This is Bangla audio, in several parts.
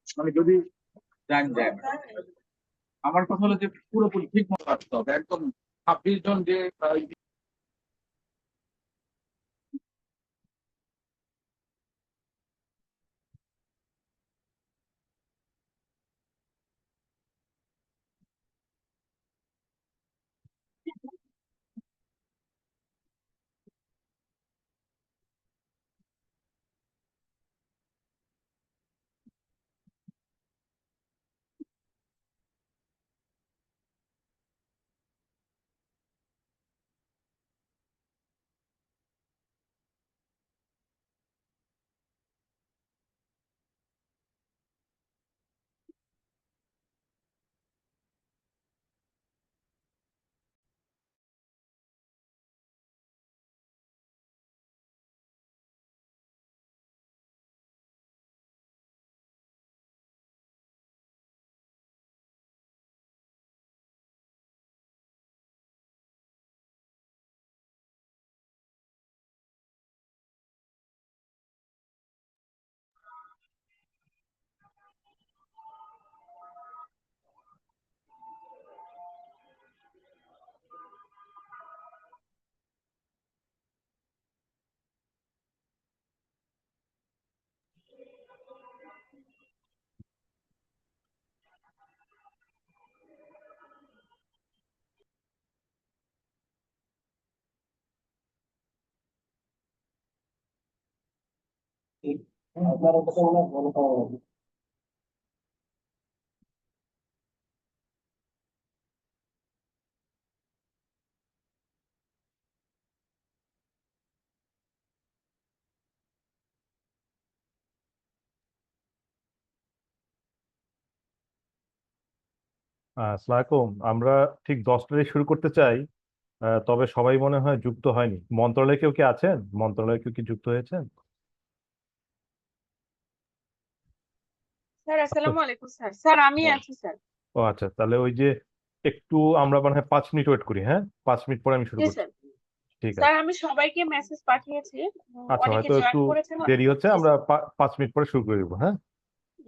মানে যদি জান যায় না। আমার কথা হলো যে পুরোপুরি ঠিক মতো আসতে হবে একদম 26 জন যে আপনার কথা মনে হয় ভালো পাওয়া যাবে। আসসালামু আলাইকুম। আমরা ঠিক 10টায় শুরু করতে চাই। তবে সবাই মনে হয় যুক্ত হয়নি। মন্ত্রণালয়ে কেউ কি আছেন? মন্ত্রণালয়ে কেউ কি যুক্ত হয়েছেন? স্যার আচ্ছা। আসসালামু আলাইকুম স্যার। স্যার আমি হ্যাঁ। আছি স্যার। ও আচ্ছা, তাহলে ওই যে একটু আমরা মনে হয় 5 মিনিট ওয়েট করি। হ্যাঁ, 5 মিনিট পরে আমি শুরু জি করছি। স্যার। ঠিক স্যার আছে। আমি সবাইকে মেসেজ পাঠিয়েছি। আচ্ছা, অনেকে হয়তো জয়েন একটু করেছেন। দেরি হচ্ছে, জি আমরা স্যার। 5 মিনিট পরে শুরু করে দেবো। হ্যাঁ।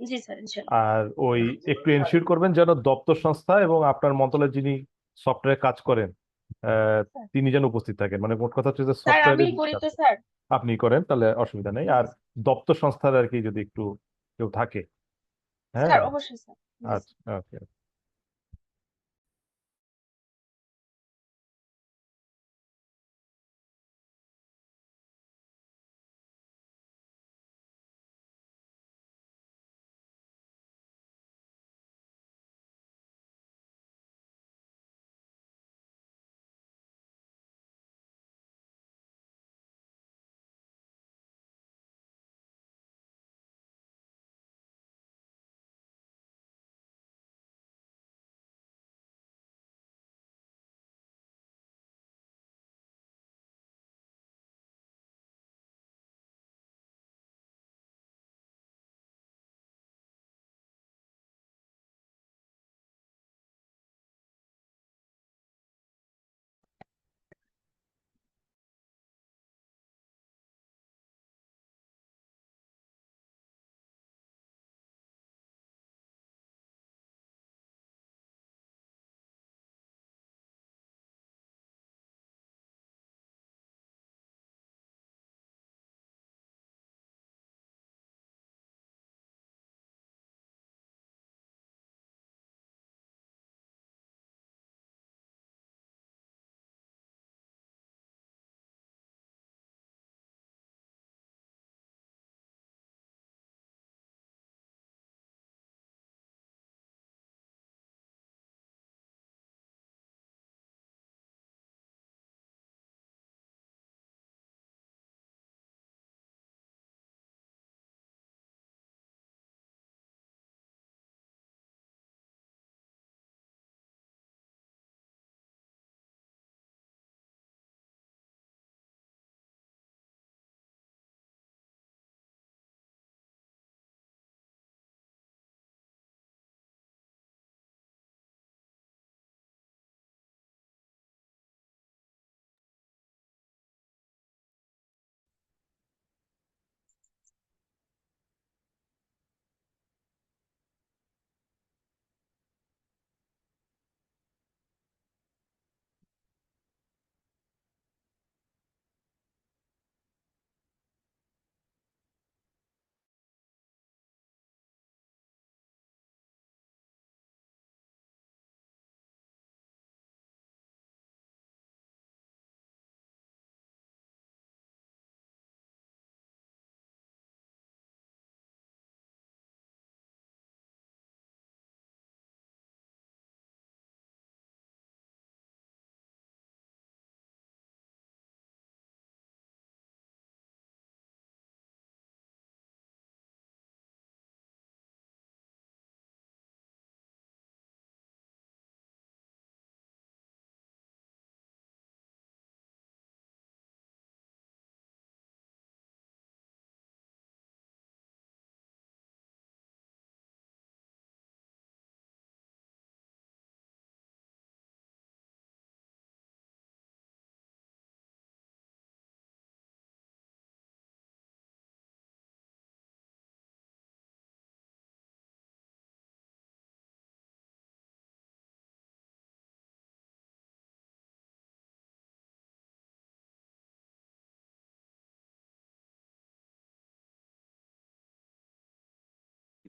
জি স্যার ইনশাআল্লাহ। আর ওই একটু এনশিওর করবেন যেন দপ্তর সংস্থা এবং আপনার মন্ত্রণালয়ে যিনি সফটওয়্যারে কাজ করেন আহ, স্যার তিনি যেন উপস্থিত থাকেন। মানে মোট কথা হচ্ছে যে স্যার আমি সফটওয়্যারে করি তো স্যার। আপনি করেন তাহলে অসুবিধা নেই। জি আর দপ্তর সংস্থার আর কি যদি একটু কেউ থাকে। হ্যাঁ। স্যার অবশ্যই স্যার। জি স্যার। আচ্ছা, ওকে।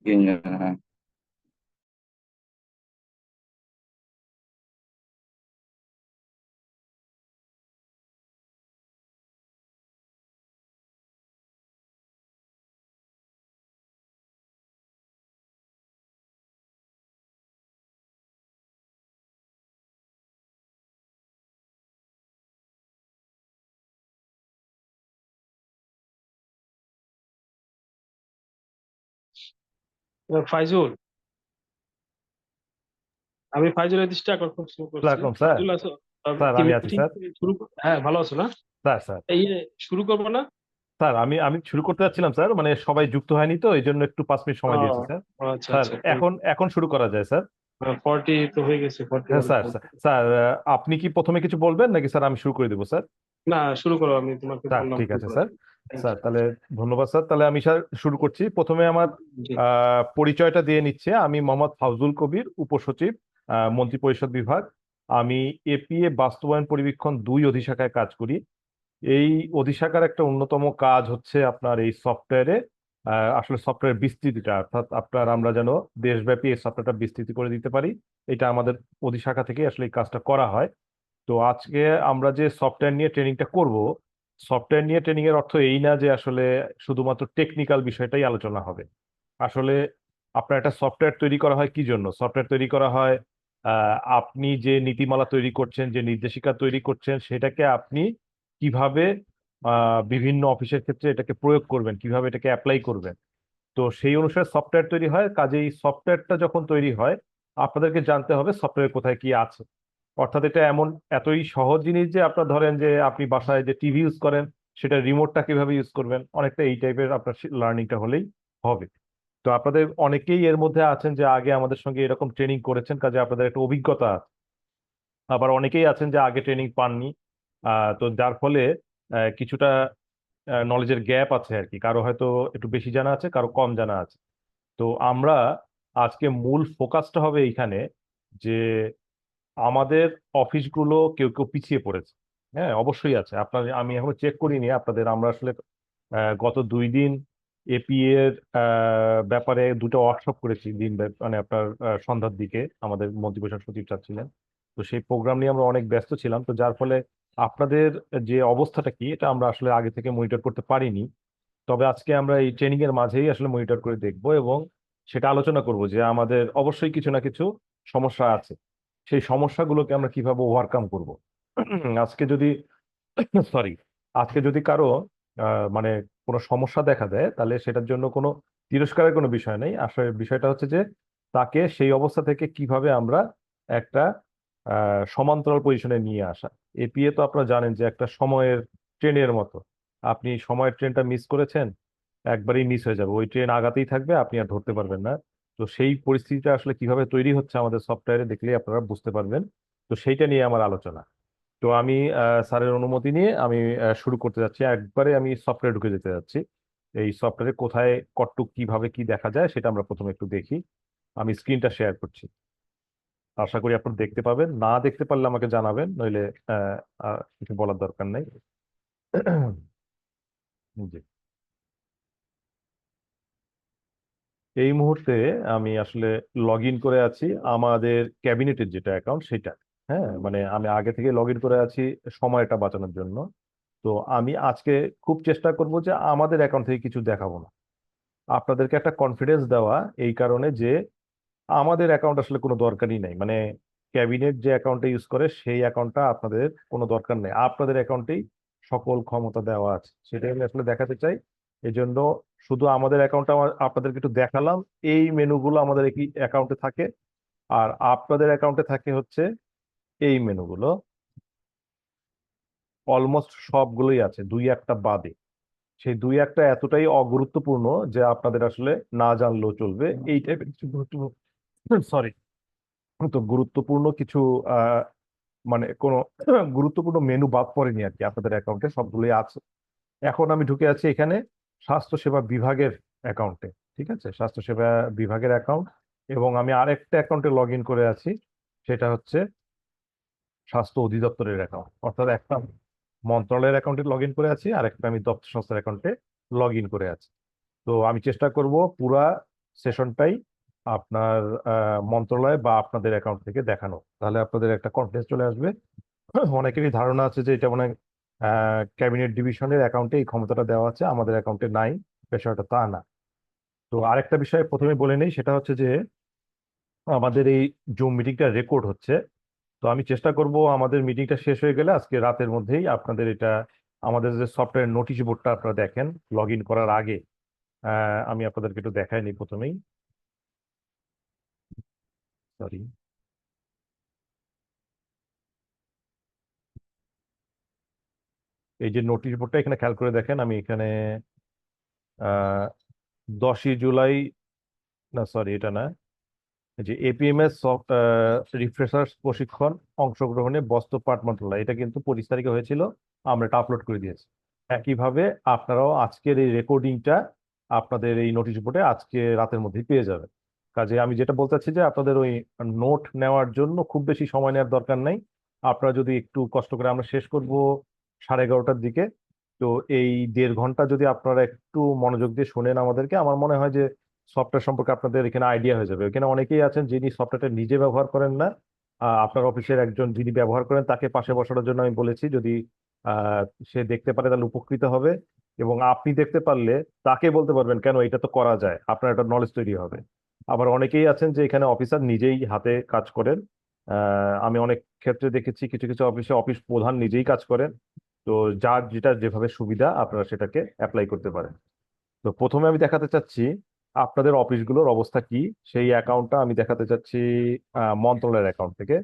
হ্যাঁ। ফাইজুল, আমি ফাইজুলের দৃষ্টি আকর্ষণ শুরু করছি। আসসালামু আলাইকুম স্যার। ফাইজুল আছো? স্যার কি আমি আছি মিটিং স্যার। শুরু হ্যাঁ, ভালো আছো না? স্যার এই যে শুরু করবো না? স্যার আমি আমি শুরু করতে যাচ্ছিলাম স্যার, মানে সবাই যুক্ত হয়নি তো এই জন্য একটু 5 মিনিট সময় দিয়েছি স্যার। আচ্ছা স্যার আচ্ছা, এখন এখন শুরু করা যায় স্যার। 40 তো হয়ে গেছে, হ্যাঁ 41। স্যার স্যার স্যার, আপনি কি প্রথমে কিছু বলবেন নাকি স্যার আমি শুরু করে দেবো স্যার? না, শুরু করো, আমি তোমাকে স্যার বললাম ঠিক শুরু আছে করার স্যার। জন্য। Thank sir you. তাহলে ধন্যবাদ স্যার। তাহলে আমি স্যার শুরু করছি। প্রথমে আমার জি। পরিচয়টা দিয়ে নিচ্ছে। আমি মোহাম্মদ ফাউজুল কবির, উপসচিব, মন্ত্রিপরিষদ বিভাগ। আমি এপিএ বাস্তবায়ন পরিবীক্ষণ 2 অধিশাখায় কাজ করি। এই অধিশাখার একটা অন্যতম কাজ হচ্ছে আপনার এই সফটওয়্যারে আসলে সফটওয়্যার বিস্তৃতিটা, অর্থাৎ আপনার আমরা যেন দেশব্যাপী এই সফটওয়্যারটা বিস্তৃতি করে দিতে পারি। এটা আমাদের অধিশাখা থেকে আসলে এই কাজটা করা হয়। তো আজকে আমরা যে সফটওয়্যার নিয়ে ট্রেনিংটা করব, সফটওয়্যার নিয়ে ট্রেনিং এর অর্থ এই না যে আসলে শুধুমাত্র টেকনিক্যাল বিষয়টাই আলোচনা হবে। আসলে আপনার একটা সফটওয়্যার তৈরি করা হয় কি জন্য? সফটওয়্যার তৈরি করা হয় আপনি যে নীতিমালা তৈরি করছেন, যে নির্দেশিকা তৈরি করছেন, সেটাকে আপনি কিভাবে বিভিন্ন অফিসের ক্ষেত্রে এটাকে প্রয়োগ করবেন, কিভাবে এটাকে অ্যাপ্লাই করবেন। তো সেই অনুসারে সফটওয়্যার তৈরি হয়। কাজেই সফটওয়্যারটা যখন তৈরি হয়, আপনাদেরকে জানতে হবে সফটওয়্যার কোথায় কি আছে। অর্থাৎ এটা এমন এতই সহজ জিনিস যে আপনার ধরেন যে আপনি বাসায় যে টিভি ইউজ করেন, সেটা রিমোটটা কিভাবে ইউজ করবেন, অনেকটা এই টাইপের আপনার লার্নিংটা হলেই হবে। তো আপনাদের অনেকেই এর মধ্যে আছেন যে আগে আমাদের সঙ্গে এরকম ট্রেনিং করেছেন, কাজে আপনাদের একটা অভিজ্ঞতা আছে। আবার অনেকেই আছেন যে আগে ট্রেনিং পাননি। তো যার ফলে কিছুটা নলেজের গ্যাপ আছে আর কি। কারো হয়তো একটু বেশি জানা আছে, কারো কম জানা আছে। তো আমরা আজকে মূল ফোকাসটা হবে এইখানে যে আমাদের অফিসগুলো কেউ কেউ পিছিয়ে পড়েছে। হ্যাঁ অবশ্যই আছে। আপনার আমি এখনো চেক করিনি আপনাদের। আমরা আসলে গত 2 দিন এপি এর ব্যাপারে 2টা ওয়ার্কশপ করেছি দিন মানে আপনার সন্ধ্যার দিকে আমাদের মন্ত্রিপরিষদ সচিব স্যার ছিলেন। তো সেই প্রোগ্রাম নিয়ে আমরা অনেক ব্যস্ত ছিলাম। তো যার ফলে আপনাদের যে অবস্থাটা কি এটা আমরা আসলে আগে থেকে মনিটর করতে পারিনি। তবে আজকে আমরা এই ট্রেনিং এর মাঝেই আসলে মনিটর করে দেখব এবং সেটা আলোচনা করব যে আমাদের অবশ্যই কিছু না কিছু সমস্যা আছে। সেই সমস্যাগুলোকে আমরা কিভাবে ওভারকাম করব। আজকে যদি সরি, আজকে যদি কারো মানে কোনো সমস্যা দেখা দেয়, তাহলে সেটার জন্য কোনো তিরস্কারের কোনো বিষয় নেই। আসলে বিষয়টা হচ্ছে যে তাকে সেই অবস্থা থেকে কিভাবে আমরা একটা সমান্তরাল পজিশনে নিয়ে আসা। এপিএ তো আপনারা জানেন যে একটা সময়ের ট্রেনের মতো। আপনি সময়ের ট্রেনটা মিস করেছেন, একবারই মিস হয়ে যাবে। ওই ট্রেন আগাতেই থাকবে, আপনি আর ধরতে পারবেন না। তো সেই পরিস্থিতিটা আসলে কিভাবে তৈরি হচ্ছে আমাদের সফটওয়্যারে দেখলেই আপনারা বুঝতে পারবেন। তো সেইটা নিয়ে আমার আলোচনা। তো আমি স্যারের অনুমতি নিয়ে আমি শুরু করতে যাচ্ছি। একবারে আমি সফটওয়্যার ঢুকে যেতে যাচ্ছি। এই সফটওয়্যারে কোথায় কতটুকু কিভাবে কি দেখা যায় সেটা আমরা প্রথমে একটু দেখি। আমি স্ক্রিনটা শেয়ার করছি। আশা করি আপনারা দেখতে পাবেন। না দেখতে পারলে আমাকে জানাবেন, নইলে কিছু বলার দরকার নেই। জি। এই মুহূর্তে আমি আসলে লগ ইন করে আছি আমাদের ক্যাবিনেটের যেটা অ্যাকাউন্ট সেটা। হ্যাঁ মানে আমি আগে থেকে লগ ইন করে আছি সময়টা বাঁচানোর জন্য। তো আমি আজকে খুব চেষ্টা করব যে আমাদের অ্যাকাউন্ট থেকে কিছু দেখাবো না। আপনাদেরকে একটা কনফিডেন্স দেওয়া, এই কারণে যে আমাদের অ্যাকাউন্ট আসলে কোনো দরকারই নাই। মানে ক্যাবিনেট যে অ্যাকাউন্টটা ইউজ করে সেই অ্যাকাউন্টটা আপনাদের কোনো দরকার নেই। আপনাদের অ্যাকাউন্টেই সকল ক্ষমতা দেওয়া আছে, সেটাই আমি আসলে দেখাতে চাই। এই জন্য শুধু আমাদের অ্যাকাউন্টটা আপনাদেরকে একটু দেখালাম। এই মেনুগুলো আমাদের একই অ্যাকাউন্টে থাকে, আর আপনাদের অ্যাকাউন্টে থাকে হচ্ছে এই মেনুগুলো। অলমোস্ট সবগুলোই আছে, 2-1টা বাদে। সেই 2-1টা এতটাই অগুরুত্বপূর্ণ যে আপনাদের আসলে না জানলেও চলবে। এই টাইপের কিছু গুরুত্বপূর্ণ সরি, তো গুরুত্বপূর্ণ কিছু আহ মানে কোনো গুরুত্বপূর্ণ মেনু বাদ পড়েনি আর কি। আপনাদের অ্যাকাউন্টে সবগুলোই আছে। এখন আমি ঢুকে আছি এখানে স্বাস্থ্যসেবা বিভাগের অ্যাকাউন্টে। ঠিক আছে, স্বাস্থ্যসেবা বিভাগের অ্যাকাউন্ট। এবং আমি আরেকটা অ্যাকাউন্টে লগ ইন করে আছি, সেটা হচ্ছে স্বাস্থ্য অধিদপ্তরের অ্যাকাউন্ট। অর্থাৎ একটা মন্ত্রণালয়ের অ্যাকাউন্টে লগ ইন করে আছি, আর একটা আমি দপ্তর সংস্থার অ্যাকাউন্টে লগ ইন করে আছি। তো আমি চেষ্টা করব পুরা সেশনটাই আপনার মন্ত্রণালয় বা আপনাদের অ্যাকাউন্ট থেকে দেখানো, তাহলে আপনাদের একটা কনফিডেন্স চলে আসবে। অনেকেরই ধারণা আছে যে এটা মানে ক্যাবিনেট ডিভিশনের অ্যাকাউন্টে এই ক্ষমতাটা দেওয়া আছে, আমাদের অ্যাকাউন্টে নাই। বিষয়টা তা না। তো আরেকটা বিষয় প্রথমে বলে নেই, সেটা হচ্ছে যে আমাদের এই জুম মিটিংটা রেকর্ড হচ্ছে। তো আমি চেষ্টা করব আমাদের মিটিংটা শেষ হয়ে গেলে আজকে রাতের মধ্যেই আপনাদের এটা, আমাদের যে সফটওয়্যার নোটিশ বোর্ডটা আপনারা দেখেন লগ ইন করার আগে, আমি আপনাদেরকে একটু দেখাই নিই প্রথমেই। সরি, এই যে নোটিশ বোর্ডটা এখানে খেয়াল করে দেখেন, আমি এখানে 10ই জুলাই, না সরি এটা না, এই যে এপিএমএস রিফ্রেশার্স প্রশিক্ষণ অংশগ্রহণে বস্ত্র পাট মন্ত্রণালয়, এটা কিন্তু 25 তারিখে হয়েছিল, আমরা এটা আপলোড করে দিয়েছি। একইভাবে আপনারাও আজকের এই রেকর্ডিংটা আপনাদের এই নোটিশ বোর্ডে আজকে রাতের মধ্যেই পেয়ে যাবেন। কাজে আমি যেটা বলতে চাচ্ছি যে আপনাদের ওই নোট নেওয়ার জন্য খুব বেশি সময় নেওয়ার দরকার নেই। আপনারা যদি একটু কষ্ট করে, আমরা শেষ করব 11:30টার দিকে, তো এই 1.5 ঘন্টা যদি আপনারা একটু মনোযোগ দিয়ে শোনেন আমাদেরকে, আমার মনে হয় যে সফটওয়্যার সম্পর্কে আপনাদের এখানে আইডিয়া হয়ে যাবে। এখানে অনেকেই আছেন যিনি সফটওয়্যারটা নিজে ব্যবহার করেন না, আপনার অফিসের একজন যিনি ব্যবহার করেন তাকে পাশে বসানোর জন্য আমি বলেছি, যদি আহ, সে দেখতে পারে তাহলে উপকৃত হবে। এবং আপনি দেখতে পারলে তাকে বলতে পারবেন কেন এটা তো করা যায়, আপনার একটা নলেজ তৈরি হবে। আবার অনেকেই আছেন যে এখানে অফিসার নিজেই হাতে কাজ করেন। আমি অনেক ক্ষেত্রে দেখেছি কিছু কিছু অফিসে অফিস প্রধান নিজেই কাজ করেন। তো যার যেটা যেভাবে সুবিধা আপনারা সেটাকে অ্যাপ্লাই করতে পারেন। তো প্রথমে আমি দেখাতে চাচ্ছি আপনাদের অফিসগুলোর অবস্থা কি, সেই অ্যাকাউন্টটা আমি দেখাতে চাচ্ছি মন্ত্রণালয়ের অ্যাকাউন্ট থেকে।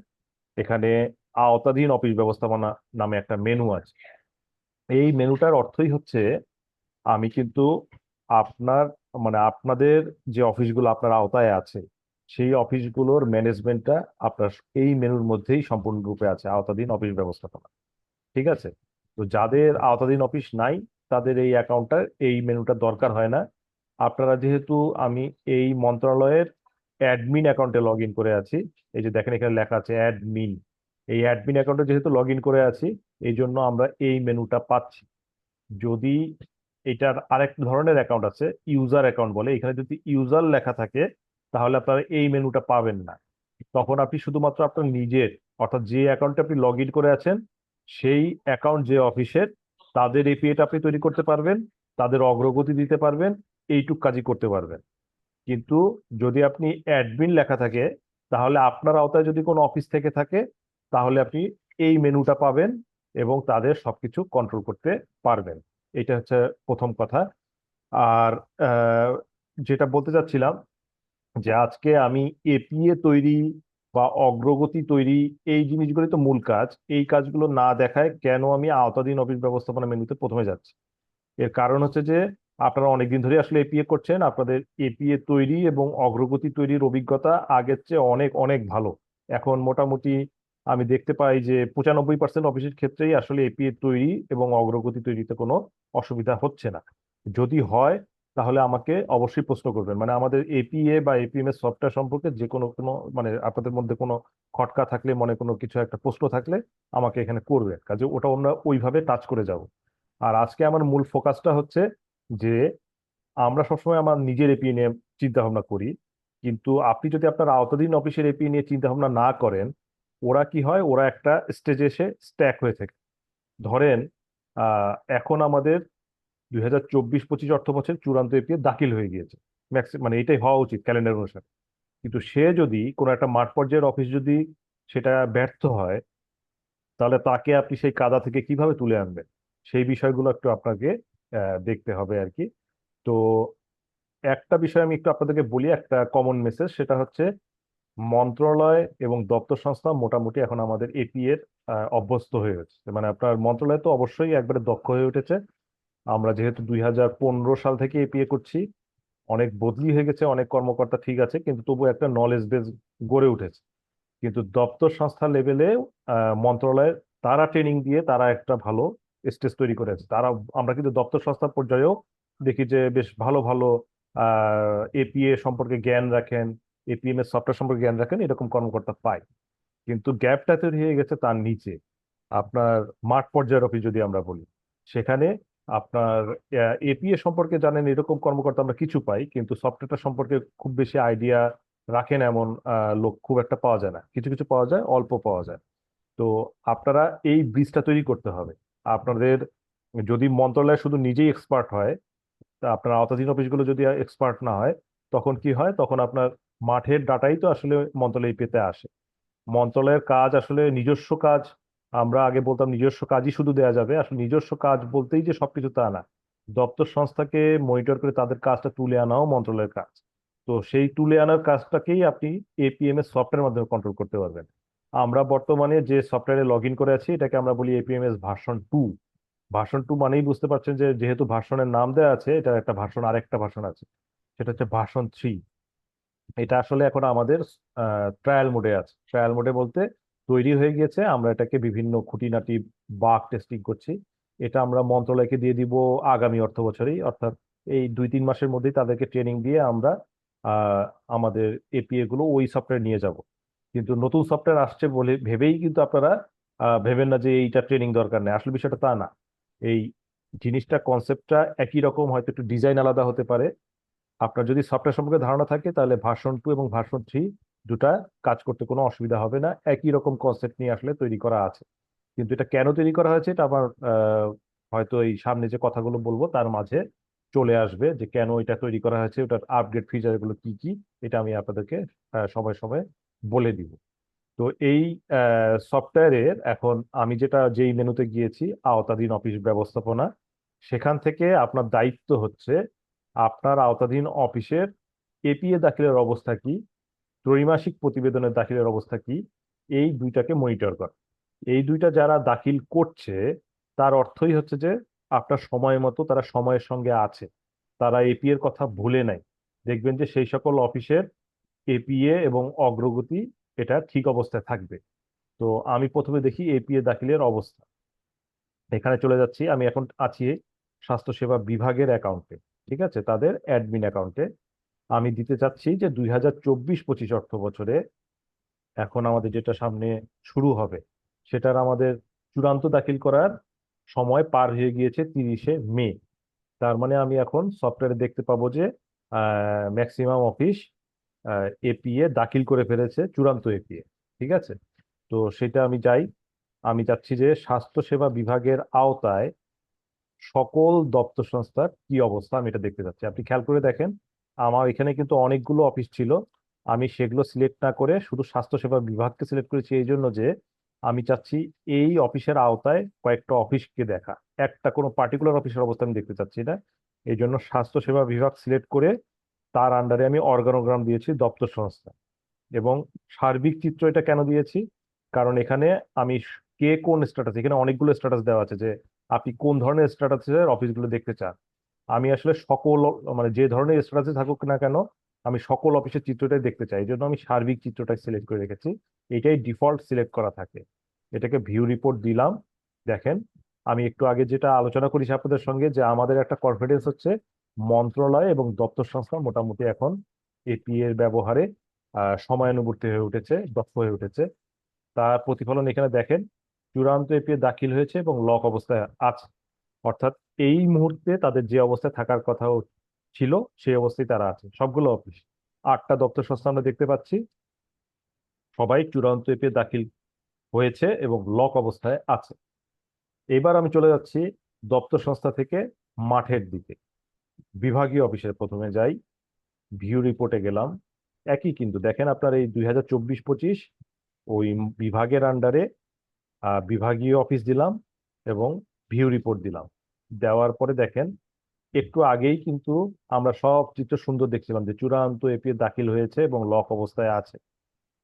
এখানে আওতাধীন অফিস ব্যবস্থাপনা নামে একটা মেনু আছে। এই মেনুটার অর্থই হচ্ছে আমি কিন্তু আপনার, মানে আপনাদের যে অফিসগুলো আপনার আওতায় আছে সেই অফিসগুলোর ম্যানেজমেন্টটা আপনার এই মেনুর মধ্যেই সম্পূর্ণরূপে আছে, আওতাধীন অফিস ব্যবস্থাপনা। ঠিক আছে? তো যাদের আওতাধীন অফিস নাই তাদের এই অ্যাকাউন্টটার এই মেনুটা দরকার হয় না। আপনারা যেহেতু, আমি এই মন্ত্রণালয়ের অ্যাডমিন অ্যাকাউন্টে লগ ইন করে আছি, এই যে দেখেন এখানে লেখা আছে অ্যাডমিন, এই অ্যাডমিন অ্যাকাউন্টে যেহেতু লগ ইন করে আছি এই জন্য আমরা এই মেনুটা পাচ্ছি। যদি এটার আরেক ধরনের অ্যাকাউন্ট আছে, ইউজার অ্যাকাউন্ট বলে, এখানে যদি ইউজার লেখা থাকে তাহলে আপনারা এই মেনুটা পাবেন না। তখন আপনি শুধুমাত্র আপনার নিজের, অর্থাৎ যে অ্যাকাউন্টে আপনি লগ ইন করে আছেন সেই অ্যাকাউন্ট যে অফিসের, তাদের এপিএটা আপনি তৈরি করতে পারবেন, তাদের অগ্রগতি দিতে পারবেন, এইটুক কাজই করতে পারবেন। কিন্তু যদি আপনি অ্যাডমিন লেখা থাকে তাহলে আপনার আওতায় যদি কোনো অফিস থেকে থাকে তাহলে আপনি এই মেনুটা পাবেন এবং তাদের সবকিছু কন্ট্রোল করতে পারবেন। এটা হচ্ছে প্রথম কথা। আর আহ, যেটা বলতে চাচ্ছিলাম যে আজকে আমি এপিএ তৈরি বা অগ্রগতি তৈরি, এই জিনিসগুলো তো মূল কাজ, এই কাজগুলো না দেখায় কেন আমি আওতাধীন অফিস ব্যবস্থাপনা মেনুতে প্রথমে যাচ্ছি। এর কারণ হচ্ছে যে আপনারা অনেকদিন ধরে আসলে এপিএ করছেন, আপনাদের এপিএ তৈরি এবং অগ্রগতি তৈরির অভিজ্ঞতা আগের চেয়ে অনেক অনেক ভালো। এখন মোটামুটি আমি দেখতে পাই যে 95% অফিসের ক্ষেত্রেই আসলে এপিএ তৈরি এবং অগ্রগতি তৈরিতে কোনো অসুবিধা হচ্ছে না। যদি হয় তাহলে আমাকে অবশ্যই প্রশ্ন করবেন, মানে আমাদের এপিএ বা এপিএমএস সফটওয়্যার সম্পর্কে যে কোনো কোনো মানে আপনাদের মধ্যে কোনো খটকা থাকলে, মনে কোনো কিছু একটা প্রশ্ন থাকলে আমাকে এখানে করবেন, কাজে ওটা আমরা ওইভাবে টাচ করে যাব। আর আজকে আমার মূল ফোকাসটা হচ্ছে যে আমরা সবসময় আমার নিজের এপিএ নিয়ে চিন্তা ভাবনা করি, কিন্তু আপনি যদি আপনার আওতাধীন অফিসের এপিএ নিয়ে চিন্তা ভাবনা না করেন, ওরা কি হয়, ওরা একটা স্টেজে এসে স্ট্যাক হয়ে থাকে। ধরেন এখন আমাদের 2024-25 অর্থ বছর চূড়ান্ত এপিএ দাখিল হয়ে গিয়েছে, মানে এটাই হওয়া উচিত ক্যালেন্ডার অনুসারে। কিন্তু সে যদি কোনো একটা মাঠ পর্যায়ের অফিস যদি সেটা ব্যর্থ হয়, তাহলে তাকে আপনি সেই কাদা থেকে কিভাবে তুলে আনবেন, সেই বিষয়গুলো একটু আপনাকে দেখতে হবে আর কি। তো একটা বিষয় আমি একটু আপনাদেরকে বলি, একটা কমন মেসেজ, সেটা হচ্ছে মন্ত্রণালয় এবং দপ্তর সংস্থা মোটামুটি এখন আমাদের এপি এর অভ্যস্ত হয়ে গেছে, মানে আপনার মন্ত্রণালয় তো অবশ্যই একবারে দক্ষ হয়ে উঠেছে। আমরা যেহেতু 2015 সাল থেকে এপিএ করছি, অনেক বদলি হয়ে গেছে, অনেক কর্মকর্তা ঠিক আছে, কিন্তু তবু একটা নলেজ বেস গড়ে উঠেছে। কিন্তু দপ্তর সংস্থা লেভেলে মন্ত্রণালয়ের তারা ট্রেনিং দিয়ে তারা একটা ভালো স্টেজ তৈরি করেছে তারা। আমরা কিন্তু দপ্তর সংস্থা পর্যায়েও দেখি যে বেশ ভালো ভালো এপিএ সম্পর্কে জ্ঞান রাখেন, এপিএম এর সফটওয়্যার সম্পর্কে জ্ঞান রাখেন, এরকম কর্মকর্তা পাই। কিন্তু গ্যাপটা তৈরি হয়ে গেছে তার নিচে, আপনার মাঠ পর্যায়ের অফিস যদি আমরা বলি, সেখানে আপনার এপিএ সম্পর্কে জানেন এরকম কর্মকর্তা আমরা কিছু পাই, কিন্তু সফটওয়্যারটা সম্পর্কে খুব বেশি আইডিয়া রাখেন এমন লোক খুব একটা পাওয়া যায় না। কিছু কিছু পাওয়া যায়, অল্প পাওয়া যায়। তো আপনারা এই ব্রিজটা তৈরি করতে হবে। আপনাদের যদি মন্ত্রণালয় শুধু নিজেই এক্সপার্ট হয়, তা আপনার আওতাধীন অফিসগুলো যদি এক্সপার্ট না হয়, তখন কি হয়, তখন আপনার মাঠের ডাটাই তো আসলে মন্ত্রণালয় পেতে আসে। মন্ত্রণালয়ের কাজ আসলে নিজস্ব কাজ, আমরা আগে বলতাম নিজস্ব কাজই শুধু দেয়া যাবে, আসলে নিজস্ব কাজ বলতেই যে সবকিছু তা না। দপ্তর সংস্থাকে মনিটর করে তাদের কাজটা তুলে আনাও মন্ত্রণালয়ের কাজ। তো সেই তুলে আনার কাজটাকেই আপনি এপিএমএস সফটওয়্যারের মাধ্যমে কন্ট্রোল করতে পারবেন। আমরা বর্তমানে যে সফটওয়্যারে লগ ইন করে আছি এটাকে আমরা বলি এপিএমএস ভার্সন 2। ভার্সন 2 মানেই বুঝতে পারছেন যে যেহেতু ভার্সনের নাম দেওয়া আছে, এটা একটা ভার্সন, আরেকটা ভার্সন আছে, সেটা হচ্ছে ভার্সন 3। এটা আসলে এখন আমাদের ট্রায়াল মোডে আছে। ট্রায়াল মোডে বলতে তৈরি হয়ে গিয়েছে, আমরা এটাকে বিভিন্ন খুঁটিনাটি বাগ টেস্টিং করছি। এটা আমরা মন্ত্রণালয়কে দিয়ে দিব আগামী অর্থ বছরেই, অর্থাৎ এই 2-3 মাসের মধ্যেই তাদেরকে ট্রেনিং দিয়ে আমরা আহ, আমাদের এপিএ গুলো ওই সফটওয়্যার নিয়ে যাব। কিন্তু নতুন সফটওয়্যার আসছে বলে ভেবেই কিন্তু আপনারা ভেবেন না যে এইটা ট্রেনিং দরকার নেই, আসলে বিষয়টা তা না। এই জিনিসটা, কনসেপ্টটা একই রকম, হয়তো একটু ডিজাইন আলাদা হতে পারে। আপনার যদি সফটওয়্যার সম্পর্কে ধারণা থাকে তাহলে ভার্সন 2 এবং ভার্সন 3 দুটা কাজ করতে কোনো অসুবিধা হবে না, একই রকম কনসেপ্ট নিয়ে আসলে তৈরি করা আছে। কিন্তু এটা কেন তৈরি করা হয়েছে এটা আমার হয়তো এই সামনে যে কথাগুলো বলবো তার মাঝে চলে আসবে, যে কেন এটা তৈরি করা হয়েছে, ওটার আপগ্রেড ফিচার গুলো কি কি, এটা আমি আপনাদেরকে সময় সময় বলে দিব। তো এই সফটওয়্যারের এখন আমি যেই মেনুতে গিয়েছি, আওতাধীন অফিস ব্যবস্থাপনা, সেখান থেকে আপনার দায়িত্ব হচ্ছে আপনার আওতাধীন অফিসের এপিএ দাখিলের অবস্থা কি, ত্রৈমাসিক প্রতিবেদনের দাখিলের অবস্থা কি, এই দুইটাকে মনিটর করা। এই দুইটা যারা দাখিল করছে তার অর্থই হচ্ছে যে আপনার সময় মতো তারা সময়ের সঙ্গে আছে, তারা এপিএ এর কথা ভুলে নাই। দেখবেন যে সেই সকল অফিসের এপিএ এবং অগ্রগতি এটা ঠিক অবস্থায় থাকবে। তো আমি প্রথমে দেখি এপিএ দাখিলের অবস্থা। এখানে চলে যাচ্ছি, আমি এখন আছি স্বাস্থ্যসেবা বিভাগের অ্যাকাউন্টে, ঠিক আছে, তাদের অ্যাডমিন অ্যাকাউন্টে। আমি দিতে চাচ্ছি যে 2024-25 অর্থ বছরে এখন আমাদের যেটা সামনে শুরু হবে, সেটার আমাদের চূড়ান্ত দাখিল করার সময় পার হয়ে গিয়েছে 30শে মে। তার মানে আমি এখন সফটওয়্যারে দেখতে পাবো যে ম্যাক্সিমাম অফিস এপিএ দাখিল করে ফেলেছে, চূড়ান্ত এপিএ। ঠিক আছে, তো সেটা আমি যাই। আমি চাচ্ছি যে স্বাস্থ্যসেবা বিভাগের আওতায় সকল দপ্তর সংস্থার কি অবস্থা আমি এটা দেখতে চাচ্ছি। আপনি খেয়াল করে দেখেন, আমার এখানে কিন্তু অনেকগুলো অফিস ছিল, আমি সেগুলো সিলেক্ট না করে শুধু স্বাস্থ্যসেবা বিভাগকে সিলেক্ট করেছি এই জন্য যে আমি চাচ্ছি এই অফিসের আওতায় কয়েকটা অফিসকে দেখা, একটা কোনো পার্টিকুলার অফিসের অবস্থা আমি দেখতে চাচ্ছি না। এই জন্য স্বাস্থ্যসেবা বিভাগ সিলেক্ট করে তার আন্ডারে আমি অর্গানোগ্রাম দিয়েছি দপ্তর সংস্থা। এবং সার্বিক চিত্র এটা কেন দিয়েছি, কারণ এখানে আমি কে কোন স্ট্যাটাস, এখানে অনেকগুলো স্ট্যাটাস দেওয়া আছে যে আপনি কোন ধরনের স্ট্যাটাসের অফিসগুলো দেখতে চান। আমি আসলে সকল, মানে যে ধরনের স্ট্যাটাসে থাকুক না কেন, আমি সকল অফিসের চিত্রটাই দেখতে চাই, এই জন্য আমি সার্বিক চিত্রটাই সিলেক্ট করে রেখেছি। এটাই ডিফল্ট সিলেক্ট করা থাকে। এটাকে ভিউ রিপোর্ট দিলাম। দেখেন, আমি একটু আগে যেটা আলোচনা করেছি আপনাদের সঙ্গে, যে আমাদের একটা কনফিডেন্স হচ্ছে মন্ত্রণালয় এবং দপ্তর সংস্থা মোটামুটি এখন এপি এর ব্যবহারে সময়ানুবর্তী হয়ে উঠেছে, দক্ষ হয়ে উঠেছে। তার প্রতিফলন এখানে দেখেন, চূড়ান্ত এপিএ দাখিল হয়েছে এবং লক অবস্থায় আছে। অর্থাৎ এই মুহূর্তে তাদের যে অবস্থায় থাকার কথা ছিল সেই অবস্থায় তারা আছে। সবগুলো অফিস, 8টা দপ্তর সংস্থা আমরা দেখতে পাচ্ছি, সবাই চূড়ান্ত এপিএ দাখিল হয়েছে এবং লক অবস্থায় আছে। এবার আমি চলে যাচ্ছি দপ্তর সংস্থা থেকে মাঠের দিকে। বিভাগীয় অফিসের প্রথমে যাই, ভিউ রিপোর্টে গেলাম। একই কিন্তু দেখেন, আপনার এই 2024-25 ওই বিভাগের আন্ডারে বিভাগীয় অফিস দিলাম এবং ভিউ রিপোর্ট দিলাম। দেওয়ার পরে দেখেন, একটু আগেই কিন্তু আমরা সব চিত্র সুন্দর দেখছিলাম যে চূড়ান্ত এপিএ দাখিল হয়েছে এবং লক অবস্থায় আছে।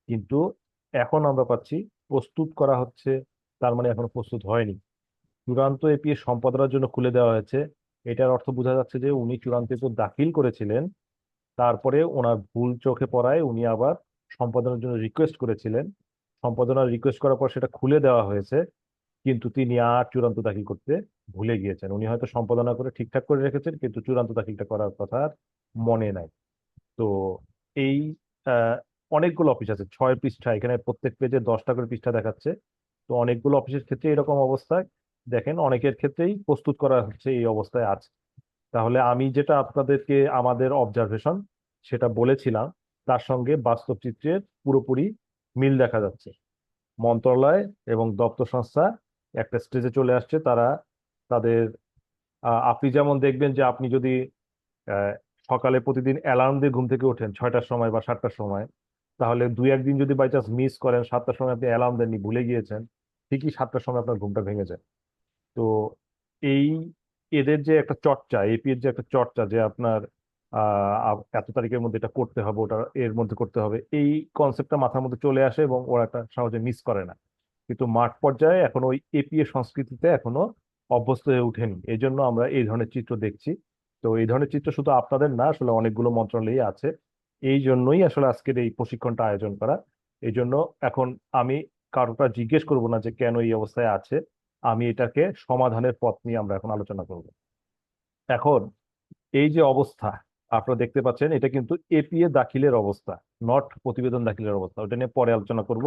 কিন্তু এখন আমরা পাচ্ছি প্রস্তুত করা হচ্ছে, তার মানে এখনো প্রস্তুত হয়নি। চূড়ান্ত এপিএ সম্পাদনার জন্য খুলে দেওয়া হয়েছে, এটার অর্থ বোঝা যাচ্ছে যে উনি চূড়ান্ত এপিএ দাখিল করেছিলেন, তারপরে ওনার ভুল চোখে পড়ায় উনি আবার সম্পাদনার জন্য রিকোয়েস্ট করেছিলেন। সম্পাদনার রিকোয়েস্ট করার পর সেটা খুলে দেওয়া হয়েছে, কিন্তু তিনি আর চূড়ান্ত দাখিল করতে ভুলে গিয়েছেন। উনি হয়তো সম্পাদনা করে ঠিকঠাক করে রেখেছেন, কিন্তু চূড়ান্ত দাখিলটা করার কথা আর মনে নাই। তো এই আহ, অনেকগুলো অফিস আছে, 6 পৃষ্ঠা, এখানে প্রত্যেক পেজে 10টা করে পৃষ্ঠা দেখাচ্ছে। তো অনেকগুলো অফিসের ক্ষেত্রে এরকম অবস্থা। দেখেন অনেকের ক্ষেত্রেই প্রস্তুত করা হচ্ছে এই অবস্থায় আছে। তাহলে আমি যেটা আপনাদেরকে আমাদের অবজারভেশন সেটা বলেছিলাম, তার সঙ্গে বাস্তব চিত্রের পুরোপুরি মিল দেখা যাচ্ছে। মন্ত্রণালয় এবং দপ্তর সংস্থা একটা স্টেজে চলে আসছে। তারা তাদের আপনি যেমন দেখবেন যে আপনি যদি আহ, সকালে প্রতিদিন অ্যালার্ম দিয়ে ঘুম থেকে ওঠেন 6টার সময় বা 7টার সময়, তাহলে দুই একদিন যদি বাই চান্স মিস করেন, 7টার সময় আপনি অ্যালার্ম দেননি, ভুলে গিয়েছেন, ঠিকই 7টার সময় আপনার ঘুমটা ভেঙে যায়। তো এই এদের যে একটা চর্চা, এপি এর যে একটা চর্চা, যে আপনার এত তারিখের মধ্যে এটা করতে হবে, ওটা এর মধ্যে করতে হবে, এই কনসেপ্টটা মাথার মধ্যে চলে আসে এবং ওরা এটা সহজে মিস করে না। কিন্তু মাঠ পর্যায়ে এখনো ওই এপিএ সংস্কৃতিতে এখনো অভ্যস্ত হয়ে ওঠেনি, এই জন্য আমরা এই ধরনের চিত্র দেখছি। তো এই ধরনের চিত্র শুধু আপনাদের না, আসলে অনেকগুলো মন্ত্রণালয়ই আছে। এই জন্যই আসলে আজকের এই প্রশিক্ষণটা আয়োজন করা। এই জন্য এখন আমি কারোটা জিজ্ঞেস করব না যে কেন এই অবস্থায় আছে, আমি এটাকে সমাধানের পথ নিয়ে আমরা এখন আলোচনা করব। এখন এই যে অবস্থা আপনারা দেখতে পাচ্ছেন, এটা কিন্তু এপিএ দাখিলের অবস্থা, নট প্রতিবেদন দাখিলের অবস্থা। ওটা নিয়ে পরে আলোচনা করব।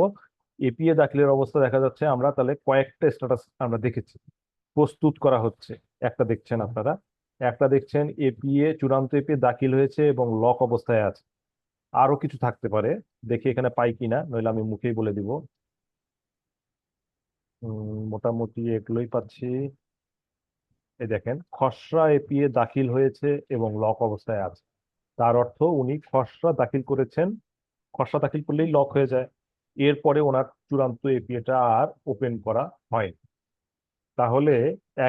এপিএ দাখিলের অবস্থা দেখা যাচ্ছে, আমরা তাহলে কয়েকটা স্ট্যাটাস আমরা দেখেছি। প্রস্তুত করা হচ্ছে একটা দেখছেন আপনারা, একটা দেখছেন এপিএ, চূড়ান্ত এপিএ দাখিল হয়েছে এবং লক অবস্থায় আছে। আরো কিছু থাকতে পারে, দেখি এখানে পাই কিনা, নইলে আমি মুখেই বলে দিব। মোটামুটি এগুলোই পাচ্ছি। এই দেখেন, খসড়া এপিএ দাখিল হয়েছে এবং লক অবস্থায় আছে। তার অর্থ উনি খসড়া দাখিল করেছেন, খসড়া দাখিল করলেই লক হয়ে যায়। এরপরে ওনার চূড়ান্ত এপিএটা আর ওপেন করা হয়। তাহলে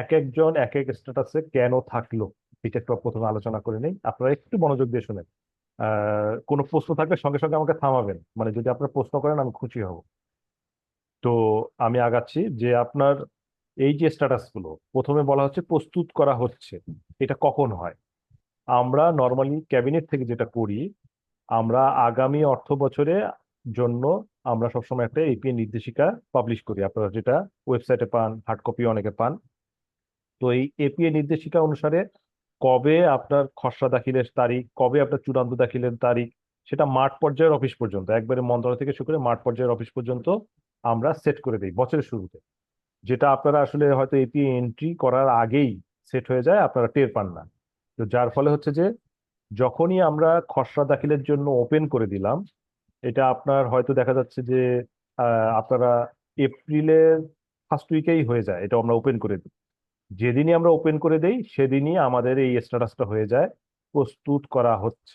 এক একজন এক এক স্ট্যাটাসে কেন থাকলো, এটা একটু প্রথমে আলোচনা করে নেই। আপনারা একটু মনোযোগ দিয়ে শুনেন। কোনো প্রশ্ন থাকলে সঙ্গে সঙ্গে আমাকে থামাবেন, মানে যদি আপনারা প্রশ্ন করেন আমি খুশি হব। তো আমি আগাচ্ছি যে আপনার এই যে স্ট্যাটাস গুলো প্রথমে বলা হচ্ছে প্রস্তুত করা হচ্ছে, এটা কখন হয়? আমরা নর্মালি ক্যাবিনেট থেকে যেটা করি, আমরা আগামী অর্থ বছরে জন্য আমরা সবসময় একটা এপিএ নির্দেশিকা পাবলিশ করি। আপনারা যেটা ওয়েবসাইটে পান, হার্ড কপি অনেকে পান। তো এই এপিএ নির্দেশিকা অনুসারে কবে আপনার খসড়া দাখিলের তারিখ, কবে আপনার চূড়ান্ত দাখিলের তারিখ, সেটা মাঠ পর্যায়ের অফিস পর্যন্ত, একবারে মন্ত্রণালয় থেকে শুরু করে মাঠ পর্যায়ের অফিস পর্যন্ত আমরা সেট করে দিই বছরের শুরুতে। যেটা আপনারা আসলে হয়তো এপিএ এন্ট্রি করার আগেই সেট হয়ে যায়, আপনারা টের পান না। তো যার ফলে হচ্ছে যে যখনই আমরা খসড়া দাখিলের জন্য ওপেন করে দিলাম, এটা আপনার হয়তো দেখা যাচ্ছে যে আপনারা এপ্রিলের ফার্স্ট উইকেই হয়ে যায়, এটা আমরা ওপেন করে দিই। যেদিনই আমরা ওপেন করে দেই সেদিনই আমাদের এই স্ট্যাটাসটা হয়ে যায় প্রস্তুত করা হচ্ছে।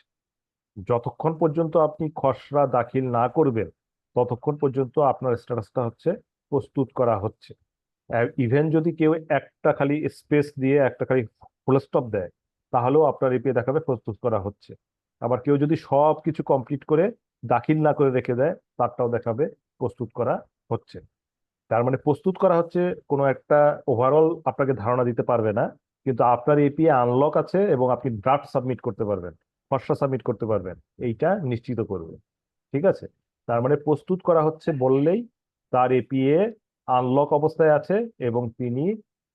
যতক্ষণ পর্যন্ত আপনি খসড়া দাখিল না করবেন ততক্ষণ পর্যন্ত আপনার স্ট্যাটাসটা হচ্ছে প্রস্তুত করা হচ্ছে। ইভেন যদি কেউ একটা খালি স্পেস দিয়ে একটা খালি ফুল স্টপ দেয়, তাহলেও আপনার এপিএ দেখাবে প্রস্তুত করা হচ্ছে। আবার কেউ যদি সব কিছু কমপ্লিট করে দাখিল না করে রেখে দেয়, তারটাও দেখাবে প্রস্তুত করা হচ্ছে। তার মানে প্রস্তুত করা হচ্ছে কোনো একটা ওভারঅল আপনাকে ধারণা দিতে পারবে না, কিন্তু আপনার এপিএ আনলক আছে এবং আপনি ড্রাফট সাবমিট করতে পারবেন, খসড়া সাবমিট করতে পারবেন, এইটা নিশ্চিত করবে। ঠিক আছে? তার মানে প্রস্তুত করা হচ্ছে বললেই তার এপিএ আনলক অবস্থায় আছে এবং তিনি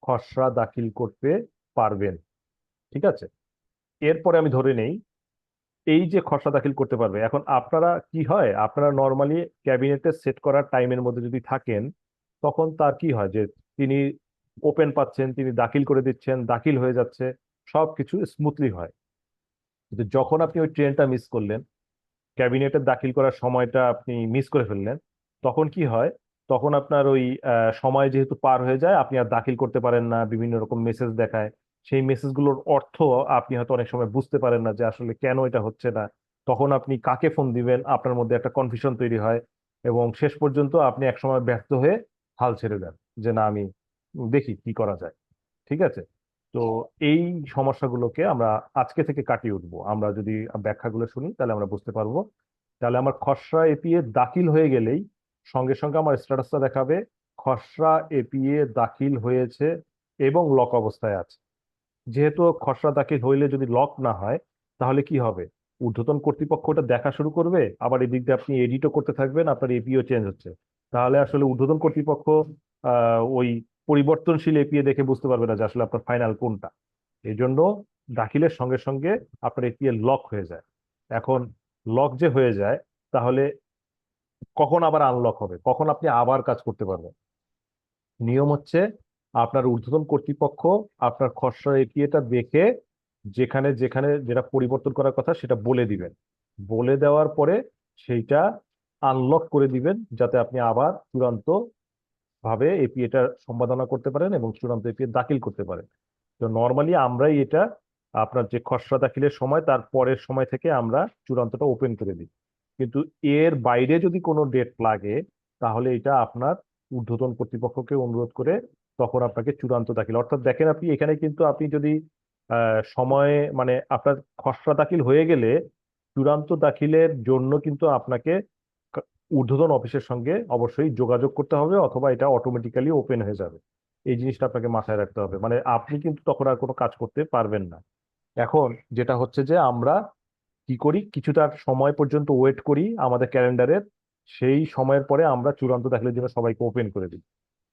খসড়া দাখিল করতে পারবেন। ঠিক আছে? এরপরে আমি ধরে নেই এই যে খসড়া দাখিল করতে পারবে। এখন আপনারা কি হয়, আপনারা নর্মালি ক্যাবিনেটে সেট করার টাইমের মধ্যে যদি থাকেন, তখন তার কি হয় যে তিনি ওপেন পাচ্ছেন, তিনি দাখিল করে দিচ্ছেন, দাখিল হয়ে যাচ্ছে, সবকিছু স্মুথলি হয়। কিন্তু যখন আপনি ওই ট্রেনটা মিস করলেন, ক্যাবিনেটের দাখিল করার সময়টা আপনি মিস করে ফেললেন, তখন কি হয়? তখন আপনার ওই সময় যেহেতু পার হয়ে যায়, আপনি আর দাখিল করতে পারেন না, বিভিন্ন রকম মেসেজ দেখায়। সেই মেসেজগুলোর অর্থ আপনি হয়তো অনেক সময় বুঝতে পারেন না যে আসলে কেন এটা হচ্ছে না। তখন আপনি কাকে ফোন দিবেন, আপনার মধ্যে একটা কনফিউশন তৈরি হয় এবং শেষ পর্যন্ত আপনি একসময় ব্যর্থ হয়ে হাল ছেড়ে দেন যে না, আমি দেখি কি করা যায়। ঠিক আছে? তো এই সমস্যাগুলোকে আমরা আজকে থেকে কাটিয়ে উঠবো। আমরা যদি ব্যাখ্যাগুলো শুনি তাহলে আমরা বুঝতে পারবো। তাহলে আমার খসড়া এপিএ দাখিল হয়ে গেলেই সঙ্গে সঙ্গে আমার স্ট্যাটাসটা দেখাবে খসড়া এপিএ দাখিল হয়েছে এবং লক অবস্থায় আছে। যেহেতু খসড়া দাখিল হইলে যদি লক না হয়, তাহলে কি হবে? ঊর্ধ্বতন কর্তৃপক্ষ ওটা দেখা শুরু করবে, আবার এদিক দিয়ে আপনি এডিটও করতে থাকবেন, আপনার এপিও চেঞ্জ হচ্ছে। তাহলে আসলে ঊর্ধ্বতন কর্তৃপক্ষ ওই পরিবর্তনশীল এপিএ দেখে বুঝতে পারবে না যে আসলে আপনার ফাইনাল কোনটা। এই জন্য দাখিলের সঙ্গে সঙ্গে আপনার এপিএ লক হয়ে যায়। এখন লক যে হয়ে যায়, তাহলে কখন আবার আনলক হবে, কখন আপনি আবার কাজ করতে পারবেন? নিয়ম হচ্ছে আপনার ঊর্ধ্বতন কর্তৃপক্ষ আপনার খসড়া এপিএটা দেখে যেখানে যেখানে যেটা পরিবর্তন করার কথা সেটা বলে দিবেন। বলে দেওয়ার পরে সেইটা আনলক করে দিবেন, যাতে আপনি আবার চূড়ান্ত ভাবে এপিএটা সম্পাদনা করতে পারেন এবং চূড়ান্ত এপিএ দাখিল করতে পারেন। তো নর্মালি আমরাই এটা আপনার যে খসড়া দাখিলের সময় তার পরের সময় থেকে আমরা চূড়ান্তটা ওপেন করে দিই। কিন্তু এর বাইরে যদি কোনো ডেট লাগে তাহলে এটা আপনার ঊর্ধ্বতন কর্তৃপক্ষকে অনুরোধ করে তখন আপনাকে চূড়ান্ত দাখিল, অর্থাৎ দেখেন আপনি এখানে কিন্তু আপনি যদি সময়ে মানে আপনার খসড়া দাখিল হয়ে গেলে চূড়ান্ত দাখিলের জন্য কিন্তু আপনাকে ঊর্ধ্বতন অফিসের সঙ্গে অবশ্যই যোগাযোগ করতে হবে, অথবা এটা অটোমেটিক্যালি ওপেন হয়ে যাবে। এই জিনিসটা আপনাকে মাথায় রাখতে হবে, মানে আপনি কিন্তু তখন আর কোনো কাজ করতে পারবেন না। এখন যেটা হচ্ছে যে আমরা কি করি, কিছুটা সময় পর্যন্ত ওয়েট করি আমাদের ক্যালেন্ডারের, সেই সময়ের পরে আমরা চূড়ান্ত দাখিলের জন্য সবাইকে ওপেন করে দিই।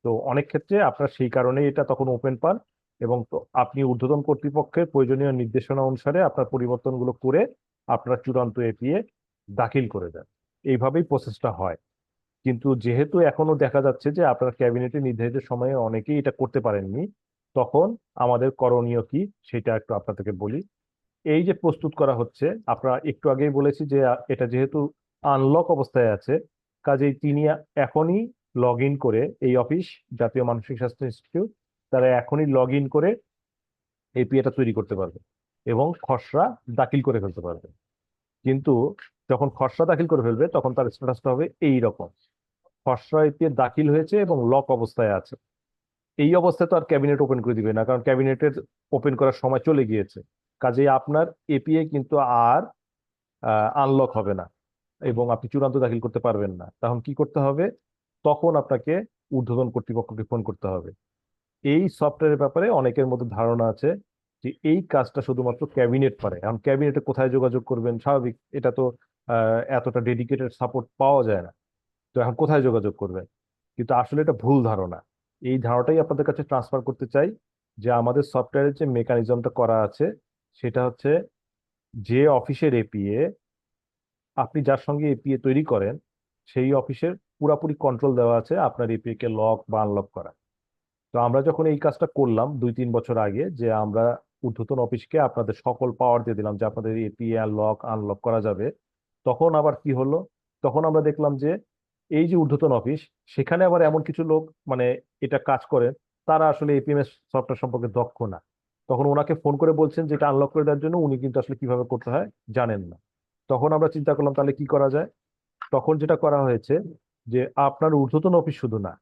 তো অনেক ক্ষেত্রে আপনার সেই কারণেই এটা তখন ওপেন পান, এবং তো আপনি ঊর্ধ্বতন কর্তৃপক্ষের প্রয়োজনীয় নির্দেশনা অনুসারে আপনার পরিবর্তনগুলো করে আপনার চূড়ান্ত এপিএ দাখিল করে দেন। এইভাবেই প্রসেসটা হয়। কিন্তু যেহেতু এখনো দেখা যাচ্ছে যে আপনার ক্যাবিনেটে নির্ধারিত সময়ে অনেকেই এটা করতে পারেননি, তখন আমাদের করণীয় কি সেটা একটু আপনাদেরকে বলি। এই যে প্রস্তুত করা হচ্ছে, আপনারা একটু আগেই বলেছি যে এটা যেহেতু আনলক অবস্থায় আছে, কাজেই তিনি এখনই লগ ইন করে, এই অফিস জাতীয় মানসিক স্বাস্থ্য ইনস্টিটিউট তারা এখনই লগ ইন করে এপিএটা তৈরি করতে পারবে এবং খসড়া দাখিল করে ফেলতে পারবে। কিন্তু যখন খসড়া দাখিল করে ফেলবে তখন তার স্ট্যাটাসটা হবে এই রকম: খসড়া এপিএ দাখিল হয়েছে এবং লক অবস্থায় আছে। এই অবস্থায় তো আর ক্যাবিনেট ওপেন করে দিবে না, কারণ ক্যাবিনেটের ওপেন করার সময় চলে গিয়েছে। কাজেই আপনার এপিএ কিন্তু আর আনলক হবে না এবং আপনি চূড়ান্ত দাখিল করতে পারবেন না। তখন কি করতে হবে? তখন আপনাকে ঊর্ধ্বতন কর্তৃপক্ষকে ফোন করতে হবে। এই সফটওয়্যারের ব্যাপারে অনেকের মধ্যে ধারণা আছে যে এই কাজটা শুধুমাত্র ক্যাবিনেট পারে। এখন ক্যাবিনেটে কোথায় যোগাযোগ করবেন? স্বাভাবিক, এটা তো এতটা ডেডিকেটেড সাপোর্ট পাওয়া যায় না। তো এখন কোথায় যোগাযোগ করবেন? কিন্তু আসলে এটা ভুল ধারণা। এই ধারণাটাই আপনাদের কাছে ট্রান্সফার করতে চাই যে আমাদের সফটওয়্যারের যে মেকানিজমটা করা আছে সেটা হচ্ছে, যে অফিসের এপিএ আপনি যার সঙ্গে এপিএ তৈরি করেন সেই অফিসের পুরাপুরি কন্ট্রোল দেওয়া আছে আপনার এপিএ কে লক বা আনলক করা। তো আমরা যখন এই কাজটা করলাম 2-3 বছর আগে, যে আমরা ঊর্ধ্বতন অফিসকে আপনাদের সকল পাওয়ার দিয়ে দিলাম যে আপনাদের এপিএ লক আনলক করা যাবে, তখন আবার কি হলো? তখন আমরা দেখলাম যে এই যে ঊর্ধ্বতন অফিস, সেখানে আবার এমন কিছু লোক মানে এটা কাজ করেন, তারা আসলে এপিএমএস সফটওয়্যার সম্পর্কে দক্ষ না। তখন ওনাকে ফোন করে বলছেন যেটা আনলক করে দেওয়ার জন্য, উনি কিন্তু আসলে কিভাবে করতে হয় জানেন না। তখন আমরা চিন্তা করলাম তাহলে কি করা যায়। তখন যেটা করা হয়েছে যে আপনার ঊর্ধ্বতন অফিস শুধু না,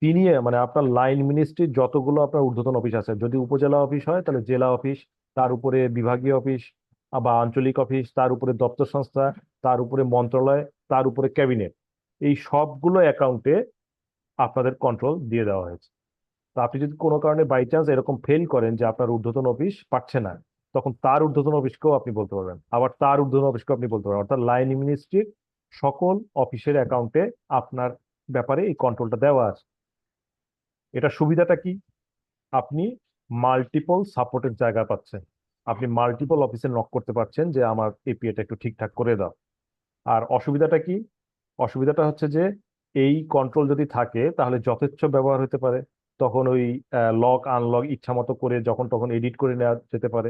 তিনি মানে আপনার লাইন মিনিস্ট্রির যতগুলো আপনার ঊর্ধ্বতন অফিস আছে, যদি উপজেলা অফিস হয় তাহলে জেলা অফিস, তার উপরে বিভাগীয় অফিস বা আঞ্চলিক অফিস, তার উপরে দপ্তর সংস্থা, তার উপরে মন্ত্রণালয়, তার উপরে ক্যাবিনেট, এই সবগুলো অ্যাকাউন্টে আপনাদের কন্ট্রোল দিয়ে দেওয়া হয়েছে। তো আপনি যদি কোনো কারণে বাই চান্স এরকম ফেল করেন যে আপনার ঊর্ধ্বতন অফিস পারছে না, তখন তার ঊর্ধ্বতন অফিসকেও আপনি বলতে পারবেন, আবার তার ঊর্ধ্বতন অফিসকেও আপনি বলতে পারবেন। অর্থাৎ লাইন মিনিস্ট্রির সকল অফিসের অ্যাকাউন্টে আপনার ব্যাপারে এই কন্ট্রোলটা দেওয়া আছে। এটা সুবিধাটা কি? আপনি মাল্টিপল সাপোর্টের জায়গা পাচ্ছেন। আপনি মাল্টিপল অফিসে নক করতে পারছেন যে আমার এপিএটা একটু ঠিকঠাক করে দাও। আর অসুবিধাটা কি? অসুবিধাটা হচ্ছে যে এই কন্ট্রোল যদি থাকে তাহলে যথেচ্ছ ব্যবহার হতে পারে। তখন ওই লক আনলক ইচ্ছা মতো করে যখন তখন এডিট করে নেওয়া যেতে পারে।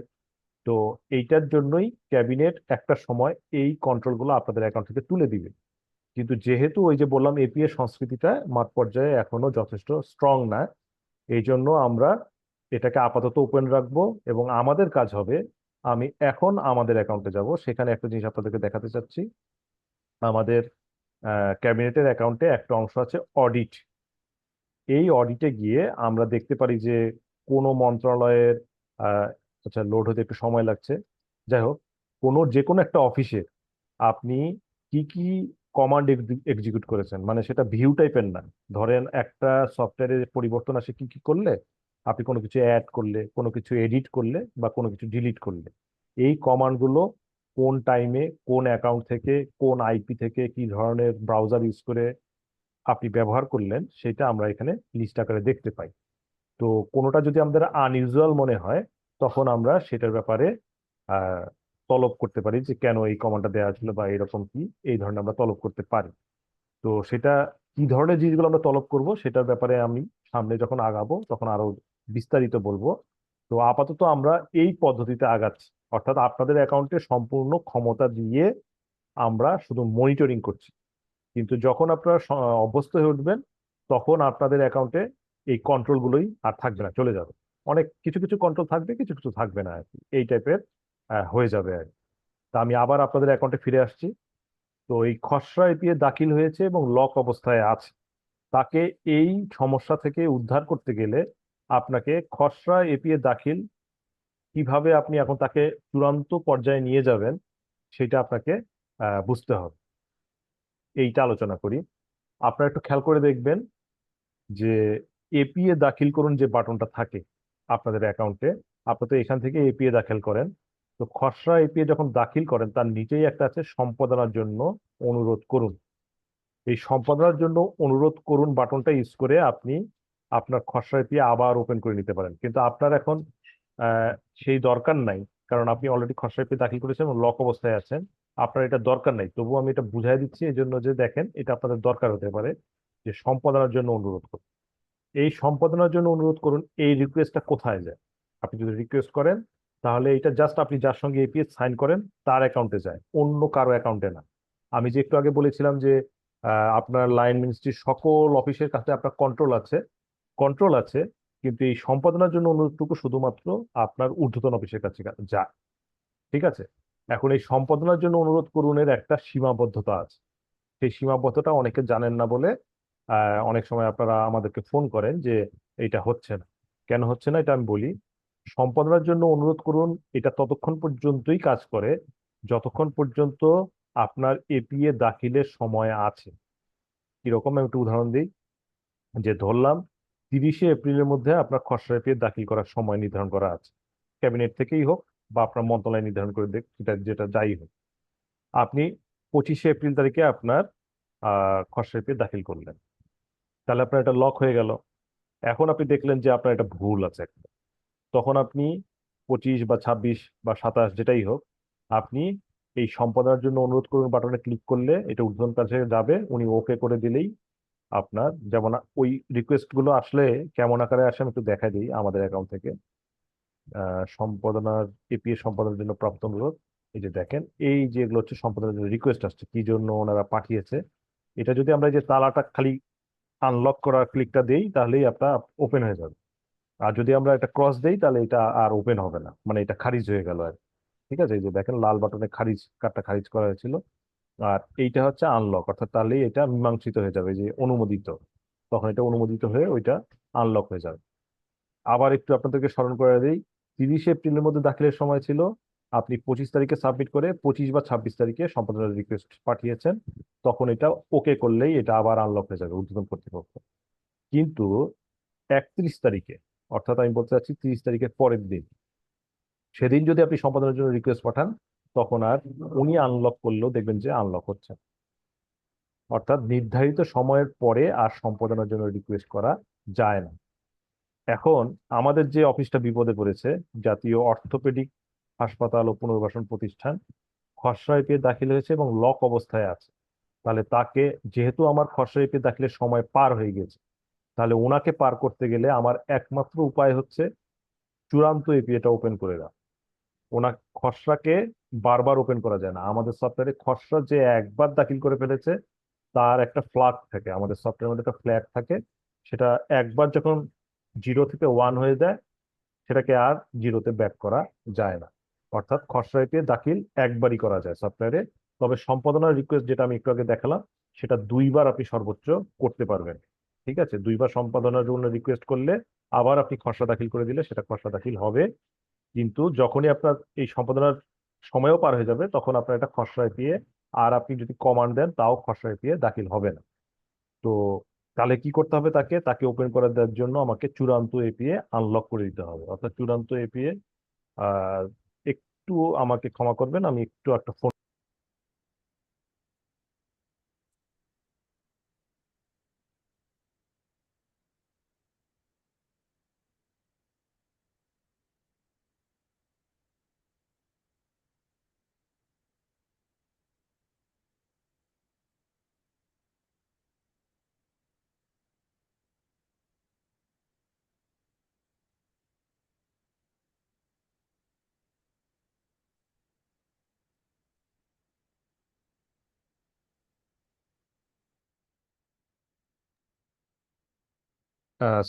তো এইটার জন্যই ক্যাবিনেট একটা সময় এই কন্ট্রোলগুলো আপনাদের অ্যাকাউন্ট থেকে তুলে দিবে। কিন্তু যেহেতু ওই যে বললাম এপিএ সংস্কৃতিটা মাঠ পর্যায়ে এখনো যথেষ্ট স্ট্রং না, এই জন্য আমরা এটাকে আপাতত ওপেন রাখবো এবং আমাদের কাজ হবে, আমি এখন আমাদের অ্যাকাউন্টে যাব, সেখানে একটা জিনিস আপনাদেরকে দেখাতে চাচ্ছি। আমাদের ক্যাবিনেটের অ্যাকাউন্টে একটা অংশ আছে অডিট। এই অডিটে গিয়ে আমরা দেখতে পারি যে কোনো মন্ত্রণালয়ের আহ, আচ্ছা লোড হতে একটু সময় লাগছে, যাই হোক, যে কোনো একটা অফিসে আপনি কি কি কমান্ড এক্সিকিউট করেছেন, মানে সেটা ভিউ টাইপের না। ধরেন একটা সফটওয়্যারের পরিবর্তন আসে কি কি করলে, আপনি কোনো কিছু অ্যাড করলে, কোনো কিছু এডিট করলে বা কোনো কিছু ডিলিট করলে, এই কমান্ডগুলো কোন টাইমে কোন অ্যাকাউন্ট থেকে কোন আইপি থেকে কি ধরনের ব্রাউজার ইউজ করে আপনি ব্যবহার করলেন সেটা আমরা এখানে লিস্ট আকারে দেখতে পাই। তো কোনোটা যদি আমাদের আনইউজুয়াল মনে হয় তখন আমরা সেটার ব্যাপারে আহ তলব করতে পারি যে কেন এই কমান্ডটা দেওয়া ছিল বা এরকম কি, এই ধরনের আমরা তলব করতে পারি। তো সেটা কি ধরনের জিনিসগুলো আমরা তলব করব সেটার ব্যাপারে আমি সামনে যখন আগাবো তখন আরো বিস্তারিত বলবো। তো আপাতত আমরা এই পদ্ধতিতে আগাচ্ছি, অর্থাৎ আপনাদের অ্যাকাউন্টে সম্পূর্ণ ক্ষমতা দিয়ে আমরা শুধু মনিটরিং করছি। কিন্তু যখন আপনারা অভ্যস্ত হয়ে উঠবেন তখন আপনাদের অ্যাকাউন্টে এই কন্ট্রোল গুলোই আর থাকবে না, চলে যাবে। অনেক কিছু কিছু কন্ট্রোল থাকবে, কিছু কিছু থাকবে না আর কি, এই টাইপের হয়ে যাবে আর কি। তা আমি আবার আপনাদের অ্যাকাউন্টে ফিরে আসছি। তো এই খসড়া এপিএ দাখিল হয়েছে এবং লক অবস্থায় আছে, তাকে এই সমস্যা থেকে উদ্ধার করতে গেলে আপনাকে খসড়া এপিএ দাখিল কিভাবে আপনি এখন তাকে চূড়ান্ত পর্যায়ে নিয়ে যাবেন সেটা আপনাকে বুঝতে হবে। এইটা আলোচনা করি। আপনারা একটু খেয়াল করে দেখবেন যে এপিএ দাখিল করুন যে বাটনটা থাকে আপনাদের অ্যাকাউন্টে, আপনি তো এখান থেকে এপিএ দাখিল করেন। তো খসড়া এপিএ যখন দাখিল করেন তার নিচেই একটা আছে সম্পাদনার জন্য অনুরোধ করুন। এই সম্পাদনার জন্য অনুরোধ করুন বাটনটা ইউজ করে আপনি আপনার খসড়া এপিএ আবার ওপেন করে নিতে পারেন, কিন্তু আপনার এখন আহ, সেই দরকার নাই, কারণ আপনি অলরেডি খসড়া এপিএ দাখিল করেছেন এবং লক অবস্থায় আছেন। আপনার এটা দরকার নাই, তবুও আমি এটা বুঝাই দিচ্ছি এই জন্য যে দেখেন এটা আপনাদের দরকার হতে পারে, যে সম্পাদনার জন্য অনুরোধ করুন। এই সম্পাদনার জন্য অনুরোধ করুন, এই রিকোয়েস্টটা কোথায় যায়? আপনি যদি রিকোয়েস্ট করেন তাহলে এটা জাস্ট আপনি যার সঙ্গে এপিএস সাইন করেন তার অ্যাকাউন্টে যায়, অন্য কারো অ্যাকাউন্টে না। আমি যে একটু আগে বলেছিলাম যে আপনার লাইন মিনিস্ট্রির সকল অফিসের কাছে আপনার কন্ট্রোল আছে, কিন্তু এই সম্পাদনার জন্য অনুরোধটুকু শুধুমাত্র আপনার ঊর্ধ্বতন অফিসের কাছে যায়। ঠিক আছে? এখন এই সম্পাদনার জন্য অনুরোধ করুনের একটা সীমাবদ্ধতা আছে। সেই সীমাবদ্ধতা অনেকে জানেন না বলে অনেক সময় আপনারা আমাদেরকে ফোন করেন যে এটা হচ্ছে না। কেন হচ্ছে না এটা আমি বলি। সম্পাদনার জন্য অনুরোধ করুন এটা ততক্ষণ পর্যন্তই কাজ করে যতক্ষণ পর্যন্ত আপনার এপিএ দাখিলের সময় আছে। কিরকম আমি একটু উদাহরণ দিই, যে ধরলাম 30শে এপ্রিলের মধ্যে আপনার খসড়া এপিএ দাখিল করার সময় নির্ধারণ করা আছে, ক্যাবিনেট থেকেই হোক বা আপনার মন্ত্রণালয় নির্ধারণ করে দেখ, যেটা যেটা যাই হোক। আপনি 25শে এপ্রিল তারিখে আপনার খসড়া এপিএ দাখিল করলেন, তাহলে আপনার এটা লক হয়ে গেল। এখন আপনি দেখলেন যে আপনার এটা ভুল আছে একটা, তখন আপনি 25 বা 26 বা 27 যেটাই হোক, আপনি এই সম্পাদনার জন্য অনুরোধ করুন বাটনে ক্লিক করলে এটা ঊর্ধ্বতন কাছে যাবে, উনি ওকে করে দিলেই আপনার, যেমন ওই রিকোয়েস্ট গুলো আসলে কেমন আকারে আসে আমি একটু দেখা দিই আমাদের অ্যাকাউন্ট থেকে। সম্পাদনার এপিএ সম্পাদনার জন্য প্রাপ্ত অনুরোধ, এই যে দেখেন এই যে এগুলো হচ্ছে সম্পাদনার জন্য রিকোয়েস্ট আসছে কি জন্য ওনারা পাঠিয়েছে। এটা যদি আমরা এই যে তালাটা খালি আনলক করার ক্লিকটা দেই তাহলেই আপনার ওপেন হয়ে যাবে। আর যদি আমরা একটা ক্রস দেই তাহলে এটা আর ওপেন হবে না, মানে এটা খারিজ হয়ে গেল আর কি। ঠিক আছে? এই যে দেখেন লাল বাটনে খারিজ কার্ডটা খারিজ করা হয়েছিল, আর এইটা হচ্ছে আনলক, অর্থাৎ তাহলেই এটা মীমাংসিত হয়ে যাবে, যে অনুমোদিত, তখন এটা অনুমোদিত হয়ে ওইটা আনলক হয়ে যাবে। আবার একটু আপনাদেরকে স্মরণ করে দিই, 30শে এপ্রিলের মধ্যে দাখিলের সময় ছিল, আপনি 25 তারিখে সাবমিট করে 25 বা 26 তারিখে সম্পাদনার রিকোয়েস্ট পাঠিয়েছেন, তখন এটা ওকে করলেই এটা আবার আনলক হয়ে যাবে ঊর্ধ্বতন কর্তৃপক্ষ। কিন্তু 31 তারিখে, অর্থাৎ আমি বলতে চাচ্ছি 30 তারিখের পরের দিন, সেদিন যদি আপনি সম্পাদনের জন্য রিকোয়েস্ট পাঠান তখন আর উনি আনলক করলেও দেখবেন যে আনলক হচ্ছে না। অর্থাৎ নির্ধারিত সময়ের পরে আর সম্পাদনার জন্য রিকোয়েস্ট করা যায় না। এখন আমাদের যে অফিসটা বিপদে পড়েছে, জাতীয় অর্থোপেডিক হাসপাতাল ও পুনর্বাসন প্রতিষ্ঠান, খসড়া এপিএ দাখিল হয়েছে এবং লক অবস্থায় আছে, তাহলে তাকে, যেহেতু আমার খসড়া এপিএ দাখিলের সময় পার হয়ে গেছে, তাহলে ওনাকে পার করতে গেলে আমার একমাত্র উপায় হচ্ছে চূড়ান্ত এপিএটা ওপেন করে দেওয়া। খসড়াকে বারবার ওপেন করা যায় না আমাদের সফটওয়্যারে। খসড়া যে একবার দাখিল করে ফেলেছে তার একটা ফ্ল্যাগ থাকে, আমাদের সফটওয়্যারের মধ্যে একটা ফ্ল্যাগ থাকে, সেটা একবার যখন 0 থেকে 1 হয়ে যায় সেটাকে আর 0-তে ব্যাক করা যায় না। অর্থাৎ খসড়া এপিএ দাখিল একবারই করা যায় সফটওয়্যারে, তবে সম্পাদনার রিকোয়েস্ট যেটা আমি একটু আগে দেখালাম সেটা 2বার আপনি সর্বোচ্চ করতে পারবেন। ঠিক আছে? 2বার সম্পাদনার জন্য রিকোয়েস্ট করলে আবার আপনি খসড়া দাখিল করে দিলে সেটা খসড়া দাখিল হবে। কিন্তু যখনই আপনার এই সম্পাদনার সময়ও পার হয়ে যাবে তখন আপনার এটা খসড়ায় দিয়ে, আর আপনি যদি কমান্ড দেন তাও খসড়ায় দিয়ে দাখিল হবে না। তো তাহলে কি করতে হবে, তাকে তাকে ওপেন করে দেওয়ার জন্য আমাকে চূড়ান্ত এপিএ আনলক করে দিতে হবে, অর্থাৎ চূড়ান্ত এপিএ। আহ একটু আমাকে ক্ষমা করবেন, আমি একটু একটা ফোন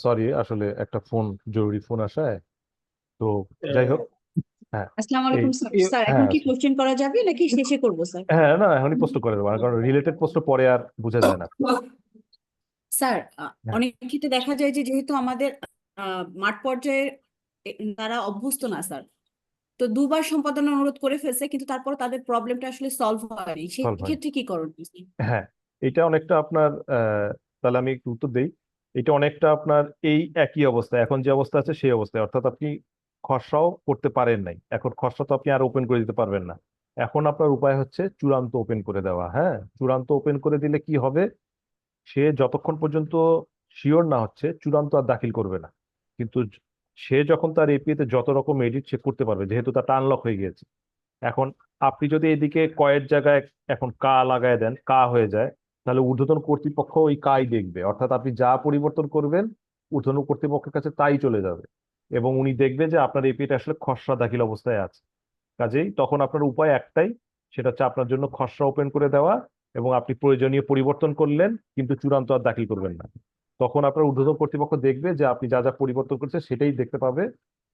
সরি, আসলে একটা জরুরি ফোন আসায়, তো যাই হোক। হ্যাঁ, আসসালামু এই আলাইকুম স্যার। স্যার এখন হ্যাঁ কি কোশ্চেন করা যাবে নাকি শেষে করবো স্যার? হ্যাঁ, না এখনই প্রশ্ন করে দেবো, কারণ রিলেটেড প্রশ্ন পরে আর বোঝা যায় না। স্যার হ্যাঁ, অনেক ক্ষেত্রে দেখা যায় যে যেহেতু আমাদের মাঠ পর্যায়ে তারা অভ্যস্ত না স্যার, তো দুবার সম্পাদনা অনুরোধ করে ফেলছে কিন্তু তারপর তাদের প্রবলেমটা আসলে সলভ হয়নি, সেই সলভ হয়। ক্ষেত্রে কি করণীয় স্যার? হ্যাঁ, এটা অনেকটা আপনার তাহলে আমি একটু উত্তর দেই। এটা অনেকটা আপনার এই একই অবস্থা, এখন যে অবস্থা আছে সেই অবস্থায়, অর্থাৎ আপনি খসড়াও করতে পারেন নাই, এখন খসড়া তো আপনি আর ওপেন করে দিতে পারবেন না। এখন আপনার উপায় হচ্ছে চূড়ান্ত ওপেন করে দেওয়া। হ্যাঁ, চূড়ান্ত ওপেন করে দিলে কি হবে, সে যতক্ষণ পর্যন্ত শিওর না হচ্ছে চূড়ান্ত আর দাখিল করবে না। কিন্তু সে যখন তার এপিএতে যত রকম এডিট সে করতে পারবে, যেহেতু তার আনলক হয়ে গিয়েছে। এখন আপনি যদি এদিকে কয়ের জায়গায় এখন কা লাগায় দেন, কা হয়ে যায়, তাহলে ঊর্ধ্বতন কর্তৃপক্ষ ওই কাই দেখবে, অর্থাৎ আপনি যা পরিবর্তন করবেন ঊর্ধ্বতন কর্তৃপক্ষের কাছে তাই চলে যাবে, এবং উনি দেখবে যে আপনার এপিএটা আসলে খসড়া দাখিল অবস্থায় আছে। কাজেই তখন আপনার উপায় একটাই, সেটা হচ্ছে আপনার জন্য খসড়া ওপেন করে দেওয়া, এবং আপনি প্রয়োজনীয় পরিবর্তন করলেন কিন্তু চূড়ান্ত আর দাখিল করবেন না। তখন আপনার ঊর্ধ্বতন কর্তৃপক্ষ দেখবে যে আপনি যা যা পরিবর্তন করেছে সেটাই দেখতে পাবে,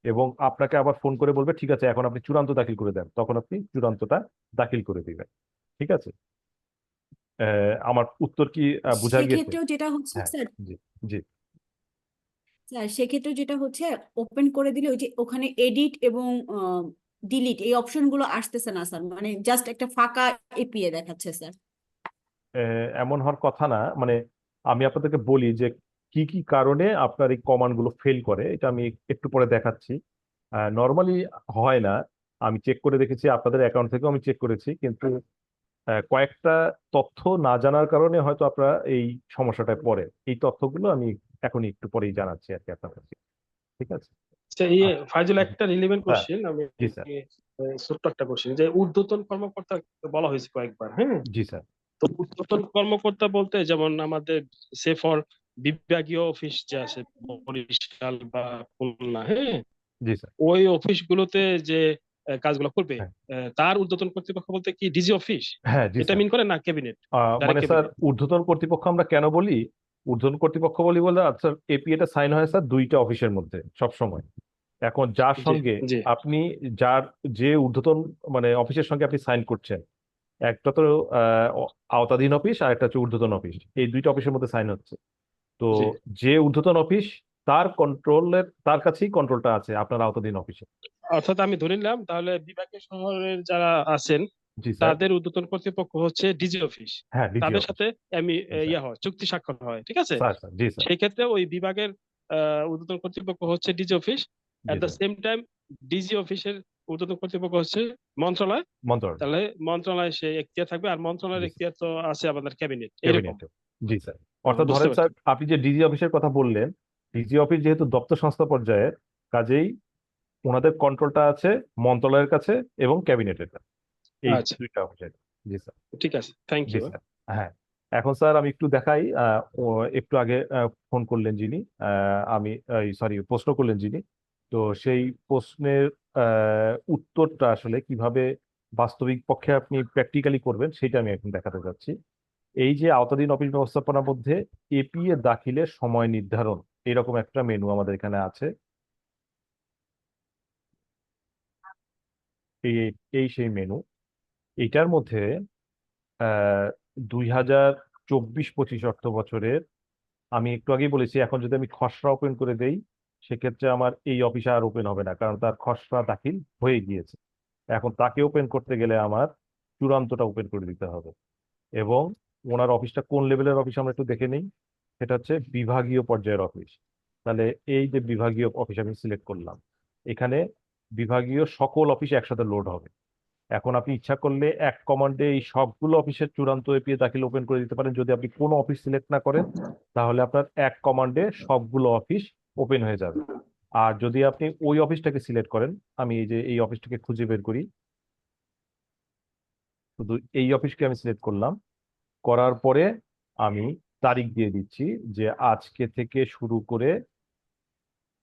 এবং আপনাকে আবার ফোন করে বলবে ঠিক আছে এখন আপনি চূড়ান্ত দাখিল করে দেন, তখন আপনি চূড়ান্তটা দাখিল করে দিবেন। ঠিক আছে? আমার উত্তর কি বোঝা গিয়েছে? সেক্ষেত্রেও যেটা হচ্ছে হ্যাঁ, স্যার, জি, জি। সেক্ষেত্রে যেটা হচ্ছে ওপেন করে দিলে ওই যে ওখানে এডিট এবং ডিলিট এই অপশন গুলো আসতেছে না স্যার, মানে জাস্ট একটা ফাঁকা এপিএ দেখাচ্ছে স্যার। এমন হওয়ার কথা না, মানে আমি আপনাদেরকে বলি যে কি কি কারণে আপনার এই কমান্ড গুলো ফেল করে, এটা আমি একটু পরে দেখাচ্ছি। নর্মালি হয় না, আমি চেক করে দেখেছি, আপনাদের অ্যাকাউন্ট থেকেও আমি চেক করেছি, কিন্তু কয়েকটা তথ্য না জানার কারণে হয়তো আপনারা এই সমস্যাটায় পড়ে। এই তথ্যগুলো আমি এখনই একটু পরেই জানাচ্ছি আর কি আপনার কাছে। ঠিক আছে? আচ্ছা, ফাইজুল, একটা রিলেভেন্ট হ্যাঁ, কোশ্চেন আমি জি স্যার। ছোট্ট একটা কোশ্চেন, যে ঊর্ধ্বতন কর্মকর্তা বলা হয়েছে কয়েকবার, হ্যাঁ? জি স্যার। তো ঊর্ধ্বতন কর্মকর্তা বলতে যেমন আমাদের সে ফর বিভাগীয় অফিস যে আছে বরিশাল বা খুলনা, হ্যাঁ, জি স্যার। ওই অফিসগুলোতে যে কাজগুলো করবে, হ্যাঁ, তার ঊর্ধ্বতন কর্তৃপক্ষ বলতে কি ডিজি অফিস হ্যাঁ, জি এটা স্যার। মিন করে না ক্যাবিনেট? মানে ডাইরেক্ট স্যার, ক্যাবিনেট? ঊর্ধ্বতন কর্তৃপক্ষ আমরা কেন বলি, ঊর্ধ্বতন কর্তৃপক্ষ বলি বলে আচ্ছা, এপিএটা সাইন হয় স্যার দুইটা অফিসের মধ্যে সব সময়। এখন যার জি, সঙ্গে জি, আপনি যার যে ঊর্ধ্বতন মানে অফিসের সঙ্গে আপনি সাইন করছেন, একটা তো আওতাধীন অফিস আর একটা হচ্ছে ঊর্ধ্বতন অফিস, এই দুইটা অফিসের মধ্যে সাইন হচ্ছে। তো জি। যে ঊর্ধ্বতন অফিস তার কাছেই কন্ট্রোলটা আছে আপনার আওতাধীন অফিসে। অর্থাৎ আমি ধরে নিলাম তাহলে বিভাগীয় শহরের যারা আছেন জি স্যার। তাদের ঊর্ধ্বতন কর্তৃপক্ষ হচ্ছে ডিজি অফিস, হ্যাঁ, ডিজি তাদের অফিস। সাথে আমি জি স্যার। হয় চুক্তি স্বাক্ষর হয়, ঠিক আছে? স্যার, স্যার, জি স্যার। সেই ক্ষেত্রে ওই বিভাগের ঊর্ধ্বতন কর্তৃপক্ষ হচ্ছে ডিজি অফিস। জি at the sir. Same time DG অফিসের ঊর্ধ্বতন কর্তৃপক্ষ হচ্ছে মন্ত্রণালয়। মন্ত্রণালয়। তাহলে মন্ত্রণালয় সে এখতিয়ার থাকবে, আর জি মন্ত্রণালয়ের স্যার। এখতিয়ার তো আছে আমাদের ক্যাবিনেট, এরকম। ক্যাবিনেটে। জি স্যার। অর্থাৎ বুঝতে ধরেন স্যার, পারছি। আপনি যে ডিজি অফিসের কথা বললেন, ডিজি অফিস যেহেতু দপ্তর সংস্থা পর্যায়ের, কাজেই ওনাদের কন্ট্রোলটা আছে মন্ত্রণালয়ের কাছে এবং ক্যাবিনেটের কাছে, এই আচ্ছা, দুইটা অফিসের। জি স্যার। ঠিক আছে, থ্যাংক জি ইউ। স্যার। হ্যাঁ, এখন স্যার আমি একটু দেখাই। একটু আগে ফোন করলেন যিনি, আমি সরি প্রশ্ন করলেন যিনি, তো সেই প্রশ্নের উত্তরটা আসলে কিভাবে বাস্তবিক পক্ষে আপনি প্র্যাকটিক্যালি করবেন সেটা আমি এখন দেখাতে যাচ্ছি। এই যে আওতাধীন অফিস ব্যবস্থাপনার মধ্যে এপিএ দাখিলের সময় নির্ধারণ, এরকম একটা মেনু আমাদের এখানে আছে। এই এই সেই মেনু, এইটার মধ্যে 2024-25 অর্থ বছরের, আমি একটু আগেই বলেছি, এখন যদি আমি খসড়া ওপেন করে দেই সেক্ষেত্রে আমার এই অফিসে আর ওপেন হবে না, কারণ তার খসড়া দাখিল হয়ে গিয়েছে। এখন তাকে ওপেন করতে গেলে আমার চূড়ান্তটা ওপেন করে দিতে হবে, এবং ওনার অফিসটা কোন লেভেলের অফিস আমরা একটু দেখে নিই। সেটা হচ্ছে বিভাগীয় পর্যায়ের অফিস। তাহলে এই যে বিভাগীয় অফিস আমি সিলেক্ট করলাম, এখানে বিভাগীয় সকল অফিস একসাথে লোড হবে। এখন আপনি ইচ্ছা করলে এক কমান্ডে এই সবগুলো অফিসের চূড়ান্ত এপিএ দাখিল ওপেন করে দিতে পারেন। যদি আপনি কোনো অফিস সিলেক্ট না করেন তাহলে আপনার এক কমান্ডে সবগুলো অফিস ওপেন হয়ে যাবে। আর যদি আপনি ওই অফিসটাকে সিলেক্ট করেন, আমি এই যে এই অফিসটাকে খুঁজে বের করি, শুধু এই অফিসকে আমি সিলেক্ট করলাম, করার পরে আমি তারিখ দিয়ে দিচ্ছি যে আজকে থেকে শুরু করে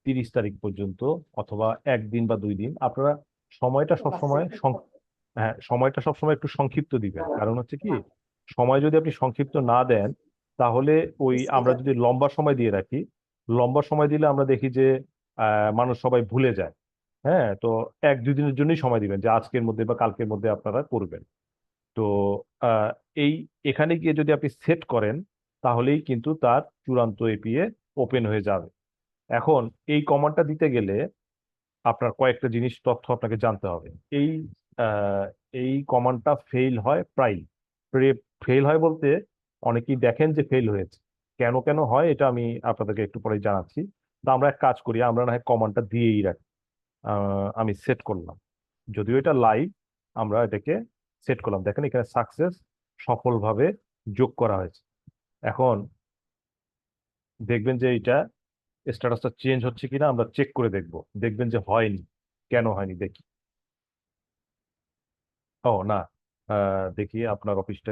30 তারিখ পর্যন্ত, অথবা একদিন বা 2 দিন। আপনারা সময়টা সবসময় হ্যাঁ, সময়টা সবসময় একটু সংক্ষিপ্ত দিবেন, কারণ হচ্ছে কি, সময় যদি আপনি সংক্ষিপ্ত না দেন তাহলে ওই আমরা যদি লম্বা সময় দিয়ে রাখি, লম্বা সময় দিলে আমরা দেখি যে মানুষ সবাই ভুলে যায়। হ্যাঁ, তো 1-2 দিনের জন্যই সময় দিবেন যে আজকের মধ্যে বা কালকের মধ্যে আপনারা করবেন। তো আহ, এই এখানে গিয়ে যদি আপনি সেট করেন তাহলেই কিন্তু তার চূড়ান্ত এপিএ ওপেন হয়ে যাবে। এখন এই কমান্ডটা দিতে গেলে আপনার কয়েকটা জিনিস তথ্য আপনাকে জানতে হবে। এই আহ, এই কমান্ডটা ফেল হয় প্রায়ই। ফেল হয় বলতে অনেকেই দেখেন যে ফেল হয়েছে। কেন কেন হয় এটা আমি আপনাদেরকে একটু পরে জানাচ্ছি। তো আমরা এক কাজ করি, আমরা না হয় কমান্ডটা দিয়েই রাখি। আমি সেট করলাম, যদিও এটা লাইভ, আমরা এটাকে সেট করলাম। দেখেন এখানে সাকসেস, সফলভাবে যোগ করা হয়েছে। এখন দেখবেন যে এটা স্ট্যাটাসটা চেঞ্জ হচ্ছে কিনা আমরা চেক করে দেখব। দেখবেন যে হয়নি। কেন হয়নি দেখি। ও না, দেখি আপনার অফিসটা।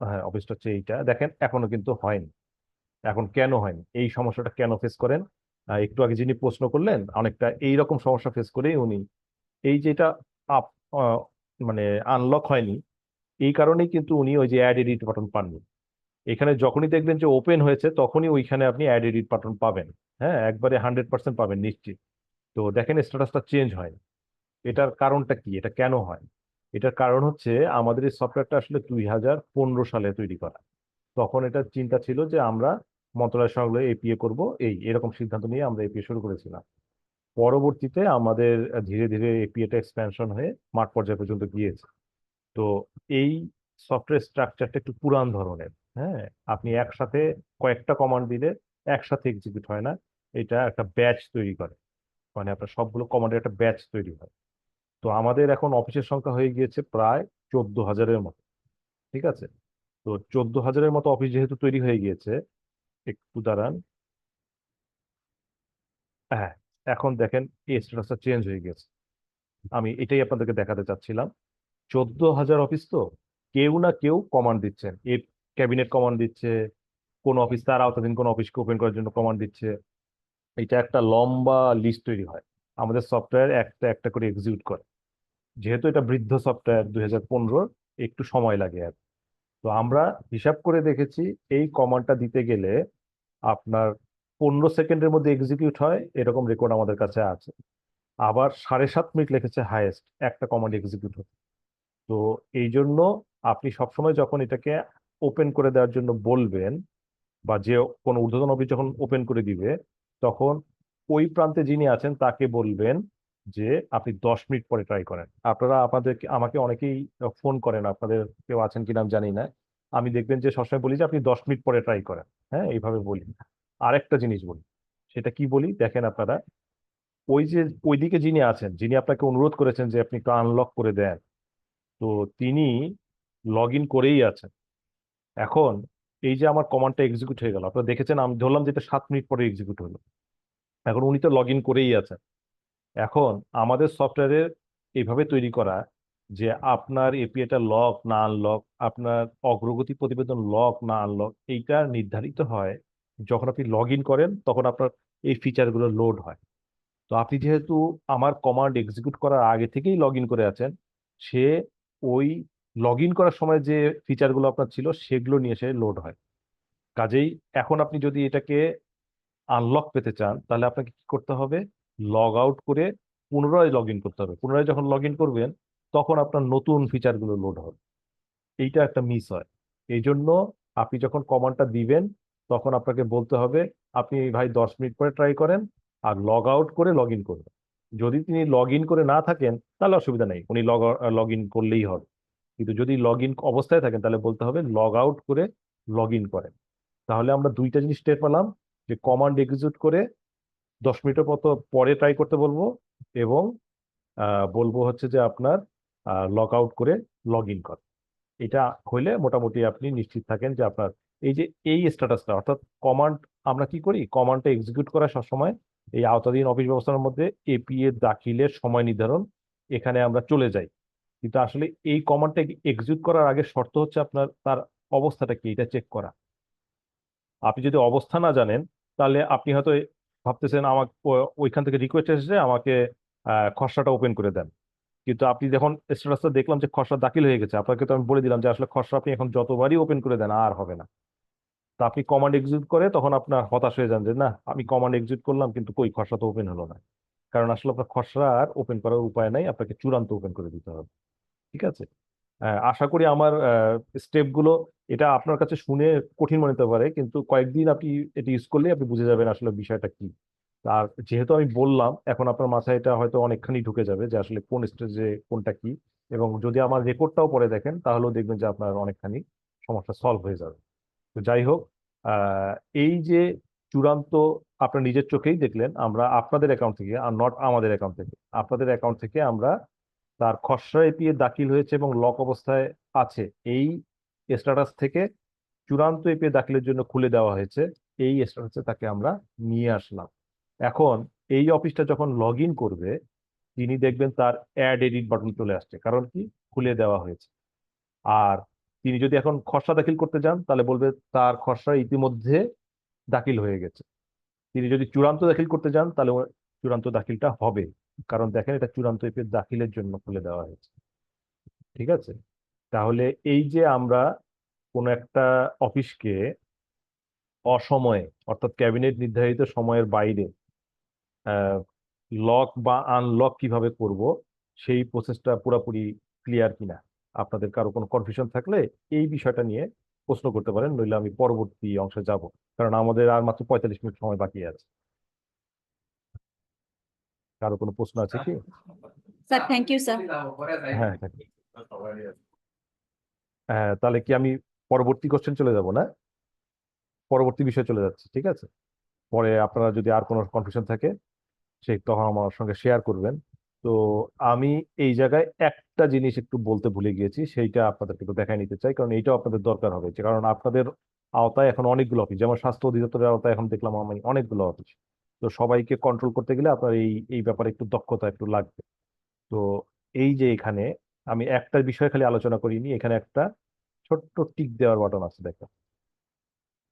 হ্যাঁ, অফিসটা হচ্ছে এইটা, দেখেন এখনো কিন্তু হয়নি। এখন কেন হয়নি, এই সমস্যাটা কেন ফেস করেন? একটু আগে যিনি প্রশ্ন করলেন অনেকটা এইরকম সমস্যা ফেস করেই উনি এই যেটা আপ মানে আনলক হয়নি, এই কারণেই কিন্তু উনি ওই যে অ্যাড এডিট বাটন পাননি। এখানে যখনই দেখবেন যে ওপেন হয়েছে তখনই ওইখানে আপনি অ্যাড এডিট বাটন পাবেন। হ্যাঁ, একবারে 100% পাবেন নিশ্চিত। তো দেখেন স্ট্যাটাসটা চেঞ্জ হয়। এটার কারণটা কি, এটা কেন হয়? এটার কারণ হচ্ছে আমাদের এই সফটওয়্যারটা আসলে 2015 সালে তৈরি করা। তখন এটা চিন্তা ছিল যে আমরা মন্ত্রণালয়ের সঙ্গে এপিএ করব, এরকম সিদ্ধান্ত নিয়ে আমরা এপিএ শুরু করেছিলাম। পরবর্তীতে আমাদের ধীরে ধীরে এপিএটা এক্সপ্যানশন হয়ে মাঠ পর্যায় পর্যন্ত গিয়েছে। তো এই সফটওয়্যার স্ট্রাকচারটা একটু পুরান ধরনের। হ্যাঁ, আপনি একসাথে কয়েকটা কমান্ড দিলে একসাথে এক্সিকিউট হয় না, এটা একটা ব্যাচ তৈরি করে। মানে আপনার সবগুলো কমান্ডের একটা ব্যাচ তৈরি হয়। তো আমাদের এখন অফিসের সংখ্যা হয়ে গিয়েছে প্রায় 14,000-এর মতো। ঠিক আছে, তো 14,000-এর মতো অফিস যেহেতু তৈরি হয়ে গিয়েছে, একটু দাঁড়ান। হ্যাঁ, এখন দেখেন এই স্ট্যাটাসটা চেঞ্জ হয়ে গেছে। আমি এটাই আপনাদেরকে দেখাতে চাচ্ছিলাম। 14,000 অফিস, তো কেউ না কেউ কমান্ড দিচ্ছেন। এই ক্যাবিনেট কমান্ড দিচ্ছে, কোন অফিস তার আওতাধীন কোন অফিসকে ওপেন করার জন্য কমান্ড দিচ্ছে। এটা একটা লম্বা লিস্ট তৈরি হয়। আমাদের সফটওয়্যার একটা একটা করে এক্সিকিউট করে। যেহেতু এটা বৃদ্ধ সফটওয়্যার 2015, একটু সময় লাগে আর। তো আমরা হিসাব করে দেখেছি এই কমান্ডটা দিতে গেলে আপনার 15 সেকেন্ডের মধ্যে এক্সিকিউট হয়, এরকম রেকর্ড আমাদের কাছে আছে। আবার 7.5 মিনিট লেগেছে হাইয়েস্ট একটা কমান্ড এক্সিকিউট হতে। তো এই জন্য আপনি সবসময় যখন এটাকে ওপেন করে দেওয়ার জন্য বলবেন, বা যে কোনো ঊর্ধ্বতন অফিস যখন ওপেন করে দিবে, তখন ওই প্রান্তে যিনি আছেন তাকে বলবেন যে আপনি 10 মিনিট পরে ট্রাই করেন। আপনারা আমাকে অনেকেই ফোন করেন, আপনাদের কেউ আছেন কিনা আমি জানি না। আমি দেখবেন যে সবসময় বলি যে আপনি 10 মিনিট পরে ট্রাই করেন। হ্যাঁ, এইভাবে বলি। আরেকটা জিনিস বলি, সেটা কি বলি দেখেন আপনারা। ওই যে ওইদিকে যিনি আছেন, যিনি আপনাকে অনুরোধ করেছেন যে আপনি একটু আনলক করে দেন, তো তিনি লগ ইন করেই আছেন। এখন এই যে আমার কমান্ডটা এক্সিকিউট হয়ে গেল, আপনারা দেখেছেন, আমি ধরলাম যে এটা 7 মিনিট পরে এক্সিকিউট হলো। এখন উনি তো লগ ইন করেই আছেন। এখন আমাদের সফটওয়্যারের এইভাবে তৈরি করা যে আপনার এপিআইটা লক না আনলক, আপনার অগ্রগতি প্রতিবেদন লক না আনলক, এইটা নির্ধারিত হয় যখন আপনি লগ ইন করেন, তখন আপনার এই ফিচারগুলো লোড হয়। তো আপনি যেহেতু আমার কমান্ড এক্সিকিউট করার আগে থেকেই লগ ইন করে আছেন, সে ওই লগ ইন করার সময় যে ফিচারগুলো আপনার ছিল সেগুলো নিয়ে সে লোড হয়। কাজেই এখন আপনি যদি এটাকে আনলক পেতে চান তাহলে আপনাকে কি করতে হবে? লগ আউট করে পুনরায় লগ ইন করতে হবে। পুনরায় যখন লগ ইন করবেন তখন আপনার নতুন ফিচারগুলো লোড হবে। এইটা একটা মিস হয়। এই জন্য আপনি যখন কমান্ডটা দিবেন তখন আপনাকে বলতে হবে আপনি ভাই 10 মিনিট পরে ট্রাই করেন, আর লগ আউট করে লগ ইন করবেন। যদি তিনি লগ ইন করে না থাকেন তাহলে অসুবিধা নেই, উনি লগ ইন করলেই হবে। কিন্তু যদি লগ ইন অবস্থায় থাকেন তাহলে বলতে হবে লগ আউট করে লগ ইন করেন। তাহলে আমরা দুইটা জিনিস টের পেলাম, যে কমান্ড এক্সিকিউট করে 10 মিনিটের মতো পরে ট্রাই করতে বলবো, এবং বলবো হচ্ছে যে আপনার লগ আউট করে লগ ইন কর। এটা হইলে মোটামুটি আপনি নিশ্চিত থাকেন যে আপনার এই যে এই স্ট্যাটাসটা, অর্থাৎ কমান্ড, আমরা কি করি কমান্ডটা এক্সিকিউট করা সবসময় এই আওতাধীন অফিস ব্যবস্থার মধ্যে এপিএ দাখিলের সময় নির্ধারণ, এখানে আমরা চলে যাই। কিন্তু আসলে এই কমান্ডটা এক্সিকিউট করার আগে শর্ত হচ্ছে আপনার তার অবস্থাটা কি এটা চেক করা। আপনি যদি অবস্থা না জানেন তাহলে আপনি হয়তো ভাবতেছেন আমাকে ওইখান থেকে রিকোয়েস্ট এসেছে আমাকে খসড়াটা ওপেন করে দেন। কিন্তু আপনি যখন স্ট্যাটাসটা দেখলাম যে খসড়া দাখিল হয়ে গেছে, আপনাকে তো আমি বলে দিলাম যে আসলে খসড়া আপনি এখন যতবারই ওপেন করে দেন আর হবে না। তা আপনি কমান্ড এক্সিকিউট করে তখন আপনার হতাশ হয়ে যান যে না আমি কমান্ড এক্সিকিউট করলাম কিন্তু কই খসড়া তো ওপেন হলো না। কারণ আসলে আপনার খসড়া আর ওপেন করার উপায় নাই, আপনাকে চূড়ান্ত ওপেন করে দিতে হবে। ঠিক আছে। আশা করি আমার স্টেপগুলো, এটা আপনার কাছে শুনে কঠিন মনে হতে পারে কিন্তু কয়েকদিন আপনি এটা ইউজ করলে আপনি বুঝে যাবেন আসলে বিষয়টা কি। আর যেহেতু আমি বললাম এখন আপনার মাথায় এটা হয়তো অনেকখানি ঢুকে যাবে যে আসলে কোন স্টেজে কোনটা কি, এবং যদি আমার রেকর্ডটাও পরে দেখেন তাহলেও দেখবেন যে আপনার অনেকখানি সমস্যা সলভ হয়ে যাবে। তো যাই হোক, আহ, এই যে চূড়ান্ত আপনার নিজের চোখেই দেখলেন আমরা আপনাদের অ্যাকাউন্ট থেকে, আর নট আমাদের অ্যাকাউন্ট থেকে, আপনাদের অ্যাকাউন্ট থেকে আমরা তার খসড়া এপিএ দাখিল হয়েছে এবং লক অবস্থায় আছে এই স্ট্যাটাস থেকে চূড়ান্ত এপিএ দাখিলের জন্য খুলে দেওয়া হয়েছে এই স্ট্যাটাসে তাকে আমরা নিয়ে আসলাম। এখন এই অফিসটা যখন লগ ইন করবে তিনি দেখবেন তার অ্যাড এডিট বাটন চলে আসছে, কারণ কি খুলে দেওয়া হয়েছে। আর তিনি যদি এখন খসড়া দাখিল করতে যান তাহলে বলবে তার খসড়া ইতিমধ্যে দাখিল হয়ে গেছে। তিনি যদি চূড়ান্ত দাখিল করতে যান তাহলে চূড়ান্ত দাখিলটা হবে, কারণ দেখেন এটা চূড়ান্ত এপিএ দাখিলের জন্য খুলে দেওয়া হয়েছে। ঠিক আছে। তাহলে এই যে আমরা কোনো একটা অফিসকে অসময়ে অর্থাৎ ক্যাবিনেট নির্ধারিত সময়ের বাইরে লক বা আনলক কিভাবে করব সেই প্রসেসটা পুরোপুরি ক্লিয়ার কিনা, আপনাদের কারো কোনো কনফিউশন থাকলে এই বিষয়টা নিয়ে প্রশ্ন করতে পারেন, নইলে আমি পরবর্তী অংশে যাব, কারণ আমাদের আর মাত্র 45 মিনিট সময় বাকি আছে। কারো কোনো প্রশ্ন আছে কি? Sir thank you sir. হ্যাঁ হ্যাঁ। হ্যাঁ তাহলে কি আমি পরবর্তী কোশ্চেন চলে যাব না, পরবর্তী বিষয়ে চলে যাচ্ছি। ঠিক আছে। পরে আপনারা যদি আর কোনো কনফিউশন থাকে সেই তখন আমার সঙ্গে শেয়ার করবেন। তো আমি এই জায়গায় একটা জিনিস একটু বলতে ভুলে গিয়েছি, সেইটা আপনাদেরকে একটু দেখাই নিতে চাই, কারণ এইটাও আপনাদের দরকার হবে। যে কারণ আপনাদের আওতায় এখন অনেকগুলো অফিস, যেমন স্বাস্থ্য অধিদপ্তরের আওতায় এখন দেখলাম আমি অনেকগুলো অফিস। তো সবাইকে কন্ট্রোল করতে গেলে আপনার এই এই ব্যাপারে একটু দক্ষতা একটু লাগবে। তো এই যে এখানে আমি একটা বিষয় খালি আলোচনা করিনি, এখানে একটা ছোট্ট টিক দেওয়ার বাটন আছে দেখো।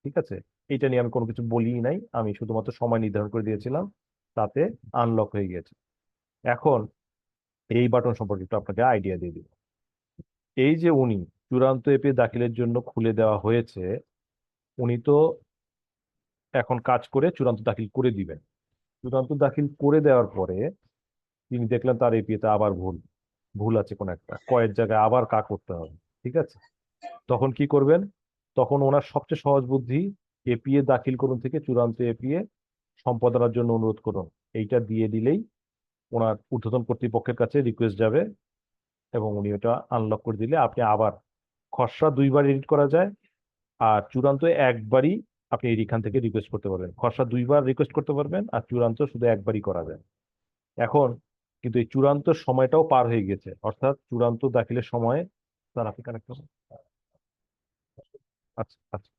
ঠিক আছে। এইটা নিয়ে আমি কোনো কিছু বলিই নাই, আমি শুধুমাত্র সময় নির্ধারণ করে দিয়েছিলাম, তাতে আনলক হয়ে গেছে। এখন এই বাটন সম্পর্কে একটু আপনাকে আইডিয়া দিয়ে দিব। এই যে উনি চূড়ান্ত এপিএ দাখিলের জন্য খুলে দেওয়া হয়েছে, উনি তো এখন কাজ করে চূড়ান্ত দাখিল করে দিবেন। চূড়ান্ত দাখিল করে দেওয়ার পরে তিনি দেখলেন তার এপিএতে আবার ভুল ভুল আছে, কোন একটা কয়ের জায়গায় আবার কা করতে হবে। ঠিক আছে। তখন কি করবেন? তখন ওনার সবচেয়ে সহজ বুদ্ধি, এপিএ দাখিল করুন থেকে চূড়ান্ত এপিএ সম্পাদনার জন্য অনুরোধ করুন, এইটা দিয়ে দিলেই ওনার ঊর্ধ্বতন কর্তৃপক্ষের কাছে রিকোয়েস্ট যাবে এবং উনি ওটা আনলক করে দিলে আপনি আবার খসড়া 2বার এডিট করা যায়, আর চূড়ান্ত একবারই আপনি এখান থেকে রিকোয়েস্ট করতে পারবেন। খসড়া 2বার রিকোয়েস্ট করতে পারবেন আর চূড়ান্ত শুধু একবারই করা যায়। এখন কিন্তু এই চূড়ান্ত সময়টাও পার হয়ে গেছে, অর্থাৎ চূড়ান্ত দাখিলের সময়। স্যার আপনি কানেক্ট করুন। আচ্ছা আচ্ছা।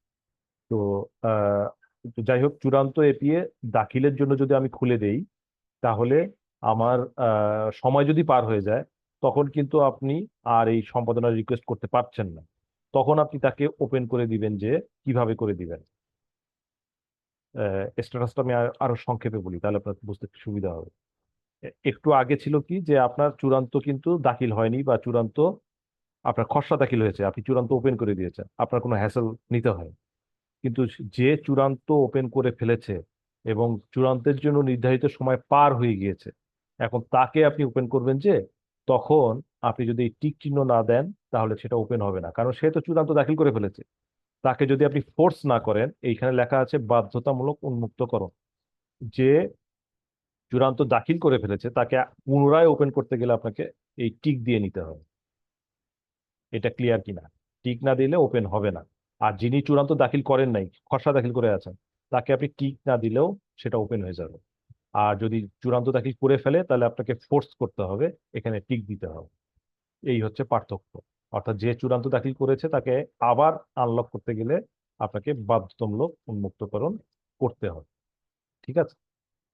তো আহ, তো যাই হোক, চূড়ান্ত এপিএ দাখিলের জন্য যদি আমি খুলে দেই তাহলে আমার সময় যদি পার হয়ে যায় তখন কিন্তু আপনি আর এই সম্পাদনার রিকোয়েস্ট করতে পারছেন না। তখন আপনি তাকে ওপেন করে দিবেন। যে কিভাবে করে দিবেন স্ট্যাটাসটা আমি আরো সংক্ষেপে বলি, তাহলে আপনার বুঝতে সুবিধা হবে। একটু আগে ছিল কি যে আপনার চূড়ান্ত কিন্তু দাখিল হয়নি, বা চূড়ান্ত আপনার খসড়া দাখিল হয়েছে, আপনি চূড়ান্ত ওপেন করে দিয়েছেন, আপনার কোনো হ্যাসেল নিতে হয়। কিন্তু যে চূড়ান্ত ওপেন করে ফেলেছে এবং চূড়ান্তের জন্য নির্ধারিত সময় পার হয়ে গিয়েছে, এখন তাকে আপনি ওপেন করবেন যে, তখন আপনি যদি টিক চিহ্ন না দেন তাহলে সেটা ওপেন হবে না, কারণ সে তো চূড়ান্ত দাখিল করে ফেলেছে। তাকে যদি আপনি ফোর্স না করেন, এইখানে লেখা আছে বাধ্যতামূলক উন্মুক্তকরণ, যে চূড়ান্ত দাখিল করে ফেলেছে তাকে পুনরায় ওপেন করতে গেলে আপনাকে এই টিক দিয়ে নিতে হবে। এটা ক্লিয়ার কিনা? টিক না দিলে ওপেন হবে না। আর যিনি চূড়ান্ত দাখিল করেন নাই, খসড়া দাখিল করে আছেন, তাকে আপনি টিক না দিলেও সেটা ওপেন হয়ে যাবে। আর যদি চূড়ান্ত দাখিল করে ফেলে তাহলে আপনাকে ফোর্স করতে হবে, এখানে টিক দিতে হবে। এই হচ্ছে পার্থক্য। অর্থাৎ যে চূড়ান্ত দাখিল করেছে তাকে আবার আনলক করতে গেলে আপনাকে বাধ্যতামূলক উন্মুক্তকরণ করতে হবে। ঠিক আছে।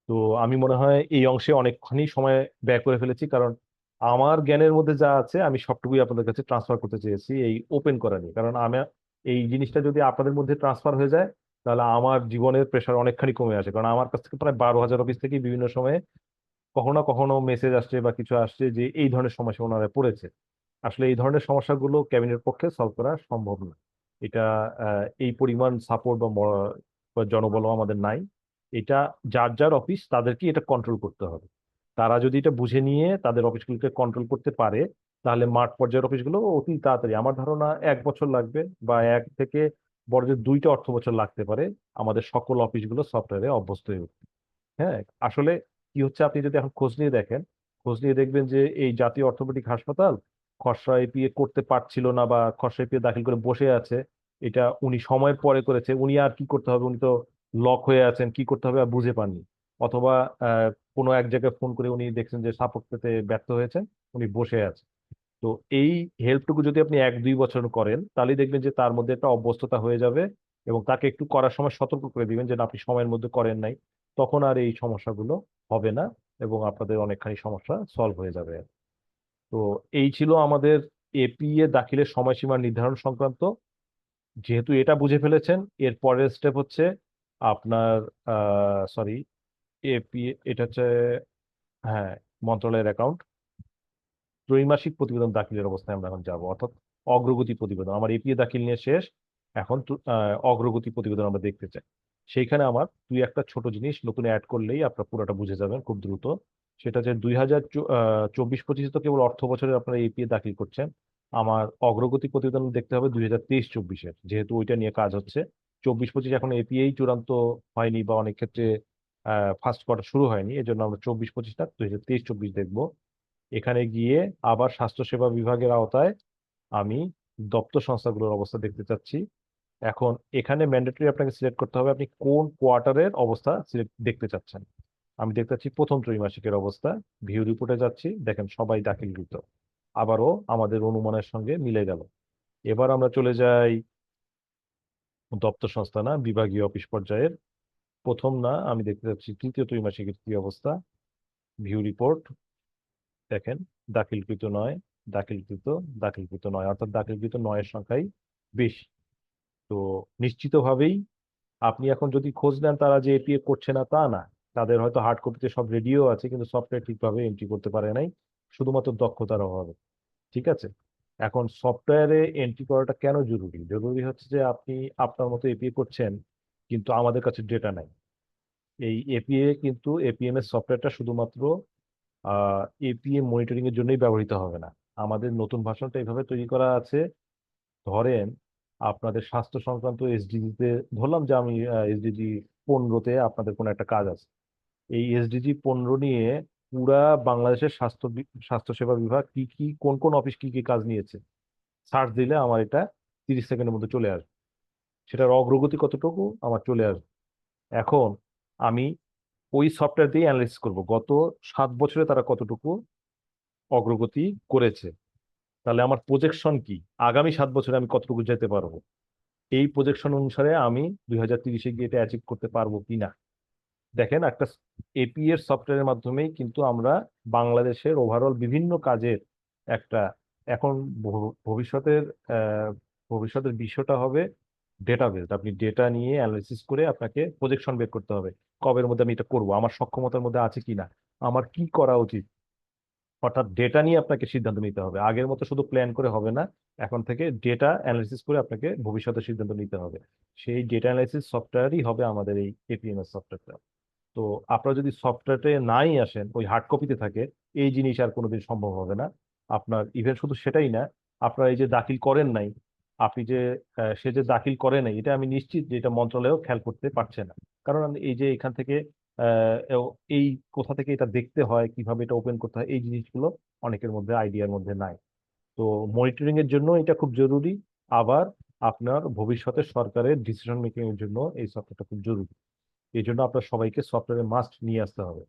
তো আমি মনে হয় এই অংশে অনেকখানি সময় ব্যয় করে ফেলেছি, কারণ আমার জ্ঞানের মধ্যে যা আছে আমি সবটুকুই আপনাদের কাছে ট্রান্সফার করতে চেয়েছি এই ওপেন করা নিয়ে। কারণ আমি এই জিনিসটা যদি আপনাদের মধ্যে ট্রান্সফার হয়ে যায় তাহলে আমার জীবনের প্রেশার অনেকখানি কমে আসে, কারণ আমার কাছ থেকে প্রায় 12,000 অফিস থেকে বিভিন্ন সময়ে কখনো না কখনো মেসেজ আসছে বা কিছু আসছে যে এই ধরনের সমস্যা ওনারা পড়েছে। আসলে এই ধরনের সমস্যাগুলো ক্যাবিনেট পক্ষে সলভ করা সম্ভব না। এটা এই পরিমাণ সাপোর্ট বা জনবল আমাদের নাই। এটা যার যার অফিস তাদেরকে এটা কন্ট্রোল করতে হবে। তারা যদি এটা বুঝে নিয়ে তাদের অফিসগুলোকে কন্ট্রোল করতে পারে, তাহলে মাঠ পর্যায়ের অফিসগুলো অতি তাড়াতাড়ি, আমার ধারণা 1 বছর লাগবে, বা 1 থেকে বড় যে 2টা অর্থ বছর লাগতে পারে আমাদের সকল অফিসগুলো সফটওয়্যারে অভ্যস্ত হয়ে উঠতে। হ্যাঁ, আসলে কি হচ্ছে, আপনি যদি এখন খোঁজ নিয়ে দেখেন, খোঁজ নিয়ে দেখবেন যে এই জাতীয় অর্থোপেডিক হাসপাতাল খসড়া এপিএ করতে পারছিল না, বা খসড়া এপিএ দাখিল করে বসে আছে। এটা উনি সময়ের পরে করেছে, উনি আর কি করতে হবে, উনি তো লক হয়ে আছেন, কি করতে হবে আর বুঝে পাননি। অথবা কোনো এক জায়গায় ফোন করে উনি দেখছেন যে সাপোর্ট পেতে ব্যর্থ হয়েছেন, উনি বসে আছেন। তো এই হেল্পটুকু যদি আপনি 1-2 বছর করেন, তাহলেই দেখবেন যে তার মধ্যে একটা অভ্যস্ততা হয়ে যাবে, এবং তাকে একটু করার সময় সতর্ক করে দিবেন যে না, আপনি সময়ের মধ্যে করেন নাই। তখন আর এই সমস্যাগুলো হবে না, এবং আপনাদের অনেকখানি সমস্যা সলভ হয়ে যাবে। তো এই ছিল আমাদের এপিএ দাখিলের সময়সীমা নির্ধারণ সংক্রান্ত। যেহেতু এটা বুঝে ফেলেছেন, এর পরের স্টেপ হচ্ছে আপনার সরি, এপিএ এটা হচ্ছে, হ্যাঁ, মন্ত্রণালয়ের অ্যাকাউন্ট, ত্রৈমাসিক প্রতিবেদন দাখিলের অবস্থায় আমরা এখন যাবো, অর্থাৎ অগ্রগতি প্রতিবেদন। আমার এপিএ দাখিল নিয়ে শেষ, এখন অগ্রগতি প্রতিবেদন আমরা দেখতে চাই। সেইখানে আমার 2-1টা ছোট জিনিস নতুন অ্যাড করলেই আপনারা পুরোটা বুঝে যাবেন খুব দ্রুত। সেটা যে 2024-25 তো কেবল অর্থ বছরে আপনারা এপিএ দাখিল করছেন। আমার অগ্রগতি প্রতিবেদন দেখতে হবে 2023-24-এর, যেহেতু ওইটা নিয়ে কাজ হচ্ছে। 24-25 এখন এপিএই চূড়ান্ত হয়নি, বা অনেক ক্ষেত্রে ফার্স্ট কোয়ার্টার শুরু হয়নি, এই জন্য আমরা 24-25 না 2023-24 দেখবো। এখানে গিয়ে আবার স্বাস্থ্যসেবা বিভাগের আওতায় আমি দপ্তর সংস্থাগুলোর অবস্থা দেখতে চাচ্ছি। এখন এখানে ম্যান্ডেটরি আপনাকে সিলেক্ট করতে হবে আপনি কোন কোয়ার্টারের অবস্থা দেখতে চাচ্ছেন। আমি দেখতে চাচ্ছি প্রথম ত্রৈমাসিকের অবস্থা। ভিউ রিপোর্টে যাচ্ছি, দেখেন সবাই দাখিলকৃত, আবারও আমাদের অনুমানের সঙ্গে মিলে গেল। এবার আমরা চলে যাই দপ্তর সংস্থা না বিভাগীয় অফিস পর্যায়ের। প্রথম না, আমি দেখতে চাচ্ছি তৃতীয় ত্রৈমাসিকের কি অবস্থা। ভিউ রিপোর্ট, দেখেন দাখিলকৃত নয়, দাখিলকৃত, দাখিলকৃত নয়, অর্থাৎ দাখিলকৃত নয়ের সংখ্যাই বেশি। তো নিশ্চিতভাবেই আপনি এখন যদি খোঁজ নেন, তারা যে এপিএ করছে না তা না, তাদের হয়তো হার্ড কপিতে সব রেডিও আছে, কিন্তু সফটওয়্যার ঠিকভাবে এন্ট্রি করতে পারে নাই, শুধুমাত্র দক্ষতার অভাবে। ঠিক আছে, এখন সফটওয়্যারে এন্ট্রি করাটা কেন জরুরি? জরুরি হচ্ছে যে আপনি আপনার মতো এপিএ করছেন, কিন্তু আমাদের কাছে ডেটা নাই। এই এপিএ কিন্তু এপিএমএস সফটওয়্যারটা শুধুমাত্র এপিএম মনিটরিং এর জন্যই ব্যবহৃত হবে না। আমাদের নতুন ভার্সনটা এইভাবে তৈরি করা আছে, ধরেন আপনাদের স্বাস্থ্য সংক্রান্ত এসডিজি তে, ধরলাম যে আমি এসডিজি 15-তে আপনাদের কোনো একটা কাজ আছে। এই এসডিজি 15 নিয়ে পুরা বাংলাদেশের স্বাস্থ্যসেবা বিভাগ কি কি, কোন কোন অফিস কি কি কাজ নিয়েছে সার্চ দিলে আমার এটা 30 সেকেন্ডের মধ্যে চলে আসবে। সেটার অগ্রগতি কতটুকু আমার চলে আসবে। এখন আমি ওই সফটওয়্যার দিয়ে অ্যানালাইসিস করব গত 7 বছরে তারা কতটুকু অগ্রগতি করেছে। তাহলে আমার প্রজেকশন কি, আগামী 7 বছরে আমি কতটুকু যেতে পারবো, এই প্রজেকশন অনুসারে আমি 2030-এ গিয়ে এটা অ্যাচিভ করতে পারবো কিনা। দেখেন, একটা এপি এর সফটওয়্যারের মাধ্যমেই কিন্তু আমরা বাংলাদেশের ওভারঅল বিভিন্ন কাজের একটা, এখন ভবিষ্যতের ভবিষ্যতের বিষয়টা হবে ডেটাবেস। আপনি ডেটা নিয়ে অ্যানালাইসিস করে আপনাকে প্রজেকশন বের করতে হবে, কবের মধ্যে আমি এটা করবো, আমার সক্ষমতার মধ্যে আছে কিনা, আমার কি করা উচিত। অর্থাৎ ডেটা নিয়ে আপনাকে সিদ্ধান্ত নিতে হবে, আগের মতো শুধু প্ল্যান করে হবে না। এখন থেকে ডেটা অ্যানালাইসিস করে আপনাকে ভবিষ্যতে সিদ্ধান্ত নিতে হবে। সেই ডেটা অ্যানালাইসিস সফটওয়্যারই হবে আমাদের এই এপিএমএস সফটওয়্যারটা। তো আপনারা যদি সফটওয়্যারটা নাই আসেন, ওই হার্ড কপিতে থাকে, এই জিনিস আর কোনোদিন সম্ভব হবে না আপনার। ইভেন শুধু সেটাই না, আপনারা এই যে দাখিল করেন নাই, আপনি যে সে যে দাখিল করে নাই, এটা আমি নিশ্চিত যে এটা মন্ত্রণালয়ও খেয়াল করতে পারছে না। কারণ এই যে এখান থেকে এই কোথা থেকে এটা দেখতে হয়, কিভাবে এটা ওপেন করতে হয়, এই জিনিসগুলো অনেকের মধ্যে আইডিয়ার মধ্যে নাই। তো মনিটরিং এর জন্য এটা খুব জরুরি। আবার আপনার ভবিষ্যতে সরকারের ডিসিশন মেকিং এর জন্য এই সফটওয়্যারটা খুব জরুরি। এই জন্য আপনার সবাইকে সফটওয়্যারে মাস্ট নিয়ে আসতে হবে।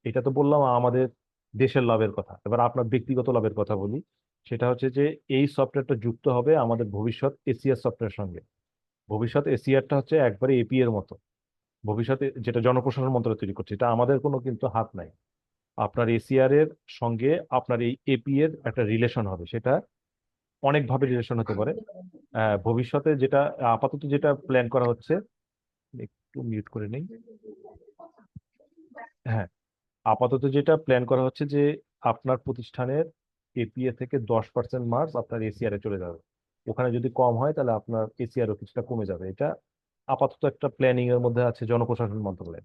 এটা তো বললাম আমাদের দেশের লাভের কথা, এবার আপনার ব্যক্তিগত লাভের কথা বলি। সেটা হচ্ছে যে এই সফটওয়্যারটা যুক্ত হবে আমাদের ভবিষ্যৎ এসিআর সফটওয়্যার সঙ্গে। ভবিষ্যৎ এসিআরটা হচ্ছে একবারে এপি এর মতো। ভবিষ্যতে যেটা জনপ্রশাসন মন্ত্রণালয় তৈরি করছে, এটা আমাদের কোনো কিন্তু হাত নাই। আপনার এসিআর এর সঙ্গে আপনার এই এপি এর একটা রিলেশন হবে, সেটা অনেকভাবে রিলেশন হতে পারে। ভবিষ্যতে যেটা আপাতত যেটা প্ল্যান করা হচ্ছে, একটু মিউট করে নেই। হ্যাঁ, আপাতত যেটা প্ল্যান করা হচ্ছে যে আপনার প্রতিষ্ঠানের এপিএ থেকে 10% মার্কস আপনার এসিআর এ চলে যাবে। ওখানে যদি কম হয় তাহলে আপনার এসিআরও কিছুটা কমে যাবে। এটা আপাতত একটা প্ল্যানিং এর মধ্যে আছে জনপ্রশাসন মন্ত্রণালয়।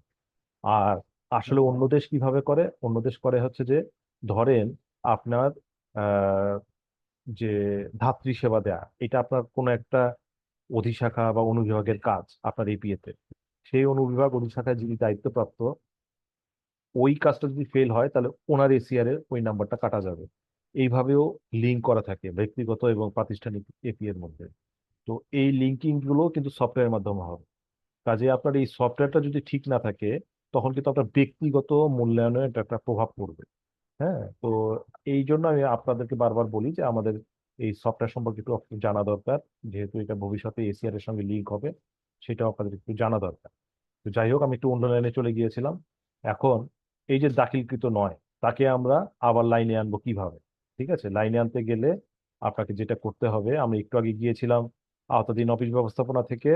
আর আসলে অন্য দেশ কিভাবে করে, অন্য দেশ করে হচ্ছে যে ধরেন আপনার আহ, যে ধাত্রী সেবা দেয়া, এটা আপনার কোনো একটা অধিশাখা বা অনুবিভাগের কাজ আপনার এপিএ তে। সেই অনুবিভাগ অধিশাখায় যিনি দায়িত্বপ্রাপ্ত, ওই কাজটা যদি ফেল হয় তাহলে ওনার এসিআর এর ওই নাম্বারটা কাটা যাবে। এইভাবেও লিঙ্ক করা থাকে ব্যক্তিগত এবং প্রাতিষ্ঠানিক এপি এর মধ্যে। তো এই লিঙ্কিং গুলো কিন্তু সফটওয়্যারের মাধ্যমে হবে। কাজে আপনার এই সফটওয়্যারটা যদি ঠিক না থাকে, তখন কিন্তু আপনার ব্যক্তিগত মূল্যায়নে এটা একটা প্রভাব পড়বে। হ্যাঁ, তো এই জন্য আমি আপনাদেরকে বারবার বলি যে আমাদের এই সফটওয়্যার সম্পর্কে একটু জানা দরকার, যেহেতু এটা ভবিষ্যতে এসিআর এর সঙ্গে লিঙ্ক হবে, সেটাও আপনাদের একটু জানা দরকার। তো যাই হোক, আমি একটু অন্য লাইনে চলে গিয়েছিলাম। এখন এই যে দাখিলকৃত নয়, তাকে আমরা আবার লাইনে আনবো কিভাবে? ঠিক আছে, লাইনে আনতে গেলে আপনাকে যেটা করতে হবে, আমি একটু আগে গিয়েছিলাম আওতাধীন অফিস ব্যবস্থাপনা থেকে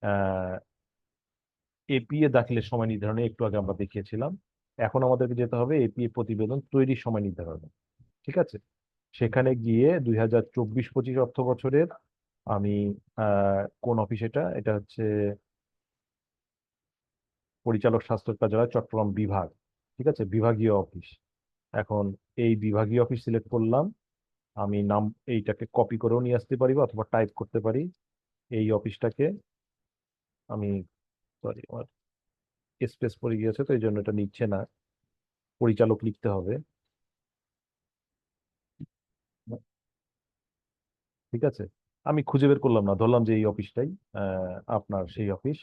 আহ এপিএ দাখিলের সময় নির্ধারণে একটু আগে আমরা দেখিয়েছিলাম। এখন আমাদেরকে যেতে হবে এপিএ প্রতিবেদন তৈরির সময় নির্ধারণে। ঠিক আছে, সেখানে গিয়ে 2024-25 অর্থ বছরের আমি কোন অফিস, এটা এটা হচ্ছে পরিচালক স্বাস্থ্য কার্যালয় চট্টগ্রাম বিভাগ। ঠিক আছে, বিভাগীয় অফিস। এখন এই বিভাগীয় অফিস সিলেক্ট করলাম। আমি নাম এইটাকে কপি করেও নিয়ে আসতে পারি বা অথবা টাইপ করতে পারি। এই অফিসটাকে আমি, সরি আমার স্পেস পড়ে গিয়েছে তো এই জন্য এটা নিচ্ছে না, পরিচালক লিখতে হবে। ঠিক আছে, আমি খুঁজে বের করলাম না, ধরলাম যে এই অফিসটাই আপনার সেই অফিস।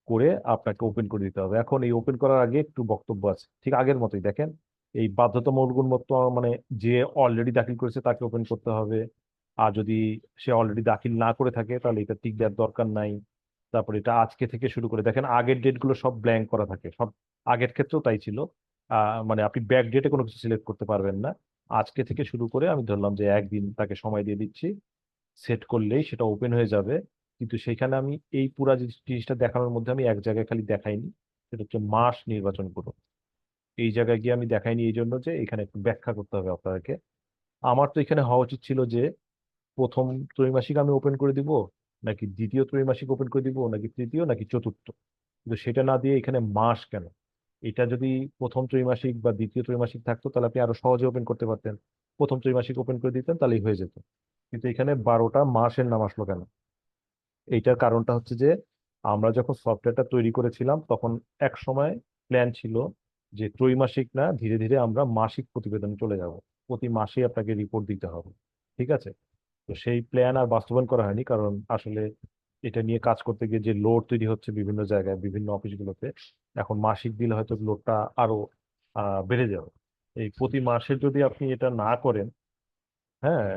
করে আপনাকে ওপেন করে দিতে হবে। এখন এই ওপেন করার আগে একটু বক্তব্য আছে, ঠিক আগের মতোই দেখেন। এই বাধ্যতামূলক মতো মানে যে অলরেডি দাখিল করেছে তাকে ওপেন করতে হবে। আর যদি সে অলরেডি দাখিল না করে থাকে তাহলে এটা টিক দেওয়ার দরকার নাই। তারপর এটা আজকে থেকে শুরু করে দেখেন, আগের ডেট গুলো সব ব্ল্যাঙ্ক করা থাকে, সব আগের ক্ষেত্রেও তাই ছিল। মানে আপনি ব্যাক ডেটে কোনো কিছু সিলেক্ট করতে পারবেন না। আজকে থেকে শুরু করে আমি ধরলাম যে একদিন তাকে সময় দিয়ে দিচ্ছি, সেট করলেই সেটা ওপেন হয়ে যাবে। কিন্তু সেখানে আমি এই পুরা জিনিসটা দেখানোর মধ্যে আমি এক জায়গায় খালি দেখাইনি, সেটা হচ্ছে মাস নির্বাচন করুন। এই জায়গায় গিয়ে আমি দেখাইনি এই জন্য যে এখানে একটু ব্যাখ্যা করতে হবে আপনাদেরকে। আমার তো এখানে হওয়া উচিত ছিল যে প্রথম ত্রৈমাসিক আমি ওপেন করে দিব, নাকি দ্বিতীয় ত্রৈমাসিক ওপেন করে দিব, নাকি তৃতীয়, নাকি চতুর্থ। কিন্তু সেটা না দিয়ে এখানে মাস কেন? এটা যদি প্রথম ত্রৈমাসিক বা দ্বিতীয় ত্রৈমাসিক থাকতো তাহলে আপনি আরো সহজে ওপেন করতে পারতেন। প্রথম ত্রৈমাসিক ওপেন করে দিতেন তাহলেই হয়ে যেত। কিন্তু এখানে 12টা মাসের নাম আসলো কেন? এইটার কারণটা হচ্ছে যে আমরা যখন সফটওয়্যারটা তৈরি করেছিলাম তখন এক সময় প্ল্যান ছিল যে ত্রৈমাসিক না, ধীরে ধীরে আমরা মাসিক প্রতিবেদনে চলে যাব। প্রতি মাসে আপনাকে রিপোর্ট দিতে হবে। ঠিক আছে, তো সেই প্ল্যান আর বাস্তবায়ন করা হয়নি, কারণ আসলে এটা নিয়ে কাজ করতে গিয়ে যে লোড তৈরি হচ্ছে বিভিন্ন জায়গায় বিভিন্ন অফিসগুলোতে, এখন মাসিক দিলে হয়তো লোডটা আরো বেড়ে যাবে। এই প্রতি মাসে যদি আপনি এটা না করেন, হ্যাঁ,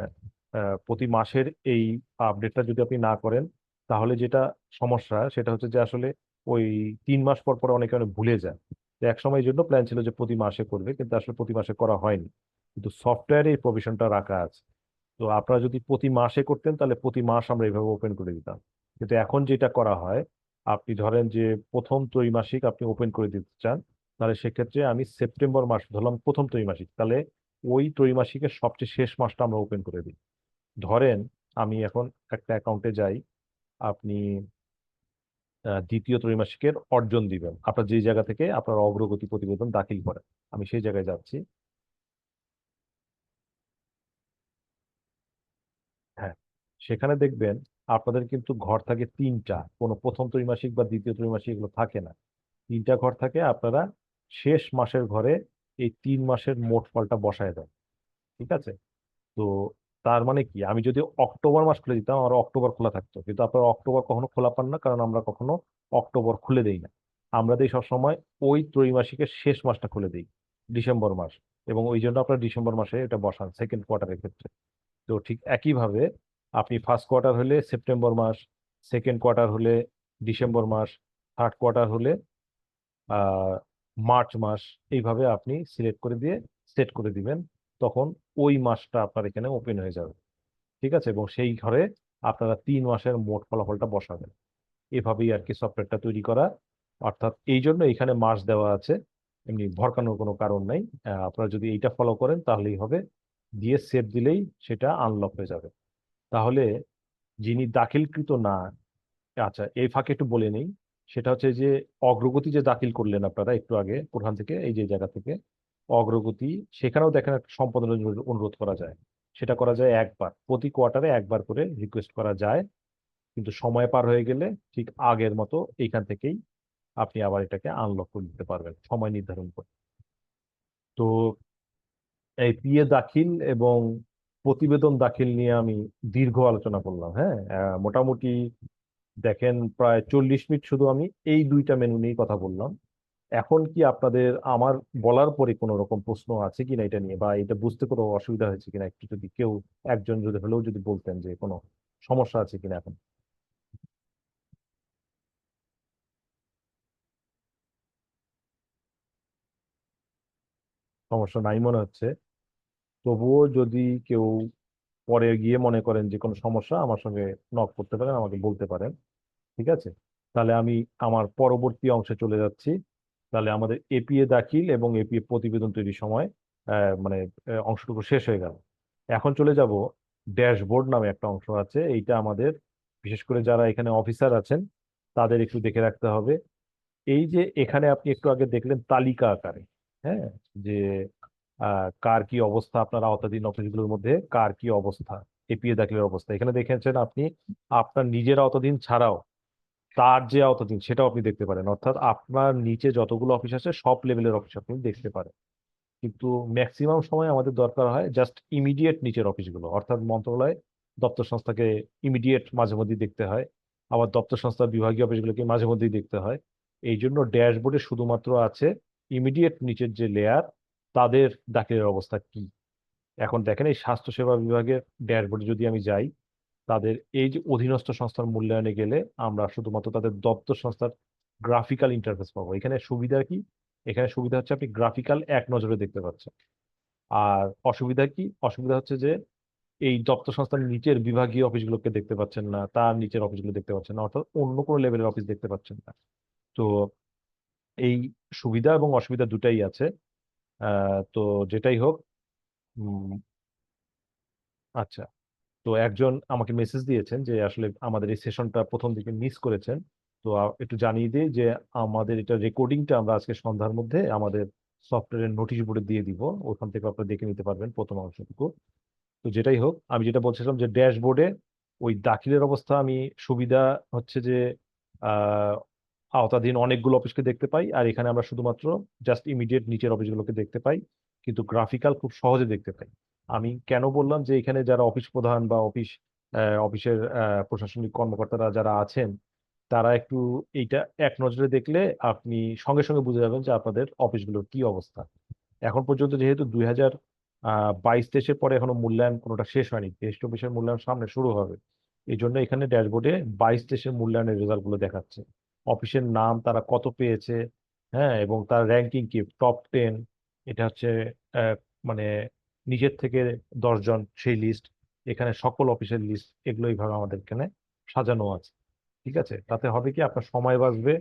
প্রতি মাসের এই আপডেটটা যদি আপনি না করেন, তাহলে যেটা সমস্যা সেটা হচ্ছে যে আসলে ওই 3 মাস পর পর অনেকে অনেক ভুলে যায়। তো এক সময় এই জন্য প্ল্যান ছিল যে প্রতি মাসে করবে, কিন্তু আসলে প্রতি মাসে করা হয়নি। কিন্তু সফটওয়্যারে এই প্রভিশনটা রাখা আছে। তো আপনারা যদি প্রতি মাসে করতেন তাহলে প্রতি মাস আমরা এইভাবে ওপেন করে দিতাম। কিন্তু এখন যেটা করা হয়, আপনি ধরেন যে প্রথম ত্রৈমাসিক আপনি ওপেন করে দিতে চান, তাহলে সেক্ষেত্রে আমি সেপ্টেম্বর মাস ধরলাম প্রথম ত্রৈমাসিক, তাহলে ওই ত্রৈমাসিকের সবচেয়ে শেষ মাসটা আমরা ওপেন করে দিই। ধরেন আমি এখন একটা অ্যাকাউন্টে যাই, আপনি দ্বিতীয় ত্রৈমাসিকের অর্জন দিবেন, আপনার যে জায়গা থেকে আপনার অগ্রগতি প্রতিবেদন দাখিল করেন, আমি সেই জায়গায় যাচ্ছি। হ্যাঁ, সেখানে দেখবেন আপনাদের কিন্তু ঘর থাকে 3টা, কোনো প্রথম ত্রৈমাসিক বা দ্বিতীয় ত্রৈমাসিক এগুলো থাকে না। 3টা ঘর থাকে, আপনারা শেষ মাসের ঘরে এই 3 মাসের মোট ফলটা বসায় দেন। ঠিক আছে, তো তার মানে কি, আমি যদি অক্টোবর মাস খুলে দিতাম আমার অক্টোবর খোলা থাকতো, কিন্তু আপনারা অক্টোবর কখনো খোলা পান না, কারণ আমরা কখনো অক্টোবর খুলে দেই না। আমরা দিই সবসময় ওই ত্রৈমাসিকের শেষ মাসটা খুলে দিই, ডিসেম্বর মাস। এবং ওই জন্য আপনারা ডিসেম্বর মাসে এটা বসান সেকেন্ড কোয়ার্টারের ক্ষেত্রে। তো ঠিক একইভাবে আপনি ফার্স্ট কোয়ার্টার হলে সেপ্টেম্বর মাস, সেকেন্ড কোয়ার্টার হলে ডিসেম্বর মাস, থার্ড কোয়ার্টার হলে আহ মার্চ মাস, এইভাবে আপনি সিলেক্ট করে দিয়ে সেট করে দিবেন। তখন ওই মাসটা আপনার এখানে ওপেন হয়ে যাবে। ঠিক আছে, এবং সেই ঘরে আপনারা 3 মাসের মোট ফলাফলটা বসাবেন। এভাবেই আর কি সফটওয়্যারটা তৈরি করা। অর্থাৎ এই জন্য এখানে মাস দেওয়া আছে, এমনি ভরকানোর কোনো কারণ নাই। আপনারা যদি এইটা ফলো করেন তাহলেই হবে, দিয়ে সেভ দিলেই সেটা আনলক হয়ে যাবে। তাহলে যিনি দাখিলকৃত না, আচ্ছা এই ফাঁকে একটু বলে নেই, সেটা হচ্ছে যে অগ্রগতি যে দাখিল করলেন আপনারা একটু আগে প্রধান থেকে এই যে জায়গা থেকে অগ্রগতি, সেখানেও দেখেন একটা সম্পাদনের অনুরোধ করা যায়। সেটা করা যায় একবার, প্রতি কোয়ার্টারে একবার করে রিকোয়েস্ট করা যায়। কিন্তু সময় পার হয়ে গেলে ঠিক আগের মতো এইখান থেকেই আপনি আবার এটাকে আনলক করে দিতে পারবেন সময় নির্ধারণ করে। তো এই পিএ দাখিল এবং প্রতিবেদন দাখিল নিয়ে আমি দীর্ঘ আলোচনা করলাম। হ্যাঁ, মোটামুটি দেখেন প্রায় 40 মিনিট শুধু আমি এই দুইটা মেনু নিয়ে কথা বললাম। এখন কি আপনাদের আমার বলার পরে কোনো রকম প্রশ্ন আছে কিনা এটা নিয়ে, বা এটা বুঝতে কোনো অসুবিধা হয়েছে কিনা, একটু যদি কেউ একজন যদি হলেও যদি বলতেন যে কোনো সমস্যা আছে কিনা এখন। সমস্যা নাই মনে হচ্ছে। তবুও যদি কেউ পরে গিয়ে মনে করেন যে কোনো সমস্যা, আমার সঙ্গে নক করতে পারেন, আমাকে বলতে পারেন। ঠিক আছে, তাহলে আমি আমার পরবর্তী অংশে চলে যাচ্ছি। তাহলে আমাদের এপিএ দাখিল এবং এপিএ প্রতিবেদন তৈরির সময় মানে অংশটুকু শেষ হয়ে গেল। এখন চলে যাব ড্যাশবোর্ড নামে একটা অংশ আছে, এইটা আমাদের বিশেষ করে যারা এখানে অফিসার আছেন তাদের একটু দেখে রাখতে হবে। এই যে এখানে আপনি একটু আগে দেখলেন তালিকা আকারে, হ্যাঁ, যে কার কি অবস্থা, আপনার আওতাধীন অফিসগুলোর মধ্যে কার কি অবস্থা, এপিএ দাখিলের অবস্থা এখানে দেখেছেন আপনি। আপনার নিজের আওতাধীন ছাড়াও তার যে আওতাধীন সেটাও আপনি দেখতে পারেন, অর্থাৎ আপনার নিচে যতগুলো অফিস আছে সব লেভেলের অফিস আপনি দেখতে পারেন। কিন্তু ম্যাক্সিমাম সময় আমাদের দরকার হয় জাস্ট ইমিডিয়েট নিচের অফিসগুলো, অর্থাৎ মন্ত্রণালয় দপ্তর সংস্থাকে ইমিডিয়েট মাঝে মধ্যেই দেখতে হয়, আবার দপ্তর সংস্থা বিভাগীয় অফিসগুলোকে মাঝে মধ্যেই দেখতে হয়। এই জন্য ড্যাশবোর্ডে শুধুমাত্র আছে ইমিডিয়েট নিচের যে লেয়ার তাদের দাখিলের অবস্থা কি। এখন দেখেন এই স্বাস্থ্যসেবা বিভাগের ড্যাশবোর্ডে যদি আমি যাই, তাদের এই যে অধীনস্থ সংস্থার মূল্যায়নে গেলে আমরা শুধুমাত্র তাদের দপ্তর সংস্থার গ্রাফিক্যাল ইন্টারফেস পাবো। এখানে সুবিধা কি? এখানে সুবিধা হচ্ছে আপনি গ্রাফিক্যাল এক নজরে দেখতে পাচ্ছেন। আর অসুবিধা কি? অসুবিধা হচ্ছে যে এই দপ্তর সংস্থার নিচের বিভাগীয় অফিসগুলোকে দেখতে পাচ্ছেন না, তার নিচের অফিসগুলো দেখতে পাচ্ছেন না, অর্থাৎ অন্য কোনো লেভেলের অফিস দেখতে পাচ্ছেন না। তো এই সুবিধা এবং অসুবিধা দুটাই আছে। তো যেটাই হোক, উম, আচ্ছা, তো একজন আমাকে মেসেজ দিয়েছেন যে আসলে আমাদের এই সেশনটা প্রথম দিকে মিস করেছেন। তো একটু জানিয়ে দিই যে আমাদের এটা রেকর্ডিংটা আমরা আজকে সন্ধ্যার মধ্যে আমাদের সফটওয়্যারের নোটিশ বোর্ডে দিয়ে দিব, ওখান থেকে আপনারা দেখে নিতে পারবেন প্রথম অংশটুকু। তো যেটাই হোক, আমি যেটা বলছিলাম যে ড্যাশবোর্ডে ওই দাখিলের অবস্থা আমি সুবিধা হচ্ছে যে আহ আওতাধীন অনেকগুলো অফিসকে দেখতে পাই, আর এখানে আমরা শুধুমাত্র জাস্ট ইমিডিয়েট নিচের অফিসগুলোকে দেখতে পাই, কিন্তু গ্রাফিক্যাল খুব সহজে দেখতে পাই। আমি কেন বললাম যে এখানে যারা অফিস প্রধান বা অফিসের প্রশাসনিক কর্মকর্তারা যারা আছেন, তারা একটু এইটা এক নজরে দেখলে আপনি সঙ্গে সঙ্গে বুঝে যাবেন যে আপনাদের অফিসগুলোর কি অবস্থা। এখন পর্যন্ত যেহেতু 2022-23-এর পরে এখনো মূল্যায়ন কোনোটা শেষ হয়নি, 23-24-এর মূল্যায়ন সামনে শুরু হবে, এই জন্য এখানে ড্যাশবোর্ডে 22-23-এর মূল্যায়নের রেজাল্ট গুলো দেখাচ্ছে। অফিসের নাম তারা কত পেয়েছে, হ্যাঁ, এবং তার র্যাঙ্কিং কি টপ 10, এটা হচ্ছে আহ, মানে নিজের থেকে 10 জন সেই লিস্ট, এখানে সকল অফিসের লিস্ট, এগুলো এইভাবে আমাদের এখানে সাজানো আছে। ঠিক আছে, তাতে হবে কি আপনার সময় বাঁচবে।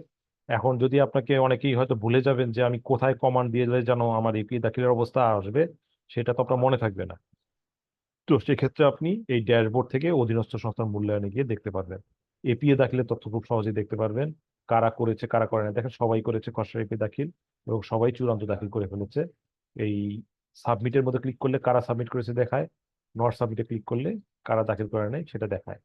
এখন যদি আপনাকে অনেকেই হয়তো ভুলে যাবেন যে আমি কোথায় কমান্ড দিয়ে দিলে যেন আমার এপিএ দাখিলের অবস্থা আসবে, সেটা তো আপনার মনে থাকবে না। তো সেক্ষেত্রে আপনি এই ড্যাশবোর্ড থেকে অধীনস্থ সংস্থার মূল্যায়নে গিয়ে দেখতে পারবেন, এপিএ দাখিলের তথ্য খুব সহজেই দেখতে পারবেন, কারা করেছে কারা করে না। দেখেন সবাই করেছে খসড়া এপিএ দাখিল এবং সবাই চূড়ান্ত দাখিল করে ফেলেছে। এই সাবমিটের মধ্যে ক্লিক করলে কারা সাবমিট করেছে দেখায়, নট সাবমিটে ক্লিক করলে কারা দাখিল করে নাই সেটা দেখায়।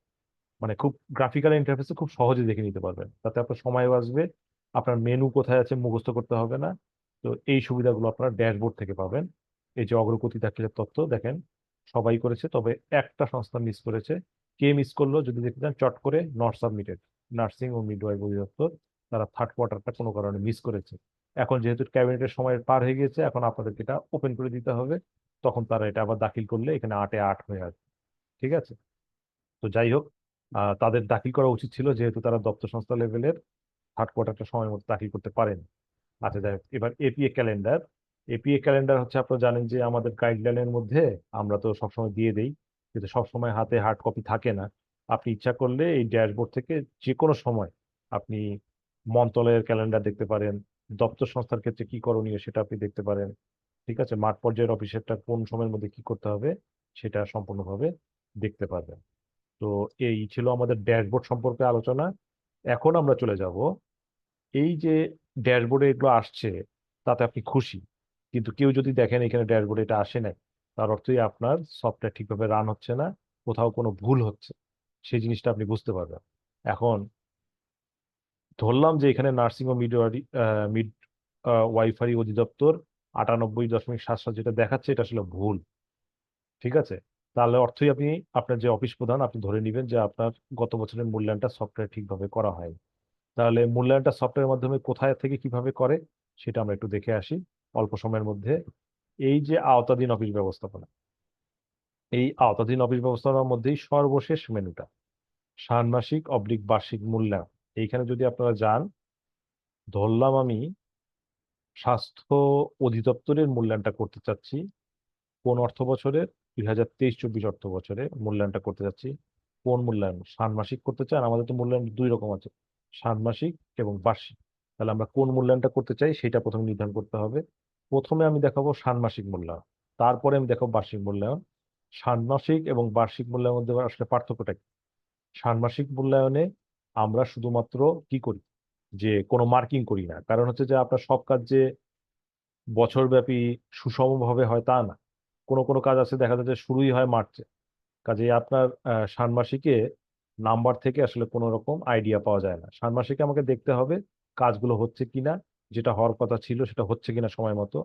মানে খুব গ্রাফিক্যাল ইন্টারফেসে খুব সহজে দেখে নিতে পারবেন, তাতে আপনার সময় বাঁচবে, আপনার মেনু কোথায় আছে মুখস্থ করতে হবে না। তো এই সুবিধাগুলো আপনারা ড্যাশবোর্ড থেকে পাবেন। এই যে অগ্রগতি দাখিলের তথ্য দেখেন সবাই করেছে, তবে একটা সংস্থা মিস করেছে। কে মিস করলো যদি দেখতে চান, চট করে নট সাবমিটেড নার্সিং ও মিডওয়াইফ অধিদপ্তর, তারা থার্ড কোয়ার্টারটা কোনো কারণে মিস করেছে। এখন যেহেতু ক্যাবিনেটের সময় পার হয়ে গেছে, এখন আপনাদেরকে এটা ওপেন করে দিতে হবে, তখন তারা এটা আবার দাখিল করলে এখানে 8-এ 8 হয়ে আসবে। ঠিক আছে, তো যাই হোক, তাদের দাখিল করা উচিত ছিল যেহেতু তারা দপ্তর সংস্থা লেভেলের থার্ড কোয়ার্টারটা সময় মতো দাখিল করতে পারেন। আচ্ছা যাই হোক, এবার এপিএ ক্যালেন্ডার। এপিএ ক্যালেন্ডার হচ্ছে আপনারা জানেন যে আমাদের গাইডলাইনের মধ্যে আমরা তো সবসময় দিয়ে দেই, কিন্তু সবসময় হাতে হার্ড কপি থাকে না। আপনি ইচ্ছা করলে এই ড্যাশবোর্ড থেকে যে কোনো সময় আপনি মন্ত্রণালয়ের ক্যালেন্ডার দেখতে পারেন, দপ্তর সংস্থার ক্ষেত্রে কি করণীয় সেটা আপনি দেখতে পারেন। ঠিক আছে, মাঠ পর্যায়ের অফিসারটা কোন সময়ের মধ্যে কি করতে হবে সেটা সম্পূর্ণভাবে দেখতে পারবেন। তো এই ছিল আমাদের ড্যাশবোর্ড সম্পর্কে আলোচনা। এখন আমরা চলে যাব, এই যে ড্যাশবোর্ডে এগুলো আসছে তাতে আপনি খুশি, কিন্তু কেউ যদি দেখেন এখানে ড্যাশবোর্ডে এটা আসে নাই, তার অর্থই আপনার সফটওয়্যার ঠিকভাবে রান হচ্ছে না, কোথাও কোনো ভুল হচ্ছে, সেই জিনিসটা আপনি বুঝতে পারবেন। এখন ধরলাম যে এখানে নার্সিং ও মিড ওয়াইফাই অধিদপ্তর 98.7 যেটা দেখাচ্ছে এটা আসলে ভুল, ঠিক আছে? তাহলে অর্থই আপনি, আপনার যে অফিস প্রধান, আপনি ধরে নেবেন যে আপনার গত বছরের মূল্যায়নটা সফটওয়্যার ঠিকভাবে করা হয়। তাহলে মূল্যায়নটা সফটওয়্যারের মাধ্যমে কোথায় থেকে কিভাবে করে সেটা আমরা একটু দেখে আসি অল্প সময়ের মধ্যে। এই যে আওতাধীন অফিস ব্যবস্থাপনা, এই আওতাধীন অফিস ব্যবস্থাপনার মধ্যেই সর্বশেষ মেনুটা ষান্মাসিক বার্ষিক মূল্যায়ন। এইখানে যদি আপনারা যান, ধরলাম আমি স্বাস্থ্য অধিদপ্তরের মূল্যায়নটা করতে চাচ্ছি, কোন অর্থ বছরের? 2023-24 অর্থ বছরে মূল্যায়নটা করতে যাচ্ছি। কোন মূল্যায়ন? ষান্মাসিক করতে চান? আমাদের তো মূল্যায়ন দুই রকম আছে, ষান্মাসিক এবং বার্ষিক। তাহলে আমরা কোন মূল্যায়নটা করতে চাই সেটা প্রথমে নির্ধারণ করতে হবে। প্রথমে আমি দেখাবো ষান্মাসিক মূল্যায়ন, তারপরে আমি দেখাবো বার্ষিক মূল্যায়ন। ষান্মাসিক এবং বার্ষিক মূল্যায়নের মধ্যে আসলে পার্থক্যটা কি? ষান্মাসিক মূল্যায়নে আমরা শুধুমাত্র কি করি, যে কোনো মার্কিং করি না, কারণ হচ্ছে যে আপনার সব কাজ যে বছরব্যাপী সুষমভাবে হয় তা না। কোনো কোনো কাজ আছে দেখা যাচ্ছে শুরুই হয় মার্চে, কাজেই আপনার ষান্মাসিকে নাম্বার থেকে আসলে কোনো রকম আইডিয়া পাওয়া যায় না। ষান্মাসিকে আমাকে দেখতে হবে কাজগুলো হচ্ছে কিনা, যেটা হওয়ার কথা ছিল সেটা হচ্ছে কিনা সময় মতো।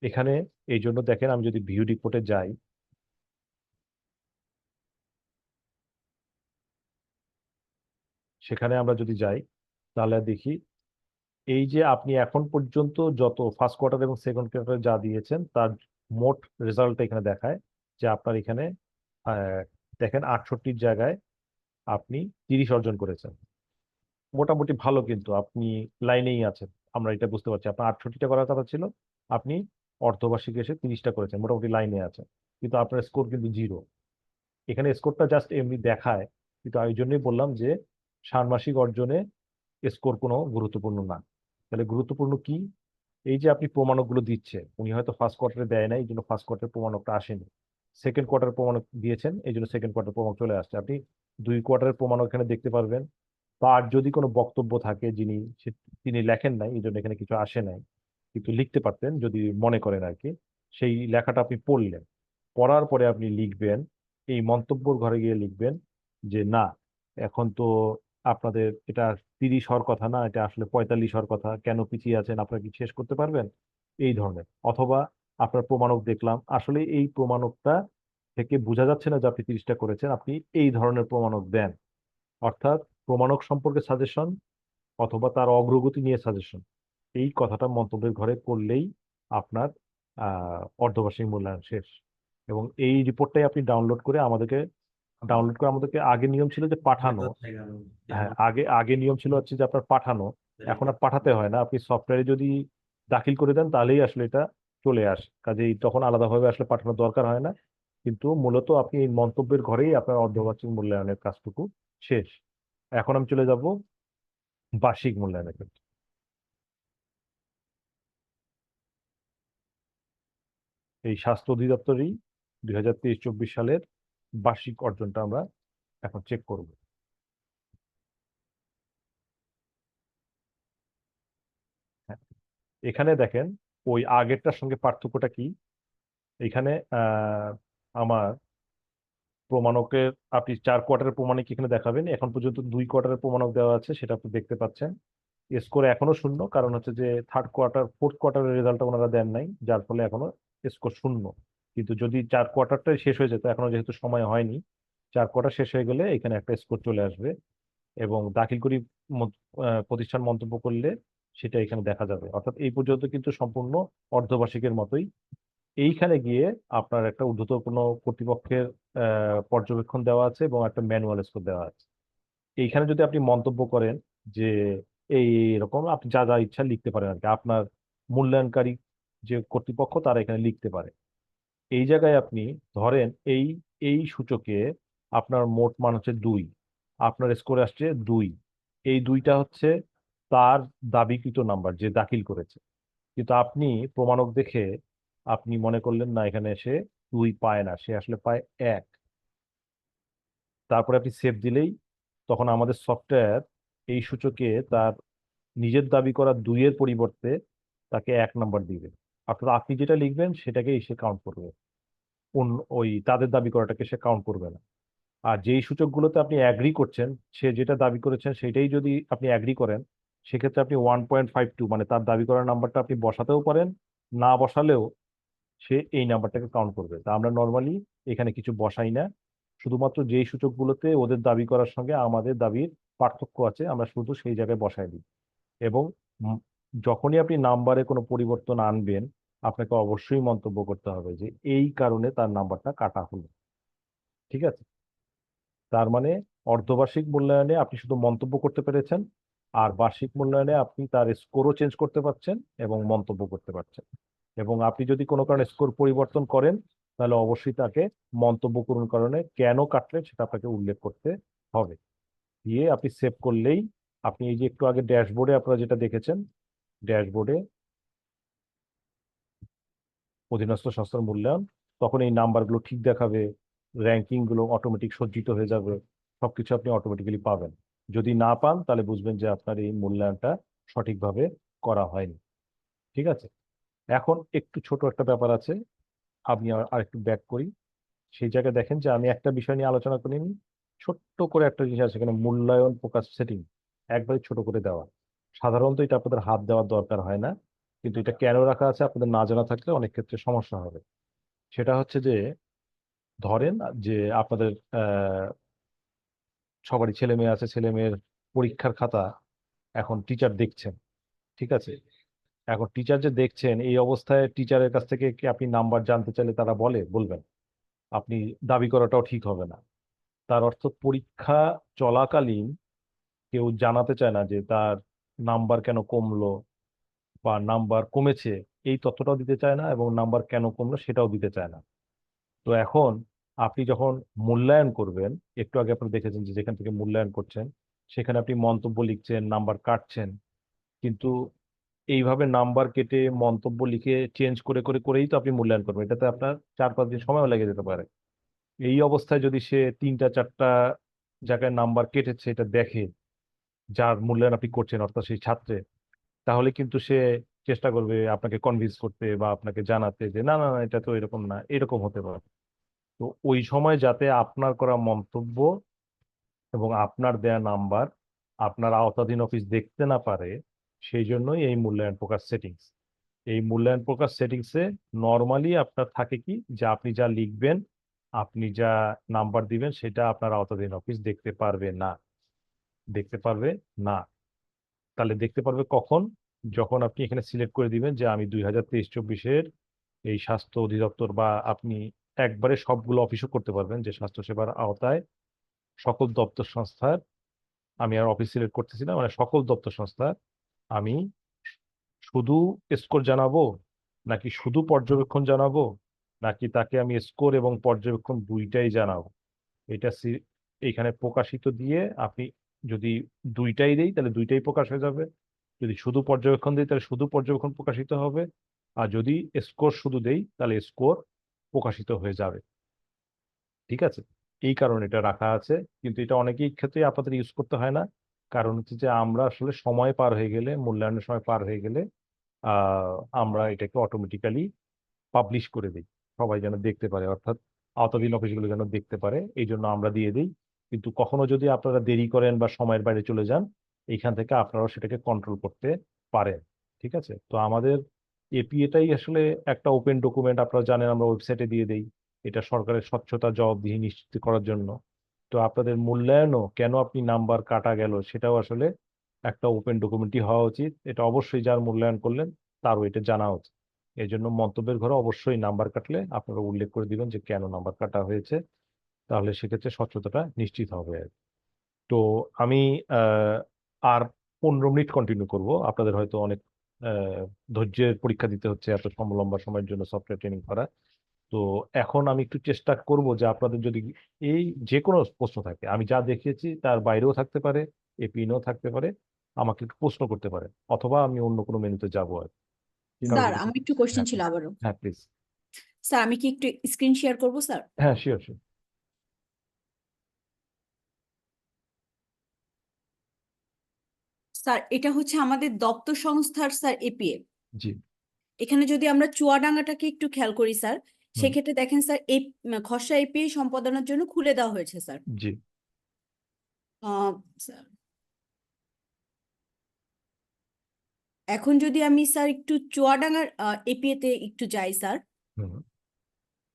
এখানে এই জন্য দেখেন, আমি যদি ভিউ রিপোর্টে যাই, সেখানে আমরা যদি যাই তাহলে দেখি এই যে আপনি এখন পর্যন্ত যত ফার্স্ট কোয়ার্টার এবং সেকেন্ড কোয়ার্টার যা দিয়েছেন তার মোট রেজাল্টটা এখানে দেখায় যে আপনার এখানে আহ, দেখেন 68 জায়গায় আপনি 30 অর্জন করেছেন, মোটামুটি ভালো, কিন্তু আপনি লাইনেই আছেন। আমরা এটা বুঝতে পারছি আপনার 68টা করার কথা ছিল, আপনি অর্ধবার্ষিক এসে 30টা করেছেন, মোটামুটি লাইনে আছেন, কিন্তু আপনার স্কোর কিন্তু 0। এখানে স্কোরটা জাস্ট এমনি দেখায়, কিন্তু আমি এই জন্যই বললাম যে ষান্মাসিক অর্জনে স্কোর কোনো গুরুত্বপূর্ণ না। তাহলে গুরুত্বপূর্ণ কি? এই যে আপনি প্রমাণকগুলো দিচ্ছে, উনি হয়তো ফার্স্ট কোয়ার্টারে দেয় নাই, এই জন্য ফার্স্ট কোয়ার্টার প্রমাণকটা আসেনি। সেকেন্ড কোয়ার্টার প্রমাণক দিয়েছেন, এই জন্য সেকেন্ড কোয়ার্টার প্রমাণক চলে আসছে। আপনি দুই কোয়ার্টারের প্রমাণক এখানে দেখতে পারবেন। তার যদি কোনো বক্তব্য থাকে তিনি লেখেন নাই, এই জন্য এখানে কিছু আসে নাই, কিন্তু লিখতে পারতেন যদি মনে করেন আর কি। সেই লেখাটা আপনি পড়লেন, পড়ার পরে আপনি লিখবেন, এই মন্তব্যর ঘরে গিয়ে লিখবেন যে না, এখন তো আপনাদের এটা 30 হওয়ার কথা না, এটা আসলে 45 হওয়ার কথা, কেন পিছিয়ে আছেন, আপনারা কি শেষ করতে পারবেন, এই ধরনের। অথবা আপনার প্রমাণক দেখলাম, আসলে এই প্রমাণকটা থেকে বোঝা যাচ্ছে না যে আপনি 30টা করেছেন, আপনি এই ধরনের প্রমাণক দেন। অর্থাৎ প্রমাণক সম্পর্কে সাজেশন অথবা তার অগ্রগতি নিয়ে সাজেশন, এই কথাটা মন্তব্যের ঘরে করলেই আপনার অর্ধবার্ষিক মূল্যায়ন শেষ। এবং এই রিপোর্টটাই আপনি ডাউনলোড করে আমাদেরকে, আগে নিয়ম ছিল যে পাঠানো, হ্যাঁ আগে আগে নিয়ম ছিল হচ্ছে যে আপনার পাঠানো, এখন আর পাঠাতে হয় না, আপনি সফটওয়্যারে যদি দাখিল করে দেন তাহলেই আসলে এটা চলে আসে, কাজেই তখন আলাদাভাবে আসলে পাঠানোর দরকার হয় না। কিন্তু মূলত আপনি এই মন্তব্যের ঘরেই আপনার অর্ধবার্ষিক মূল্যায়নের কাজটুকু শেষ। এখন আমি চলে যাব বার্ষিক মূল্যায়নের ক্ষেত্রে। এই স্বাস্থ্য অধিদপ্তরই 2023-24 সালের বার্ষিক অর্জনটা আমরা এখন চেক করব। হ্যাঁ, এখানে দেখেন ওই আগেরটার সঙ্গে পার্থক্যটা কি। এখানে আমার প্রমাণকের, আপনি 4 কোয়ার্টারের প্রমাণিক এখানে দেখাবেন, এখন পর্যন্ত 2 কোয়ার্টারের প্রমাণক দেওয়া আছে, সেটা আপনি দেখতে পাচ্ছেন। স্কোর এখনো শূন্য, কারণ হচ্ছে যে ফোর্থ কোয়ার্টারের রেজাল্টটা ওনারা দেন নাই, যার ফলে এখনো স্কোর শূন্য। কিন্তু যদি 4 কোয়ার্টারটাই শেষ হয়ে যেত, এখনো যেহেতু সময় হয়নি, 4 কোয়ার্টার শেষ হয়ে গেলে এখানে একটা স্কোর চলে আসবে, এবং দাখিল করি প্রতিষ্ঠান মন্তব্য করলে সেটা এখানে দেখা যাবে। অর্থাৎ এই পর্যন্ত কিন্তু সম্পূর্ণ অর্ধবার্ষিকের মতোই। এইখানে গিয়ে আপনার একটা ঊর্ধ্বতন কর্তৃপক্ষের পর্যবেক্ষণ দেওয়া আছে এবং একটা ম্যানুয়াল স্কোর দেওয়া আছে। এইখানে যদি আপনি মন্তব্য করেন যে এই এরকম, আপনি যা যা ইচ্ছা লিখতে পারেন আর কি, আপনার মূল্যায়নকারী যে কর্তৃপক্ষ তারা এখানে লিখতে পারে। এই জায়গায় আপনি ধরেন এই এই সূচকে আপনার মোট মান হচ্ছে 2, আপনার স্কোর আসছে 2, এই 2টা হচ্ছে তার দাবিকৃত নাম্বার যে দাখিল করেছে, কিন্তু আপনি প্রমাণক দেখে আপনি মনে করলেন না এখানে সে 2 পায় না, সে আসলে পায় 1। তারপরে আপনি সেভ দিলেই তখন আমাদের সফটওয়্যার এই সূচকে তার নিজের দাবি করা 2-এর পরিবর্তে তাকে 1 নাম্বার দিবে। অর্থাৎ আপনি যেটা লিখবেন সেটাকেই সে কাউন্ট করবে, ওই তাদের দাবি করাটাকে সে কাউন্ট করবে না। আর যেই সূচকগুলোতে আপনি অ্যাগ্রি করছেন, সে যেটা দাবি করেছেন সেটাই যদি আপনি অ্যাগ্রি করেন, সেক্ষেত্রে আপনি 1.52 মানে তার দাবি করার নাম্বারটা আপনি বসাতেও পারেন, না বসালেও সে এই নাম্বারটাকে কাউন্ট করবে। তা আমরা নর্মালি এখানে কিছু বসাই না, শুধুমাত্র যেই সূচকগুলোতে ওদের দাবি করার সঙ্গে আমাদের দাবির পার্থক্য আছে আমরা শুধু সেই জায়গায় বসাই দিই। এবং যখনই আপনি নাম্বারে কোনো পরিবর্তন আনবেন, আপনাকে অবশ্যই মন্তব্য করতে হবে যে এই কারণে তার নাম্বারটা কাটা হলো। ঠিক আছে? তার মানে অর্ধবার্ষিক মূল্যায়নে আপনি শুধু মন্তব্য করতে পেরেছেন, আর বার্ষিক মূল্যায়নে আপনি তার স্কোরও চেঞ্জ করতে পারছেন এবং মন্তব্য করতে পারছেন। এবং আপনি যদি কোনো কারণে স্কোর পরিবর্তন করেন, তাহলে অবশ্যই তাকে মন্তব্য করুন কারণে কেন কাটলেন সেটা আপনাকে উল্লেখ করতে হবে। দিয়ে আপনি সেভ করলেই আপনি এই যে একটু আগে ড্যাশবোর্ডে আপনারা যেটা দেখেছেন, ড্যাশবোর্ডে অধীনস্থ সংস্থার মূল্যায়ন, তখন এই নাম্বারগুলো ঠিক দেখাবে, র্যাঙ্কিং গুলো অটোমেটিক সজ্জিত হয়ে যাবে, সবকিছু আপনি অটোমেটিক্যালি পাবেন। যদি না পান তাহলে বুঝবেন যে আপনার এই মূল্যায়নটা সঠিকভাবে করা হয়নি। ঠিক আছে? এখন একটু ছোট একটা ব্যাপার আছে, আমি আরেকটু ব্যাক করি। সেই জায়গায় দেখেন যে আমি একটা বিষয় নিয়ে আলোচনা করিনি, ছোট্ট করে একটা জিনিস আছে এখানে, মূল্যায়ন ফোকাস সেটিং, একবারে ছোট করে দেওয়া। সাধারণত এটা আপনাদের হাত দেওয়ার দরকার হয় না, কিন্তু এটা কেন রাখা আছে আপনাদের না জানা থাকলে অনেক ক্ষেত্রে সমস্যা হবে। সেটা হচ্ছে যে ধরেন যে আপনাদের সবারই ছেলে মেয়ে আছে, ছেলে মেয়ের পরীক্ষার খাতা এখন টিচার দেখছেন। ঠিক আছে? এখন টিচার যে দেখছেন, এই অবস্থায় টিচারের কাছ থেকে কি আপনি নাম্বার জানতে চাইলে তারা বলবেন? আপনি দাবি করাটাও ঠিক হবে না। তার অর্থ পরীক্ষা চলাকালীন কেউ জানাতে চায় না যে তার নাম্বার কেন কমলো বা নাম্বার কমেছে, এই তথ্যটাও দিতে চায় না, এবং নাম্বার কেন কমলো সেটাও দিতে চায় না। তো এখন আপনি যখন মূল্যায়ন করবেন, একটু আগে আপনি দেখেছেন যে যেখান থেকে মূল্যায়ন করছেন সেখানে আপনি মন্তব্য লিখছেন, নাম্বার কাটছেন, কিন্তু এইভাবে নাম্বার কেটে মন্তব্য লিখে চেঞ্জ করে করে করেই তো আপনি মূল্যায়ন করবেন। এটাতে আপনার 4-5 দিন সময়ও লেগে যেতে পারে। এই অবস্থায় যদি সে 3টা-4টা জায়গায় নাম্বার কেটেছে এটা দেখে, যার মূল্যায়ন আপনি করছেন অর্থাৎ সেই ছাত্রে, তাহলে কিন্তু সে চেষ্টা করবে আপনাকে কনভিন্স করতে বা আপনাকে জানাতে যে না না না, এটা তো এরকম না, এরকম হতে পারে। তো ওই সময় যাতে আপনার করা মন্তব্য এবং আপনার দেয়া নাম্বার আপনার আওতাধীন অফিস দেখতে না পারে, সেই জন্যই এই মূল্যায়ন প্রকাশ সেটিংস। এই মূল্যায়ন প্রকাশ সেটিংসে নর্মালি আপনার থাকে কি, যে আপনি যা লিখবেন, আপনি যা নাম্বার দিবেন সেটা আপনার আওতাধীন অফিস দেখতে পারবে না। দেখতে পারবে না। তাহলে দেখতে পারবে কখন? যখন আপনি এখানে সিলেক্ট করে দিবেন যে আমি 2023-24 এই স্বাস্থ্য অধিদপ্তর, বা আপনি একবারে সবগুলো অফিসও করতে পারবেন যে স্বাস্থ্যসেবার আওতায় সকল দপ্তর সংস্থার, আমি আর অফিস সিলেক্ট করতেছি না, মানে সকল দপ্তর সংস্থার আমি শুধু স্কোর জানাবো, নাকি শুধু পর্যবেক্ষণ জানাবো, নাকি তাকে আমি স্কোর এবং পর্যবেক্ষণ দুইটাই জানাবো, এটা এইখানে প্রকাশিত দিয়ে আপনি যদি দুইটাই দেই তাহলে দুইটাই প্রকাশ হয়ে যাবে, যদি শুধু পর্যবেক্ষণ দিই তাহলে শুধু পর্যবেক্ষণ প্রকাশিত হবে, আর যদি স্কোর শুধু দেই তাহলে স্কোর প্রকাশিত হয়ে যাবে। ঠিক আছে? এই কারণে এটা রাখা আছে, কিন্তু এটা অনেকেই ক্ষেত্রে আপনাদের ইউজ করতে হয় না। কারণ হচ্ছে যে আমরা আসলে সময় পার হয়ে গেলে, মূল্যায়নের সময় পার হয়ে গেলে আমরা এটাকে অটোমেটিক্যালি পাবলিশ করে দিই, সবাই যেন দেখতে পারে, অর্থাৎ আওতাধীন অফিসগুলো যেন দেখতে পারে, এই জন্য আমরা দিয়ে দিই। কিন্তু কখনো যদি আপনারা দেরি করেন বা সময়ের বাইরে চলে যান, এইখান থেকে আপনারাও সেটাকে কন্ট্রোল করতে পারেন। ঠিক আছে? তো আমাদের এপিএটাই আসলে একটা ওপেন ডকুমেন্ট, আপনারা জানেন আমরা ওয়েবসাইটে দিয়ে দেই, এটা সরকারের স্বচ্ছতা জবাবদিহি নিশ্চিত করার জন্য। তো আপনাদের মূল্যায়নও কেন আপনি নাম্বার কাটা গেল সেটাও আসলে একটা ওপেন ডকুমেন্টই হওয়া উচিত। এটা অবশ্যই যার মূল্যায়ন করলেন তারও এটা জানা উচিত। এই জন্য মন্তব্যের ঘরে অবশ্যই নাম্বার কাটলে আপনারা উল্লেখ করে দিবেন যে কেন নাম্বার কাটা হয়েছে, তাহলে সেক্ষেত্রে স্বচ্ছতাটা নিশ্চিত হবে। তো আমি আর 15 মিনিট কন্টিনিউ করব, আপনাদের হয়তো অনেক ধৈর্যের পরীক্ষা দিতে হচ্ছে এত লম্বা সময়ের জন্য সফটওয়্যার ট্রেনিং করা। তো এখন আমি একটু চেষ্টা করব যে আপনাদের যদি এই যে কোনো প্রশ্ন থাকে, আমি যা দেখিয়েছি তার বাইরেও থাকতে পারে, এপিনও থাকতে পারে, আমাকে একটু প্রশ্ন করতে পারে, অথবা আমি অন্য কোনো মেনুতে যাবো আর কি। কারো স্যার যদি আমার একটু কোশ্চেন হ্যাঁ ছিল আবারও। হ্যাঁ প্লিজ। স্যার আমি কি একটু স্ক্রিন শেয়ার করবো স্যার? হ্যাঁ শিওর শিওর। স্যার এটা হচ্ছে আমাদের দপ্তর সংস্থার স্যার এপিএ। জি। এখানে যদি আমরা চুয়াডাঙ্গাটাকে একটু খেয়াল করি স্যার, হুম। সেক্ষেত্রে দেখেন স্যার এই খসড়া এপিএ সম্পাদনার জন্য খুলে দেওয়া হয়েছে স্যার। জি। স্যার, এখন যদি আমি স্যার একটু চুয়াডাঙ্গার এপিএ তে একটু যাই স্যার, হুম।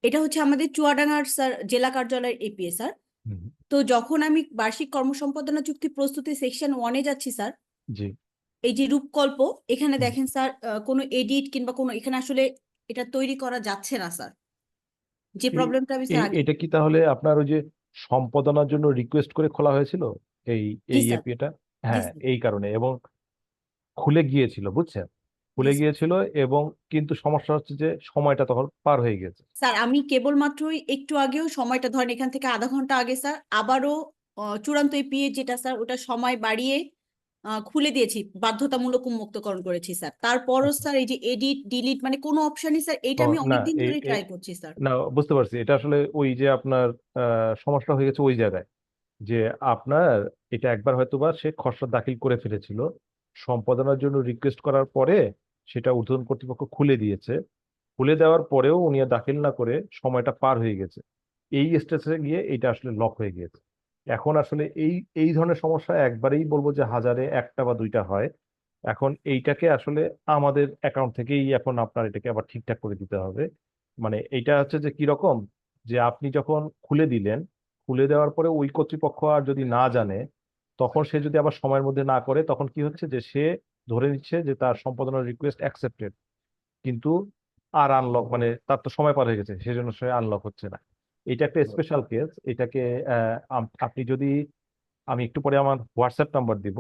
এটা হচ্ছে আমাদের চুয়াডাঙ্গার স্যার জেলা কার্যালয়ের এপিএ স্যার। হুম। তো যখন আমি বার্ষিক কর্মসম্পাদনা চুক্তি প্রস্তুতি সেকশন 1-এ যাচ্ছি স্যার, জি। এই যে রূপকল্প, এখানে হুম। দেখেন স্যার কোনো এডিট কিংবা কোনো এখানে আসলে এটা তৈরি করা যাচ্ছে না স্যার, যে প্রবলেমটা আমি স্যার আগে। এটা কি তাহলে আপনার ওই যে সম্পাদনার জন্য রিকোয়েস্ট করে খোলা হয়েছিল এই জি এই স্যার। এপিটা? জি হ্যাঁ, স্যার। এই কারণে এবং খুলে গিয়েছিল, বুঝছেন? খুলে জি স্যার। গিয়েছিল এবং কিন্তু সমস্যা হচ্ছে যে সময়টা তখন পার হয়ে গেছে। স্যার আমি কেবলমাত্রই একটু আগেও সময়টা ধরেন এখান থেকে আধা ঘন্টা আগে স্যার আবারও চূড়ান্ত এপিএ যেটা স্যার ওটা সময় বাড়িয়ে খুলে দিয়েছি, বাধ্যতামূলক উন্মুক্তকরণ করেছি স্যার। তারপরও আচ্ছা। স্যার এই যে এডিট ডিলিট মানে কোনো অপশনই স্যার, এইটা ও আমি না, অনেকদিন ধরে ট্রাই করছি স্যার। না, বুঝতে পারছি। এটা আসলে ওই যে আপনার সমস্যা হয়ে গেছে ওই জায়গায়, যে আপনার এটা একবার হয়তোবা সে খসড়া দাখিল করে ফেলেছিল, সম্পাদনার জন্য রিকোয়েস্ট করার পরে সেটা ঊর্ধ্বতন কর্তৃপক্ষ খুলে দিয়েছে। খুলে দেওয়ার পরেও উনি আর দাখিল না করে সময়টা পার হয়ে গেছে, এই স্টেজে গিয়ে এটা আসলে লক হয়ে গিয়েছে। এখন আসলে এই এই ধরনের সমস্যা একবারেই বলবো যে হাজারে একটা বা দুইটা হয়। এখন এইটাকে আসলে আমাদের অ্যাকাউন্ট থেকেই এখন আপনার এটাকে আবার ঠিকঠাক করে দিতে হবে। মানে এইটা হচ্ছে যে কি রকম, যে আপনি যখন খুলে দিলেন, খুলে দেওয়ার পরে ওই কর্তৃপক্ষ আর যদি না জানে, তখন সে যদি আবার সময়ের মধ্যে না করে, তখন কি হচ্ছে যে সে ধরে নিচ্ছে যে তার সম্পাদনার রিকোয়েস্ট অ্যাকসেপ্টেড, কিন্তু আর আনলক মানে তার তো সময় পার হয়ে গেছে, সেজন্য সে আনলক হচ্ছে না। এটা একটা স্পেশাল কেস। এটাকে আপনি যদি, আমি একটু পরে আমার হোয়াটসঅ্যাপ নাম্বার দিব,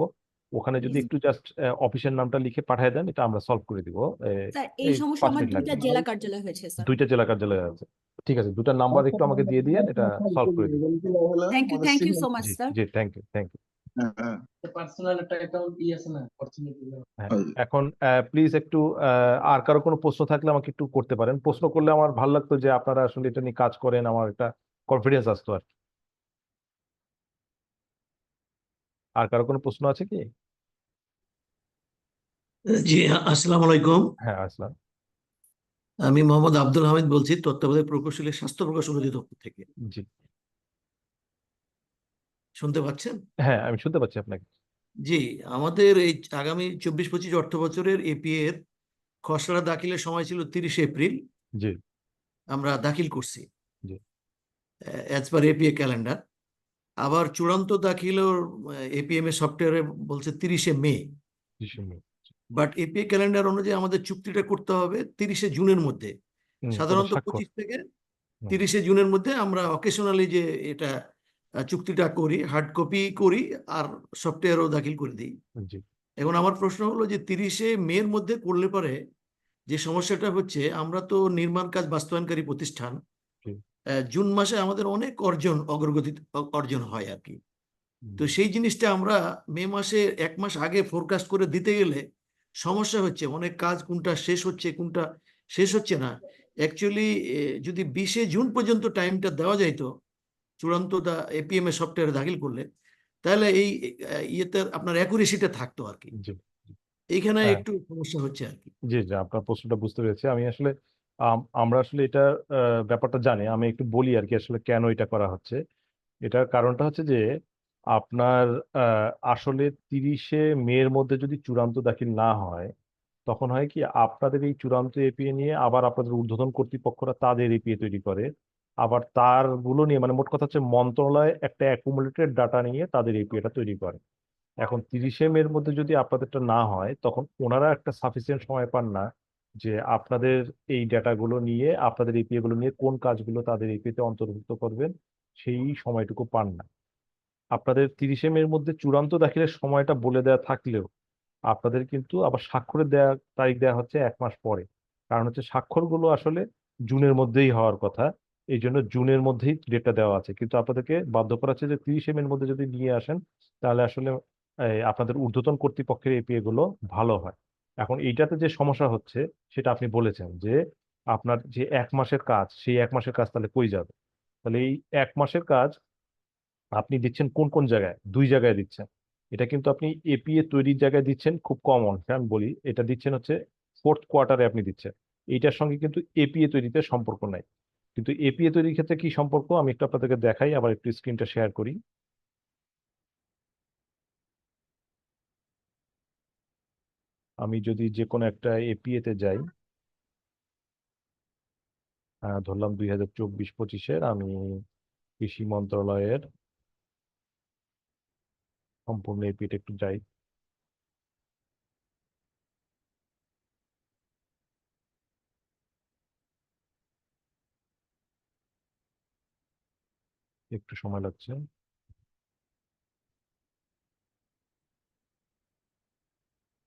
ওখানে যদি একটু জাস্ট অফিসের নামটা লিখে পাঠিয়ে দেন, এটা আমরা সলভ করে দিব। স্যার এই এই সমস্যা 5 আমার মিনিট দুইটা লাগবে। জেলা কার্যালয় হয়েছে স্যার। দুইটা জেলা কার্যালয় আছে। ঠিক আছে, দুটা নাম্বার একটু আমাকে দিয়ে দিয়ে এটা সলভ করে দিন। থ্যাংক ইউ সো মাচ জি। স্যার। জি, thank you, thank you. Personal একটা অ্যাকাউন্ট আছে না অর্থনীতি। হ্যাঁ, এখন প্লিজ একটু আর কারো কোনো প্রশ্ন থাকলে আমাকে একটু করতে পারেন। প্রশ্ন করলে আমার ভালো লাগতো যে আপনারা আসলে এটা নিয়ে কাজ করেন, আমার একটা কনফিডেন্স আসতো আর কি। আর কারো কোনো প্রশ্ন আছে কি? জি, আসসালামু আলাইকুম। হ্যাঁ, আসলাম। আমি মোহাম্মদ আব্দুল হামিদ বলছি, তত্ত্বাবধায়ক প্রকৌশলী, স্বাস্থ্য প্রকৌশল অধিদপ্তর থেকে। জি। শুনতে পাচ্ছেন? হ্যাঁ, আমি শুনতে পাচ্ছি আপনাকে। জি, আমাদের এই আগামী 24-25 অর্থ বছরের এপিএ এর খসড়া দাখিলের সময় ছিল 30 এপ্রিল। জি। আমরা দাখিল করছি জি। As per APA calendar. আবার চূড়ান্ত দাখিলের এপিএম এর সফটওয়্যারে বলছে 30 মে। বাট এপিএ ক্যালেন্ডার অনুযায়ী আমাদের চুক্তিটা করতে হবে 30 জুনের মধ্যে। সাধারণত স্বাক্ষর। 25 থেকে 30 জুনের মধ্যে আমরা অকেশনালি যে এটা চুক্তিটা করি, হার্ড কপি করি আর সফটওয়্যারও দাখিল করে দিই। জি। এখন আমার প্রশ্ন হলো যে 30 মের মধ্যে করলে পরে যে সমস্যাটা হচ্ছে, আমরা তো নির্মাণ কাজ বাস্তবায়নকারী প্রতিষ্ঠান, জি। জুন মাসে আমাদের অনেক অগ্রগতি অর্জন হয় আর কি। তো সেই জিনিসটা আমরা মে মাসে 1 মাস আগে ফোরকাস্ট করে দিতে গেলে সমস্যা হচ্ছে, অনেক কাজ কোনটা শেষ হচ্ছে কোনটা শেষ হচ্ছে না। অ্যাকচুয়ালি যদি 20 জুন পর্যন্ত টাইমটা দেওয়া যাইতো চূড়ান্ত এপিএম এর সফটওয়্যারে দাখিল করলে, তাহলে এই ইয়েতে আপনার অ্যাকুরেসিটা থাকতো আর কি। জি। এইখানে হ্যাঁ। একটু সমস্যা হচ্ছে আর কি। জি, জি, আপনার প্রশ্নটা বুঝতে পেরেছি। আমি আসলে আমরা আসলে এটা ব্যাপারটা জানি। আমি একটু বলি আর কি আসলে কেন এটা করা হচ্ছে। এটার কারণটা হচ্ছে যে আপনার আসলে 30 মের মধ্যে যদি চূড়ান্ত দাখিল না হয়, তখন হয় কি আপনাদের এই চূড়ান্ত এপিএ নিয়ে আবার আপনাদের ঊর্ধ্বতন কর্তৃপক্ষরা তাদের এপিএ তৈরি করে, আবার তারগুলো নিয়ে মানে মোট কথা হচ্ছে মন্ত্রণালয় একটা অ্যাকুমুলেটেড ডাটা নিয়ে তাদের এপিএটা তৈরি করে। এখন 30 মের মধ্যে যদি আপনাদেরটা না হয়, তখন ওনারা একটা সাফিসিয়েন্ট সময় পান না যে আপনাদের এই ডেটাগুলো নিয়ে, আপনাদের এপিএ গুলো নিয়ে কোন কাজগুলো তাদের এপিএ তে অন্তর্ভুক্ত করবেন, সেই সময়টুকু পান না। আপনাদের 30 মের মধ্যে চূড়ান্ত দাখিলের সময়টা বলে দেওয়া থাকলেও আপনাদের কিন্তু আবার স্বাক্ষরের দেওয়া তারিখ দেওয়া হচ্ছে 1 মাস পরে। কারণ হচ্ছে স্বাক্ষরগুলো আসলে জুনের মধ্যেই হওয়ার কথা, এই জন্য জুনের মধ্যেই ডেটটা দেওয়া আছে, কিন্তু আপনাদেরকে বাধ্য করা হচ্ছে যে 30 মের মধ্যে যদি নিয়ে আসেন, তাহলে আসলে আপনাদের ঊর্ধ্বতন কর্তৃপক্ষের এপিএ গুলো ভালো হয়। এখন এইটাতে যে সমস্যা হচ্ছে সেটা আপনি বলেছেন যে আপনার যে 1 মাসের কাজ, সেই 1 মাসের কাজ তাহলে কই যাবে? তাহলে এই 1 মাসের কাজ আপনি দিচ্ছেন কোন কোন জায়গায়? 2 জায়গায় দিচ্ছেন। এটা কিন্তু আপনি এপিএ তৈরির জায়গায় দিচ্ছেন খুব কমন, আমি বলি এটা দিচ্ছেন হচ্ছে ফোর্থ কোয়ার্টারে আপনি দিচ্ছেন। এইটার সঙ্গে কিন্তু এপিএ তৈরিতে সম্পর্ক নাই। কিন্তু এপিএ তৈরির ক্ষেত্রে কি সম্পর্ক আমি একটু আপনাদেরকে দেখাই, আবার একটু স্ক্রিনটা শেয়ার করি। আমি যদি যে কোনো একটা এপিএ তে যাই, ধরলাম 2024-25-এর, আমি কৃষি মন্ত্রণালয়ের সম্পূর্ণ এপিএ একটু যাই। একটু সময় লাগছে।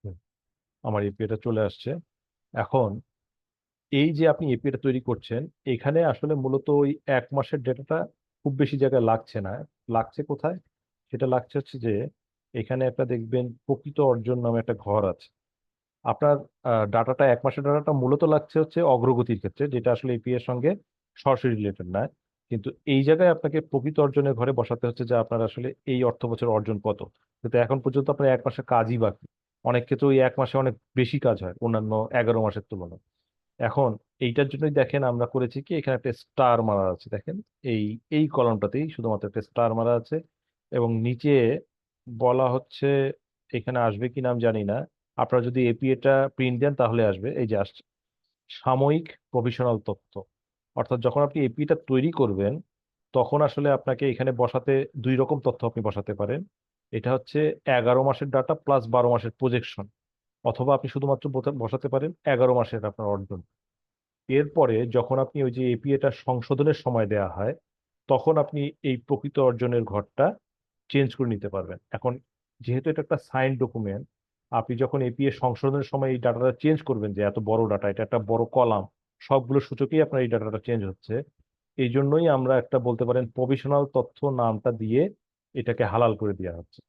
হুম, আমার এপিএটা চলে আসছে। এখন এই যে আপনি এপিএটা তৈরি করছেন, এখানে আসলে মূলত ওই 1 মাসের ডেটাটা খুব বেশি জায়গায় লাগছে না। লাগছে কোথায়? সেটা লাগছে হচ্ছে যে এখানে একটা দেখবেন প্রকৃত অর্জন নামে একটা ঘর আছে। আপনার ডাটাটা 1 মাসের ডাটাটা মূলত লাগছে হচ্ছে অগ্রগতির ক্ষেত্রে, যেটা আসলে এপিএ এর সঙ্গে সরাসরি রিলেটেড না। কিন্তু এই জায়গায় আপনাকে প্রকৃত অর্জনের ঘরে বসাতে হচ্ছে যে আপনার আসলে এই অর্থ বছর অর্জন কত। কিন্তু এখন পর্যন্ত আপনার 1 মাসের কাজই বাকি। অনেক ক্ষেত্রে ওই 1 মাসে অনেক বেশি কাজ হয় অন্যান্য 11 মাসের তুলনায়। এখন এইটার জন্যই দেখেন আমরা করেছি কি, এখানে একটা স্টার মারা আছে দেখেন, এই এই কলমটাতেই শুধুমাত্র একটা স্টার মারা আছে। এবং নিচে বলা হচ্ছে, এখানে আসবে কি নাম জানি না, আপনারা যদি এপিএটা প্রিন্ট দেন তাহলে আসবে, এই যে আসছে সাময়িক প্রভিশনাল তথ্য। অর্থাৎ যখন আপনি এপিটা তৈরি করবেন তখন আসলে আপনাকে এখানে বসাতে 2 রকম তথ্য আপনি বসাতে পারেন। এটা হচ্ছে 11 মাসের ডাটা প্লাস 12 মাসের প্রজেকশন, অথবা আপনি শুধুমাত্র বসাতে পারেন 11 মাসের আপনার অর্জন। এরপরে যখন আপনি ওই যে এপিএটা সংশোধনের সময় দেয়া হয়, তখন আপনি এই প্রকৃত অর্জনের ঘরটা চেঞ্জ করে নিতে পারবেন। এখন যেহেতু এটা একটা সাইন ডকুমেন্ট, আপনি যখন এপিএ সংশোধনের সময় এই ডাটাটা চেঞ্জ করবেন, যে এত বড় ডাটা, এটা একটা বড় কলাম, সবগুলো সূচকেই আপনার এই ডাটাটা চেঞ্জ হচ্ছে। এই জন্যই আমরা একটা বলতে পারেন প্রভিশনাল তথ্য নামটা দিয়ে এটাকে হালাল করে দেওয়া হচ্ছে।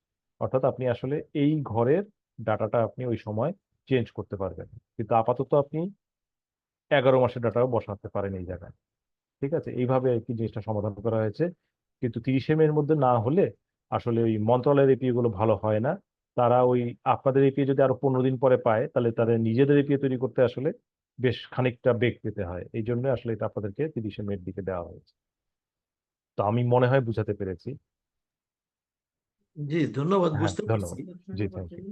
অর্থাৎ আপনি আসলে এই ঘরের ডাটাটা আপনি ওই সময় চেঞ্জ করতে পারবেন, কিন্তু আপাতত আপনি 11 মাসের ডাটাও বসাতে পারেন এই জায়গায়। ঠিক আছে, এইভাবে আর কি জিনিসটা সমাধান করা হয়েছে। কিন্তু 30 এর মধ্যে না হলে আসলে ওই মন্ত্রণালয়ের এপিএ গুলো ভালো হয় না। তারা ওই আপনাদের এপিএ যদি আরো 15 দিন পরে পায়, তাহলে তাদের নিজেদের এপিএ তৈরি করতে আসলে বেশ খানিকটা বেগ পেতে হয়। এই জন্য আসলে এটা আপনাদেরকে 30 মের দিকে দেওয়া হয়েছে। তো আমি মনে হয় বুঝাতে পেরেছি। জি, ধন্যবাদ, হ্যাঁ, বুঝতে ধন্যবাদ। পারছি। জি, থ্যাংক ইউ।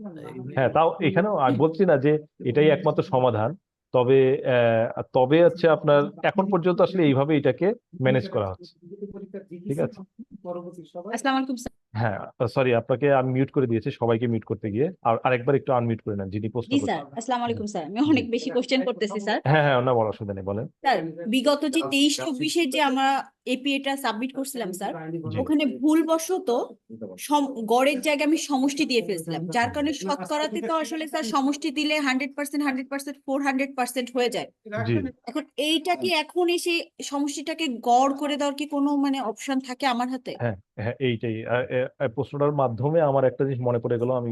হ্যাঁ, তাও এখানেও আমি বলছি না যে এটাই একমাত্র সমাধান, তবে তবে হচ্ছে আপনার এখন পর্যন্ত আসলে এইভাবে এটাকে ম্যানেজ করা হচ্ছে। ঠিক আছে। আসসালামু আলাইকুম স্যার। হ্যাঁ, সরি, আপনাকে আমি মিউট করে দিয়েছি, সবাইকে মিউট করতে গিয়ে। আর আরেকবার একটু আনমিউট করে নেন যিনি প্রশ্ন জি স্যার, করছেন। আসসালামু আলাইকুম স্যার। আমি জি। অনেক বেশি কোশ্চেন করতেছি স্যার। হ্যাঁ হ্যাঁ, না বলার অসুবিধা নেই, বলেন। স্যার, বিগত যে 23-24-এর যে আমরা এপিএটা সাবমিট করছিলাম স্যার, জি। ওখানে ভুলবশত গড়ের জায়গায় আমি সমষ্টি দিয়ে ফেলছিলাম, যার কারণে শতকরাতে তো আসলে স্যার সমষ্টি দিলে 100%, 100%, 400% হয়ে যায়। জি। এখন এইটা কি এখন এসে সমষ্টিটাকে গড় করে দেওয়ার কি কোনো মানে অপশন থাকে আমার হাতে? হ্যাঁ হ্যাঁ, এইটাই প্রশ্নটার মাধ্যমে আমার একটা জিনিস মনে পড়ে গেল। আমি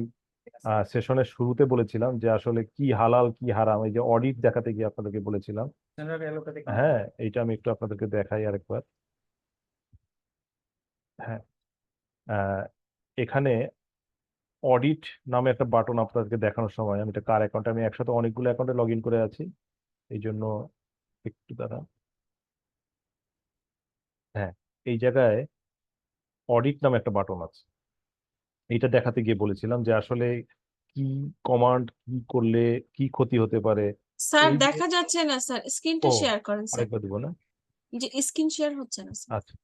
সেশনের শুরুতে বলেছিলাম যে আসলে কি হালাল কি হারাম, এই যে অডিট দেখাতে গিয়ে আপনাদেরকে বলেছিলাম। হ্যাঁ, এইটা আমি একটু আপনাদেরকে দেখাই আরেকবার। হ্যাঁ, আহ, এখানে অডিট নামে একটা বাটন আপনাদেরকে দেখানোর সময়, আমি এটা কার অ্যাকাউন্টে, আমি একসাথে অনেকগুলো অ্যাকাউন্টে লগ ইন করে আছি, এই জন্য একটু দাঁড়া। হ্যাঁ, এই জায়গায় অডিট নামে একটা বাটন আছে। এইটা দেখাতে গিয়ে বলেছিলাম যে আসলে কি কমান্ড কি করলে কি ক্ষতি হতে পারে। স্যার এই যে, দেখা যাচ্ছে না স্যার, স্ক্রিনটা ও শেয়ার করেন স্যার। আরেকবার দিব না। যে স্ক্রিন শেয়ার হচ্ছে না স্যার। আচ্ছা,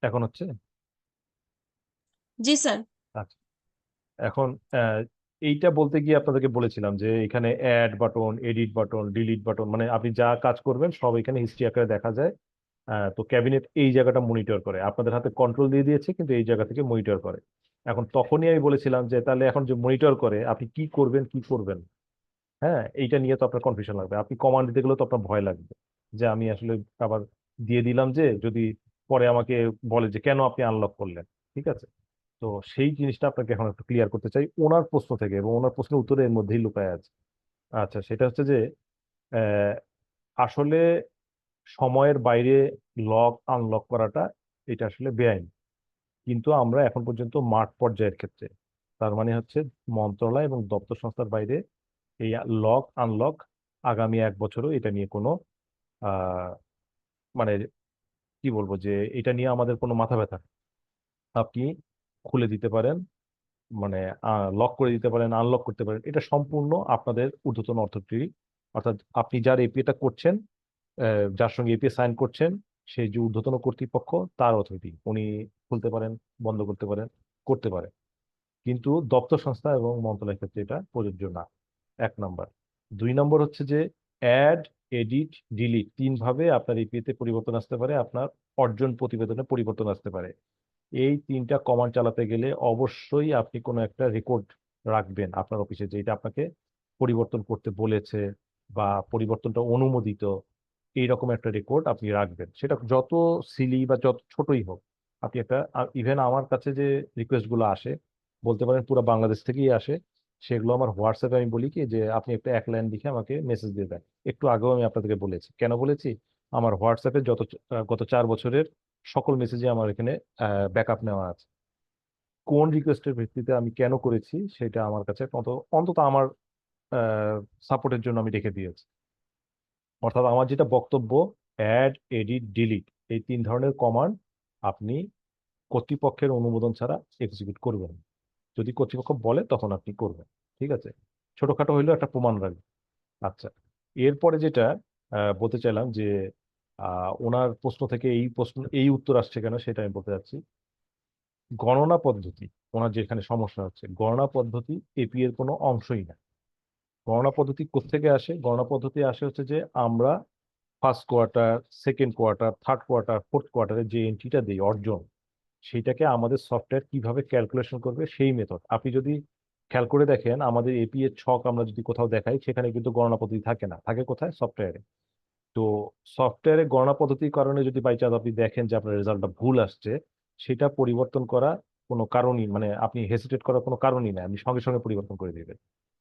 এখন হচ্ছে। জি স্যার। আচ্ছা, এখন এইটা বলতে গিয়ে আপনাদেরকে বলেছিলাম যে এখানে add button, edit button, delete button, মানে আপনি যা কাজ করবেন সব এখানে হিস্ট্রি আকারে দেখা যায়। তো ক্যাবিনেট এই জায়গাটা মনিটর করে, আপনাদের হাতে কন্ট্রোল দিয়ে দিয়েছে কিন্তু এই জায়গা থেকে মনিটর করে। এখন তখনই আমি বলেছিলাম যে তাহলে এখন যে মনিটর করে আপনি কি করবেন কি করবেন। হ্যাঁ, এইটা নিয়ে তো আপনার কনফিউশন লাগবে, আপনি কমান্ড দিতে গেলেও তো আপনার ভয় লাগবে যে আমি আসলে আবার দিয়ে দিলাম যে যদি পরে আমাকে বলে যে কেন আপনি আনলক করলেন। ঠিক আছে, তো সেই জিনিসটা আপনাকে এখন একটু ক্লিয়ার করতে চাই ওনার প্রশ্ন থেকে, এবং ওনার প্রশ্নের উত্তরে এর মধ্যেই লুকায় আছে। আচ্ছা, সেটা হচ্ছে যে আহ, আসলে সময়ের বাইরে লক আনলক করাটা এটা আসলে বেআইনি। কিন্তু আমরা এখন পর্যন্ত মাঠ পর্যায়ের ক্ষেত্রে, তার মানে হচ্ছে মন্ত্রণালয় এবং দপ্তর সংস্থার বাইরে এই লক আনলক আগামী 1 বছরও এটা নিয়ে কোনো আহ মানে কি বলবো যে এটা নিয়ে আমাদের কোনো মাথা ব্যথা নেই। আপনি খুলে দিতে পারেন, মানে লক করে দিতে পারেন, আনলক করতে পারেন, এটা সম্পূর্ণ আপনাদের ঊর্ধ্বতন অথরিটি, অর্থাৎ আপনি যার এপিএটা করছেন, যার সঙ্গে এপিএ সাইন করছেন, সেই যে ঊর্ধ্বতন কর্তৃপক্ষ তার অথরিটি, উনি খুলতে পারেন, বন্ধ করতে পারেন, করতে পারেন। কিন্তু দপ্তর সংস্থা এবং মন্ত্রণালয়ের ক্ষেত্রে এটা প্রযোজ্য না, 1 নম্বর। 2 নম্বর হচ্ছে যে অ্যাড, এডিট, ডিলিট 3 ভাবে আপনার এপিএতে পরিবর্তন আসতে পারে, আপনার অর্জন প্রতিবেদনে পরিবর্তন আসতে পারে। এই 3টা কমান্ড চালাতে গেলে অবশ্যই আপনি কোনো একটা রেকর্ড রাখবেন আপনার অফিসে, যে এটা আপনাকে পরিবর্তন করতে বলেছে বা পরিবর্তনটা অনুমোদিত, এইরকম একটা রেকর্ড আপনি রাখবেন। সেটা যত সিলি বা যত ছোটই হোক, আপনি একটা, ইভেন আমার কাছে যে রিকোয়েস্ট গুলো আসে বলতে পারেন পুরো বাংলাদেশ থেকেই আসে, সেগুলো আমার হোয়াটসঅ্যাপে আমি বলি কি যে আপনি একটা 1 লাইন লিখে আমাকে মেসেজ দিয়ে দেন। একটু আগেও আমি আপনাদেরকে বলেছি, কেন বলেছি, আমার হোয়াটসঅ্যাপে গত 4 বছরের সকল মেসেজে আমার এখানে ব্যাকআপ নেওয়া আছে। কোন রিকোয়েস্টের ভিত্তিতে আমি কেন করেছি সেটা আমার কাছে অন্তত আমার সাপোর্টের জন্য আমি রেখে দিয়েছি। অর্থাৎ আমার যেটা বক্তব্য, অ্যাড, এডিট, ডিলিট এই 3 ধরনের কমান্ড আপনি কর্তৃপক্ষের অনুমোদন ছাড়া এক্সিকিউট করবেন না। যদি কর্তৃপক্ষ বলে তখন আপনি করবেন, ঠিক আছে? ছোটখাটো হইলেও একটা প্রমাণ রাখবেন। আচ্ছা, এরপরে যেটা বলতে চাইলাম যে ওনার প্রশ্ন থেকে এই উত্তর আসছে কেন সেটা আমি বলতে চাচ্ছি। গণনা পদ্ধতি, ওনার যেখানে সমস্যা হচ্ছে, গণনা পদ্ধতি এপি এর কোনো অংশই না। গণনা পদ্ধতি কোত্থেকে আসে? গণনা পদ্ধতি আসে হচ্ছে যে আমরা first quarter, second quarter, third quarter, fourth কোয়ার্টারে যে এন্ট্রিটা দিই অর্জন, সেইটাকে আমাদের সফটওয়্যার কিভাবে ক্যালকুলেশন করবে সেই মেথড। আপনি যদি খেয়াল করে দেখেন আমাদের এপি এর ছক আমরা যদি কোথাও দেখাই, সেখানে কিন্তু গণনা পদ্ধতি থাকে না, থাকে কোথায়? সফটওয়্যারে। তো সফটওয়্যারে গণনা পদ্ধতির কারণে যদি বাই চান্স আপনি দেখেন যে আপনার রেজাল্টটা ভুল আসছে, সেটা পরিবর্তন করা কোনো কারণই, মানে আপনি হেসিটেট করার কোনো কারণই নাই, আপনি সঙ্গে সঙ্গে পরিবর্তন করে দিবেন,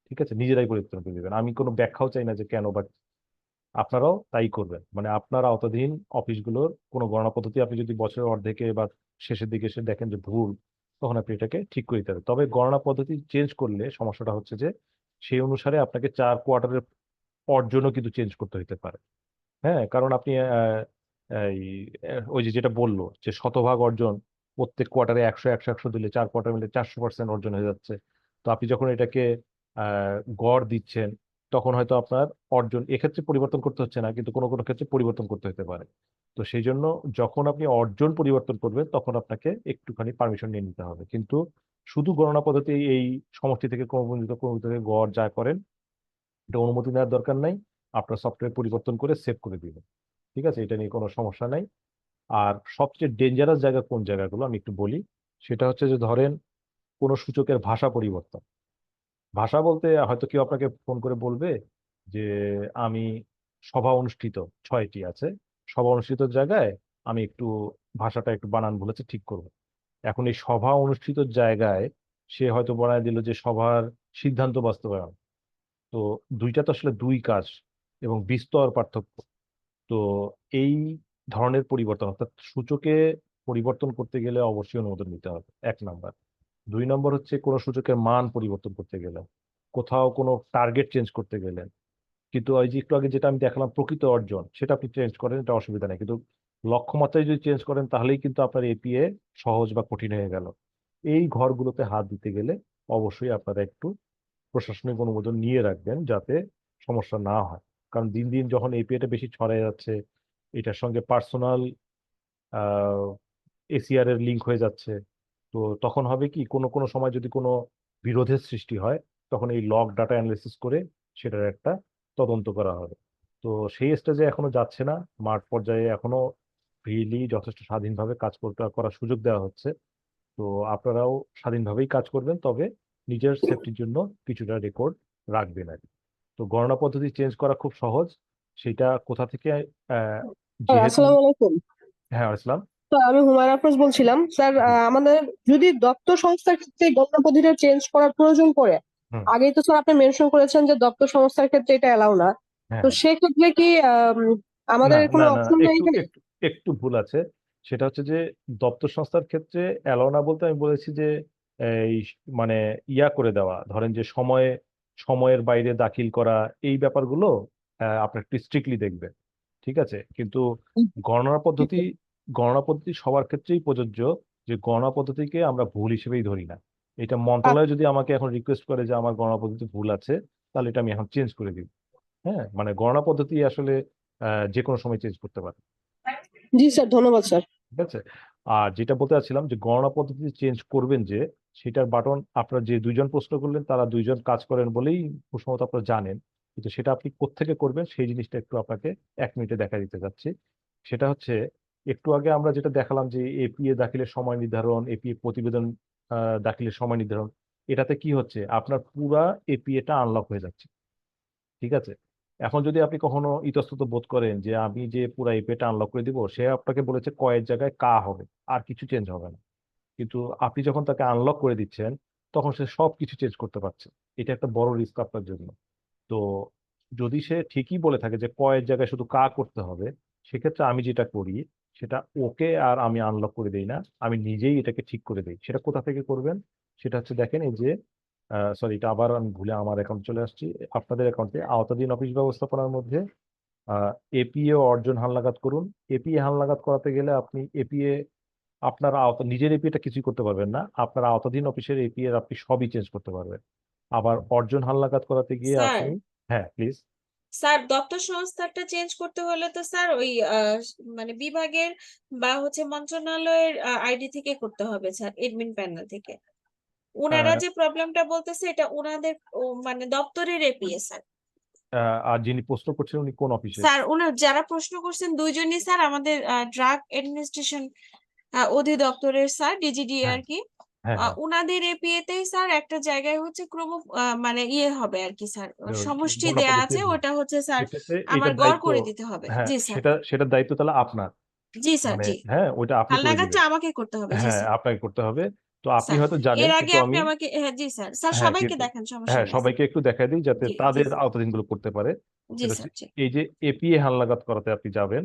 ঠিক আছে? নিজেরাই পরিবর্তন করে দিবেন, আমি কোনো ব্যাখ্যাও চাই না যে কেন, বাট আপনারাও তাই করবেন। মানে আপনার আওতাধীন অফিসগুলোর কোনো গণনা পদ্ধতি আপনি যদি বছরের অর্ধেকে বা শেষের দিকে এসে দেখেন যে ভুল, তখন আপনি এটাকে ঠিক করে দিতে হবে। তবে গণনা পদ্ধতি চেঞ্জ করলে সমস্যাটা হচ্ছে যে সেই অনুসারে আপনাকে 4 কোয়ার্টারের অর্জনও কিন্তু চেঞ্জ করতে হতে পারে। হ্যাঁ, কারণ আপনি এই ওই যে যেটা বললো যে শতভাগ অর্জন, প্রত্যেক কোয়ার্টারে 100 100 100 দিলে 4 কোয়ার্টার মিলে 400% অর্জন হয়ে যাচ্ছে। তো আপনি যখন এটাকে গড় দিচ্ছেন, তখন হয়তো আপনার অর্জন এক্ষেত্রে পরিবর্তন করতে হচ্ছে না, কিন্তু কোনো কোনো ক্ষেত্রে পরিবর্তন করতে হতে পারে। তো সেই জন্য যখন আপনি অর্জন পরিবর্তন করবেন তখন আপনাকে একটুখানি পারমিশন নিয়ে নিতে হবে। কিন্তু শুধু গণনা পদ্ধতি এই সমষ্টি থেকে ক্রমবর্ধিত থেকে গড় যা করেন, এটা অনুমতি নেওয়ার দরকার নাই, আপনার সফটওয়্যার পরিবর্তন করে সেভ করে দিবেন, ঠিক আছে? এটা নিয়ে কোনো সমস্যা নাই। আর সবচেয়ে ডেঞ্জারাস জায়গা কোন জায়গাগুলো আমি একটু বলি। সেটা হচ্ছে যে ধরেন কোনো সূচকের ভাষা পরিবর্তন। ভাষা বলতে হয়তো কেউ আপনাকে ফোন করে বলবে যে আমি সভা অনুষ্ঠিত 6টি আছে, সভা অনুষ্ঠিত জায়গায় আমি একটু ভাষাটা একটু বানান বলেছে ঠিক করবো। এখন এই সভা অনুষ্ঠিত জায়গায় সে হয়তো বানায় দিল যে সভার সিদ্ধান্ত বাস্তবায়ন। তো দুইটা তো আসলে দুই কাজ এবং বিস্তর পার্থক্য। তো এই ধরনের পরিবর্তন, অর্থাৎ সূচকে পরিবর্তন করতে গেলে অবশ্যই অনুমোদন নিতে হবে, 1 নম্বর। 2 নম্বর হচ্ছে কোনো সূচকের মান পরিবর্তন করতে গেলে, কোথাও কোনো টার্গেট চেঞ্জ করতে গেলে। কিন্তু ওই যে একটু আগে যেটা আমি দেখালাম প্রকৃত অর্জন, সেটা আপনি চেঞ্জ করেন, এটা অসুবিধা নেই, কিন্তু লক্ষ্যমাত্রায় যদি চেঞ্জ করেন তাহলেই কিন্তু আপনার এপিএ সহজ বা কঠিন হয়ে গেল। এই ঘরগুলোতে হাত দিতে গেলে অবশ্যই আপনারা একটু প্রশাসনিক অনুমোদন নিয়ে রাখবেন, যাতে সমস্যা না হয়। কারণ দিন দিন যখন এপিএটা বেশি ছড়ায় যাচ্ছে, এটার সঙ্গে পার্সোনাল এসিআর এর লিঙ্ক হয়ে যাচ্ছে, তো তখন হবে কি কোনো কোনো সময় যদি কোনো বিরোধের সৃষ্টি হয়, তখন এই লগ ডাটা অ্যানালিসিস করে সেটার একটা তদন্ত করা হবে। তো সেই স্টেজে এখনো যাচ্ছে না, মাঠ পর্যায়ে এখনো ফ্রিলি যথেষ্ট স্বাধীনভাবে কাজ করার সুযোগ দেওয়া হচ্ছে। তো আপনারাও স্বাধীনভাবেই কাজ করবেন, তবে নিজের সেফটির জন্য কিছুটা রেকর্ড রাখবেন আর কি। তো গণনা পদ্ধতি চেঞ্জ করা খুব সহজ। সেটা কোথা থেকে যেহেতু, আসসালামু আলাইকুম হ্যাঁ ইসলাম, স্যার, আমি হুমায়ুন আফরোজ বলছিলাম স্যার। আমাদের যদি দপ্তর সংস্থার ক্ষেত্রে গণনা পদ্ধতিটা চেঞ্জ করার প্রয়োজন পড়ে, হুম, আগেই তো স্যার আপনি মেনশন করেছেন যে দপ্তর সংস্থার ক্ষেত্রে এটা এলাও না, হ্যাঁ তো হ্যাঁ। সেক্ষেত্রে কি আমাদের না কোনো না না, অপশন নেই একটু এখানে? একটু একটু ভুল আছে। সেটা হচ্ছে যে দপ্তর সংস্থার ক্ষেত্রে অ্যালাউ না বলতে আমি বলেছি যে এই মানে ইয়া করে দেওয়া, ধরেন যে সময়ের বাইরে দাখিল করা, এই ব্যাপারগুলো আপনার একটু স্ট্রিক্টলি দেখবে, ঠিক আছে? কিন্তু গণনা পদ্ধতি সবার ক্ষেত্রেই প্রযোজ্য, যে গণনা পদ্ধতিকে আমরা ভুল হিসেবেই ধরি না। এটা মন্ত্রণালয় যদি আমাকে এখন রিকোয়েস্ট করে যে আমার গণনা পদ্ধতি ভুল আছে, তাহলে এটা আমি এখন চেঞ্জ করে দিব। হ্যাঁ, মানে গণনা পদ্ধতি আসলে যে কোনো সময় চেঞ্জ করতে পারে, জি স্যার, ধন্যবাদ স্যার। ঠিক আছে? আর যেটা বলতে চাচ্ছিলাম যে গণনা পদ্ধতি চেঞ্জ করবেন, যে সেটার বাটন আপনারা যে দুইজন প্রশ্ন করলেন তারা দুইজন কাজ করেন বলেই প্রশ্নত আপনারা জানেন, কিন্তু সেটা আপনি কোত্থেকে করবেন সেই জিনিসটা একটু আপনাকে 1 মিনিটে দেখা দিতে যাচ্ছি। সেটা হচ্ছে, একটু আগে আমরা যেটা দেখালাম যে এপিএ দাখিলের সময় নির্ধারণ, এপিএ প্রতিবেদন দাখিলের সময় নির্ধারণ, এটাতে কি হচ্ছে, আপনার পুরা এপিএটা আনলক হয়ে যাচ্ছে, ঠিক আছে? এখন যদি আপনি কখনো ইতস্তত বোধ করেন যে আমি যে পুরো এপিএটা আনলক করে দিব, সে আপনাকে বলেছে কয়ের জায়গায় কা হবে, আর কিছু চেঞ্জ হবে না, কিন্তু আপনি যখন তাকে আনলক করে দিচ্ছেন তখন সে সব কিছু চেঞ্জ করতে পারছে। এটা একটা বড় রিস্ক আপনার জন্য। তো যদি সে ঠিকই বলে থাকে যে কয়ের জায়গায় শুধু কা করতে হবে, সেক্ষেত্রে আমি যেটা করি সেটা ওকে আর আমি আনলক করে দেই না, আমি নিজেই এটাকে ঠিক করে দিই। সেটা কোথা থেকে করবেন? সেটা হচ্ছে, দেখেন এই যে সরি, এটা আবার আমি ভুলে আমার অ্যাকাউন্ট চলে আসছি। আপনাদের অ্যাকাউন্টে আওতাধীন অফিস ব্যবস্থাপনার মধ্যে এপিএ অর্জন হালনাগাদ করুন। এপিএ হালনাগাদ করাতে গেলে আপনি এপিএ আপনার নিজের এপিএটা কিছুই করতে পারবেন না, আপনার আওতাধীন অফিসের এপিএ আপনি সবই চেঞ্জ করতে পারবেন। আবার অর্জন হালনাগাদ করাতে গিয়ে স্যার আপনি, হ্যাঁ প্লিজ। স্যার দপ্তর সংস্থাটা চেঞ্জ করতে হলে তো স্যার ওই মানে বিভাগের বা হচ্ছে মন্ত্রণালয়ের আইডি থেকে করতে হবে স্যার, এডমিন প্যানেল থেকে। ওনারা যে প্রবলেমটা বলতেছে এটা ওনাদের মানে দপ্তরের এপিএ স্যার। আর যিনি প্রশ্ন করছেন উনি কোন অফিসে? স্যার ওনার যারা প্রশ্ন করছেন দুইজনই স্যার আমাদের ড্রাগ অ্যাডমিনিস্ট্রেশন অধিদপ্তরের স্যার, ডিজিডি হ্যাঁ আর কি। হ্যাঁ হ্যাঁ, উনাদের এপিএ তেই স্যার একটা জায়গায় হচ্ছে মানে ইয়ে হবে আর কি স্যার, ওই সমষ্টি গণনা দেয়া আছে, পদ্ধতির, হ্যাঁ, ওটা হচ্ছে স্যার সেক্ষেত্রে আমার এটার গড় দায়িত্ব, করে দিতে হবে। হ্যাঁ জি স্যার। সেটার দায়িত্ব তাহলে আপনার, জি স্যার, মানে জি। হ্যাঁ ওইটা আপনি করে হালনাগাদটা দিবেন। আমাকে করতে হবে, জি হ্যাঁ স্যার। আপনাকে করতে হবে। তো আপনি স্যার হয়তো জানেন, এর আগে কিন্তু আপনি আমি, আমাকে, হ্যাঁ জি স্যার, স্যার হ্যাঁ সবাইকে কিন্তু, দেখান, সমস্যা হ্যাঁ নেই স্যার। সবাইকে একটু দেখা দিই যাতে জি জি তাদের স্যার, আওতাধীনগুলো করতে পারে। জি সেটা স্যার, হচ্ছে, জি। এই যে এপিএ হালনাগাদ করাতে আপনি যাবেন,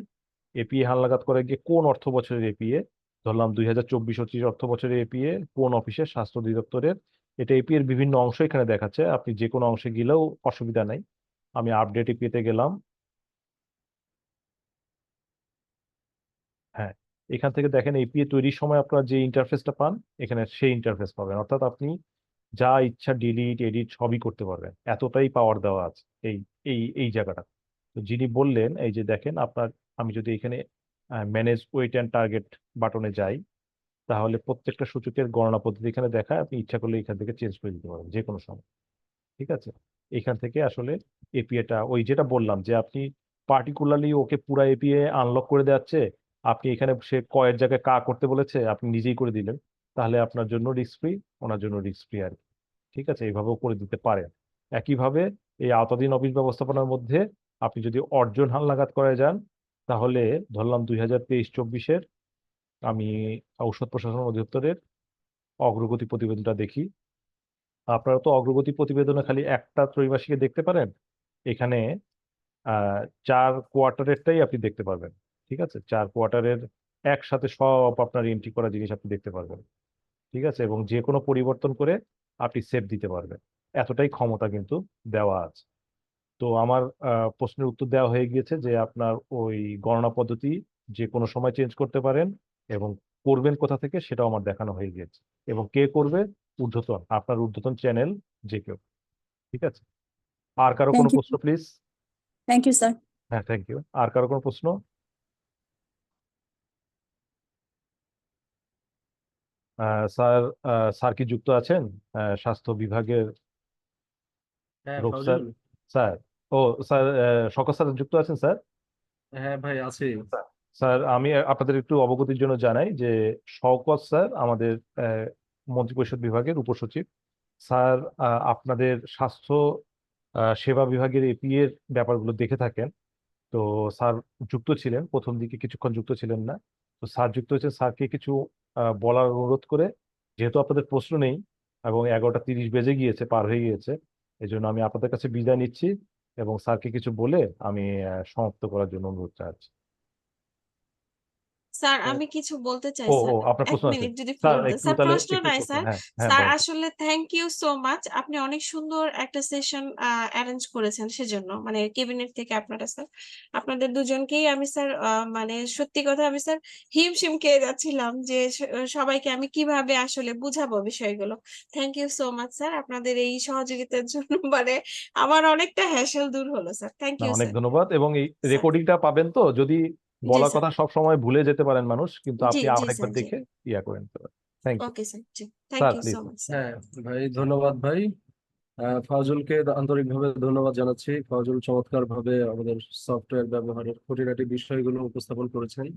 এপিএ হালনাগাদ করে গিয়ে কোন অর্থ বছরের এপিএ, ধরলাম 2024-25 অর্থ বছরের এপিএ কোন অফিসের, স্বাস্থ্য অধিদপ্তরের। এটা এপিএ এর বিভিন্ন অংশ এখানে দেখাচ্ছে, আপনি যে কোনো অংশে গেলেও অসুবিধা নাই। আমি আপডেট এপিএ গেলাম, হ্যাঁ, এখান থেকে দেখেন এপিএ তৈরির সময় আপনার যে ইন্টারফেসটা পান, এখানে সেই ইন্টারফেস পাবেন, অর্থাৎ আপনি যা ইচ্ছা ডিলিট এডিট সবই করতে পারবেন, এতটাই পাওয়ার দেওয়া আছে এই এই জায়গাটা। তো যিনি বললেন, এই যে দেখেন আপনার, আমি যদি এখানে ম্যানেজ ওয়েট অ্যান্ড টার্গেট বাটনে যাই, তাহলে প্রত্যেকটা সূচকের গণনা পদ্ধতি এখানে দেখায়, আপনি ইচ্ছা করলে এখান থেকে চেঞ্জ করে দিতে পারবেন যে কোনো সময়, ঠিক আছে? এখান থেকে আসলে এপিএটা, ওই যেটা বললাম যে আপনি পার্টিকুলারলি ওকে পুরা এপিএ আনলক করে দেওয়াচ্ছে, আপনি এখানে সে কয়ের জায়গায় কা করতে বলেছে আপনি নিজেই করে দিলেন, তাহলে আপনার জন্য রিস্ক ফ্রি, ওনার জন্য রিস্ক ফ্রি আর কি, ঠিক আছে? এইভাবেও করে দিতে পারেন। একইভাবে এই আওতাধীন অফিস ব্যবস্থাপনার মধ্যে আপনি যদি অর্জন হালনাগাদ করে যান, তাহলে ধরলাম 2023-24-এর আমি ঔষধ প্রশাসন অধিদপ্তরের অগ্রগতি প্রতিবেদনটা দেখি। আপনারা তো অগ্রগতি প্রতিবেদনে খালি একটা ত্রৈমাসিকে দেখতে পারেন, এখানে 4 কোয়ার্টারেরটাই আপনি দেখতে পারবেন, ঠিক আছে? 4 কোয়ার্টারের একসাথে সব আপনার এন্ট্রি করা জিনিস আপনি দেখতে পারবেন, ঠিক আছে? এবং যে কোনো পরিবর্তন করে আপনি সেভ দিতে পারবেন, এতটাই ক্ষমতা কিন্তু দেওয়া আছে। তো আমার প্রশ্নের উত্তর দেওয়া হয়ে গিয়েছে যে আপনার ওই গণনা পদ্ধতি যে কোনো সময় চেঞ্জ করতে পারেন, এবং করবেন কোথা থেকে সেটাও আমার দেখানো হয়ে গিয়েছে, এবং কে করবে? ঊর্ধ্বতন, আপনার ঊর্ধ্বতন চ্যানেল যে কেউ, ঠিক আছে? আর কারো কোনো থ্যাংক ইউ, প্রশ্ন প্লিজ? Thank you sir. হ্যাঁ থ্যাংক ইউ। আর কারো কোনো প্রশ্ন? স্যার, স্যার কি যুক্ত আছেন? স্বাস্থ্য বিভাগের হ্যাঁ রূপ স্যার, ফাউজুল। স্যার, ও স্যার, শওকত স্যার যুক্ত আছেন স্যার? হ্যাঁ ভাই আছি। স্যার আমি আপনাদের একটু অবগতির জন্য জানাই যে শওকত স্যার আমাদের মন্ত্রিপরিষদ বিভাগের উপসচিব। স্যার আপনাদের স্বাস্থ্য সেবা বিভাগের এপি এর ব্যাপারগুলো দেখে থাকেন। তো স্যার যুক্ত ছিলেন, প্রথম দিকে কিছুক্ষণ যুক্ত ছিলেন না, তো স্যার যুক্ত হয়েছে। স্যারকে কিছু বলার অনুরোধ করে, যেহেতু আপনাদের প্রশ্ন নেই এবং 11টা 30 বেজে গিয়েছে, পার হয়ে গিয়েছে, এই জন্য আমি আপনাদের কাছে বিদায় নিচ্ছি এবং স্যারকে কিছু বলে আমি সমাপ্ত করার জন্য অনুরোধ চাচ্ছি। স্যার তো আমি কিছু বলতে চাই ও স্যার, আপনার এক প্রশ্ন আছে? মিনিট যদি স্যার ফ্লোর দেন। একটু স্যার তাহলে প্রশ্ন একটু নাই করতে স্যার। হ্যাঁ হ্যাঁ স্যার বলেন স্যার। আসলে থ্যাংক ইউ সো মাচ, আপনি অনেক সুন্দর একটা সেশন অ্যারেঞ্জ করেছেন সেজন্য, মানে ক্যাবিনেট থেকে আপনারা স্যার, আপনাদের দুজনকেই আমি স্যার মানে সত্যি কথা আমি স্যার হিমশিম খেয়ে যাচ্ছিলাম যে সবাইকে আমি কিভাবে আসলে বুঝাবো বিষয়গুলো। Thank you so much sir আপনাদের এই সহযোগিতার জন্য, মানে আমার অনেকটা হ্যাসেল দূর হলো স্যার। থ্যাংক না ইউ অনেক স্যার। ধন্যবাদ, এবং এই স্যার রেকর্ডিংটা পাবেন তো, যদি জি বলার স্যার, কথা সব সময় ভুলে যেতে পারেন মানুষ, কিন্তু জি আপনি জি আবার একবার স্যার, জি। দেখে ইয়া করে নিতে পারেন। থ্যাংক ইউ ওকে স্যার, জি। Thank sir, you so please. Much sir. হ্যাঁ ভাই, ধন্যবাদ ভাই। ফাউজুলকে আন্তরিকভাবে ধন্যবাদ জানাচ্ছি। ফাউজুল চমৎকার ভাবে আমাদের সফটওয়্যার ব্যবহারের খুঁটিনাটি বিষয়গুলো উপস্থাপন করেছেন।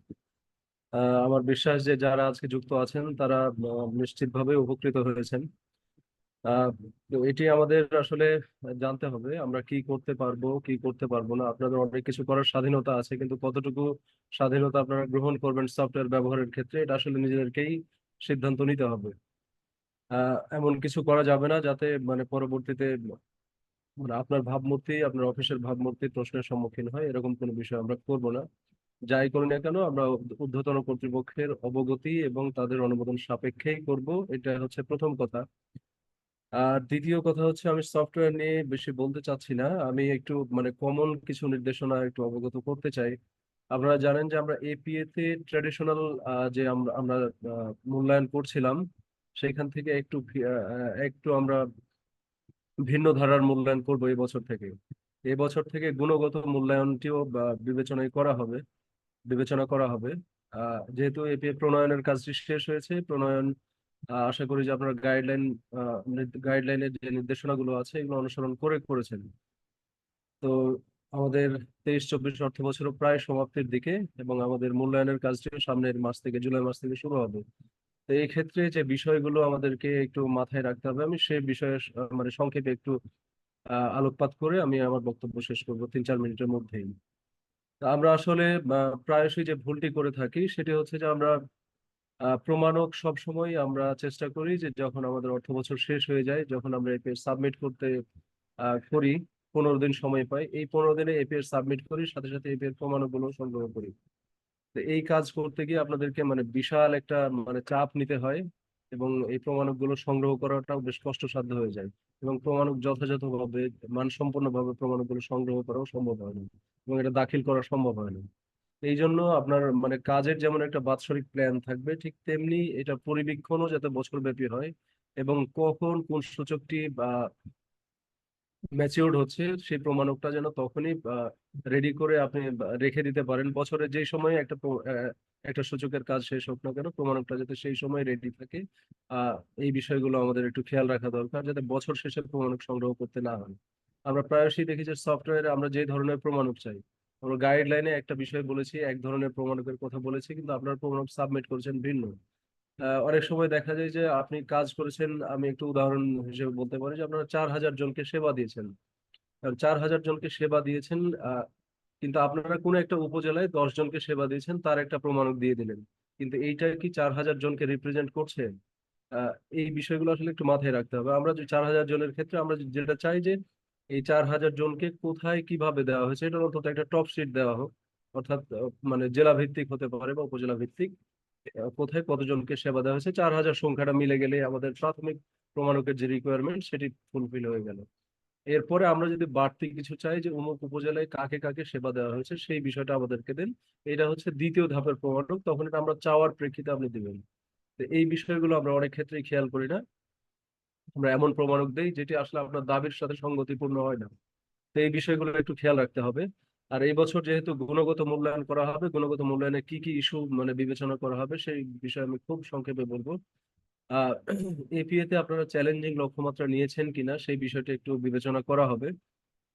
আমার বিশ্বাস যে যারা আজকে যুক্ত আছেন তারা নিশ্চিতভাবে উপকৃত হয়েছেন। আহ, তো এটি আমাদের আসলে জানতে হবে আমরা কি করতে পারবো কি করতে পারবো না। আপনাদের অনেক কিছু করার স্বাধীনতা আছে, কিন্তু কতটুকু স্বাধীনতা আপনারা গ্রহণ করবেন সফটওয়্যার ব্যবহারের ক্ষেত্রে, এটা আসলে নিজেদেরকেই সিদ্ধান্ত নিতে হবে। এমন কিছু করা যাবে না যাতে মানে পরবর্তীতে মানে আপনার ভাবমূর্তি, আপনার অফিসের ভাবমূর্তি প্রশ্নের সম্মুখীন হয়, এরকম কোনো বিষয় আমরা করব না। যাই করি না কেন আমরা ঊর্ধ্বতন কর্তৃপক্ষের অবগতি এবং তাদের অনুমোদন সাপেক্ষেই করব, এটা হচ্ছে প্রথম কথা। আর দ্বিতীয় কথা হচ্ছে আমি সফটওয়্যার নিয়ে বেশি বলতে চাচ্ছি না, আমি একটু মানে কমন কিছু নির্দেশনা একটু অবগত করতে চাই। আপনারা জানেন যে আমরা এপিএ তে ট্র্যাডিশনাল যে আমরা আমরা মূল্যায়ন করছিলাম, সেখান থেকে একটু আমরা ভিন্ন ধারার মূল্যায়ন করব এই বছর থেকে। এই বছর থেকে গুণগত মূল্যায়নটিও বিবেচনা করা হবে। যেহেতু এপিএ প্রণয়নের কাজটি শেষ হয়েছে, প্রণয়ন আশা করি যে আপনারা গাইডলাইনের যে নির্দেশনাগুলো আছে এগুলো অনুসরণ করেছেন। তো আমাদের 23-24 অর্থ বছরও প্রায় সমাপ্তির দিকে, এবং আমাদের মূল্যায়নের কাজটিও সামনের মাস থেকে, জুলাই মাস থেকে শুরু হবে। তো এই ক্ষেত্রে যে বিষয়গুলো আমাদেরকে একটু মাথায় রাখতে হবে, আমি সেই বিষয়ে মানে সংক্ষেপে একটু আলোকপাত করে আমি আমার বক্তব্য শেষ করব 3-4 মিনিটের মধ্যেই। তা আমরা আসলে প্রায়শই যে ভুলটি করে থাকি সেটি হচ্ছে যে আমরা প্রমাণক সবসময় আমরা চেষ্টা করি যে যখন আমাদের অর্থ বছর শেষ হয়ে যায়, যখন আমরা এপিএস সাবমিট করতে করি, 15 দিন সময় পাই, এই 15 দিনে এপিএস সাবমিট করি, সাথে সাথে এপিএস প্রমাণকগুলো সংগ্রহ করি। তো এই কাজ করতে গিয়ে আপনাদেরকে মানে বিশাল একটা মানে চাপ নিতে হয়, এবং এই প্রমাণকগুলো সংগ্রহ করাটাও বেশ কষ্টসাধ্য হয়ে যায়, এবং প্রমাণক যথাযথভাবে মানসম্পন্নভাবে প্রমাণকগুলো সংগ্রহ করাও সম্ভব হয় না, এবং এটা দাখিল করা সম্ভব হয় না। এই জন্য আপনার মানে কাজের যেমন একটা বাৎসরিক প্ল্যান থাকবে, ঠিক তেমনি এটা পরিবীক্ষণও যাতে বছরব্যাপী হয়, এবং কখন কোন সূচকটি ম্যাচিওর্ড হচ্ছে সেই প্রমাণকটা যেন তখনই রেডি করে আপনি রেখে দিতে পারেন। বছরের যেই সময় একটা সূচকের কাজ শেষ হোক না কেন, প্রমাণকটা যাতে সেই সময় রেডি থাকে। আহ এই বিষয়গুলো আমাদের একটু খেয়াল রাখা দরকার, যাতে বছর শেষে প্রমাণক সংগ্রহ করতে না হয়। আমরা প্রায়শই দেখি যে সফটওয়্যারে আমরা যে ধরনের প্রমাণক চাই, আমরা গাইডলাইনে একটা বিষয় বলেছি, এক ধরনের প্রমাণকের কথা বলেছি, কিন্তু আপনার প্রমাণক সাবমিট করেছেন ভিন্ন। অনেক সময় দেখা যায় যে আপনি কাজ করেছেন, আমি একটু উদাহরণ হিসেবে বলতে পারি যে আপনারা 4000 জনকে সেবা দিয়েছেন। 4000 জনকে সেবা দিয়েছেন, কিন্তু আপনারা কোনো একটা উপজেলায় 10 জনকে সেবা দিয়েছেন, তার একটা প্রমাণক দিয়ে দিলেন, কিন্তু এইটা কি 4000 জনকে রিপ্রেজেন্ট করছে? আহ, এই বিষয়গুলো আসলে একটু মাথায় রাখতে হবে। আমরা যে 4000 জনের ক্ষেত্রে আমরা যেটা চাই যে এই 4000 জনকে কোথায় কিভাবে দেওয়া হয়েছে এটা অন্তত একটা টপ শিট দেওয়া হোক, অর্থাৎ মানে জেলা ভিত্তিক হতে পারে বা উপজেলা ভিত্তিক, কোথায় কতজনকে সেবা দেওয়া হয়েছে, 4000 সংখ্যাটা মিলে গেলে আমাদের প্রাথমিক প্রমাণকের যে রিকোয়ারমেন্ট সেটি ফুলফিল হয়ে গেল। এরপরে আমরা যদি বাড়তি কিছু চাই যে অমুক উপজেলায় কাকে কাকে সেবা দেওয়া হয়েছে সেই বিষয়টা আমাদেরকে দেন, এটা হচ্ছে দ্বিতীয় ধাপের প্রমাণক, তখন এটা আমরা চাওয়ার প্রেক্ষিতে আপনি দিবেন। তো এই বিষয়গুলো আমরা অনেক ক্ষেত্রেই খেয়াল করি না, আমরা এমন প্রমাণক দেই যেটি আসলে আপনার দাবির সাথে সঙ্গতিপূর্ণ হয় না। তো এই বিষয়গুলো একটু খেয়াল রাখতে হবে। আর এই বছর যেহেতু গুণগত মূল্যায়ন করা হবে, গুণগত মূল্যায়নে কি কি ইস্যু মানে বিবেচনা করা হবে সেই বিষয়ে আমি খুব সংক্ষেপে বলবো। আহ এপিএ তে আপনারা চ্যালেঞ্জিং লক্ষ্যমাত্রা নিয়েছেন কিনা সেই বিষয়টা একটু বিবেচনা করা হবে,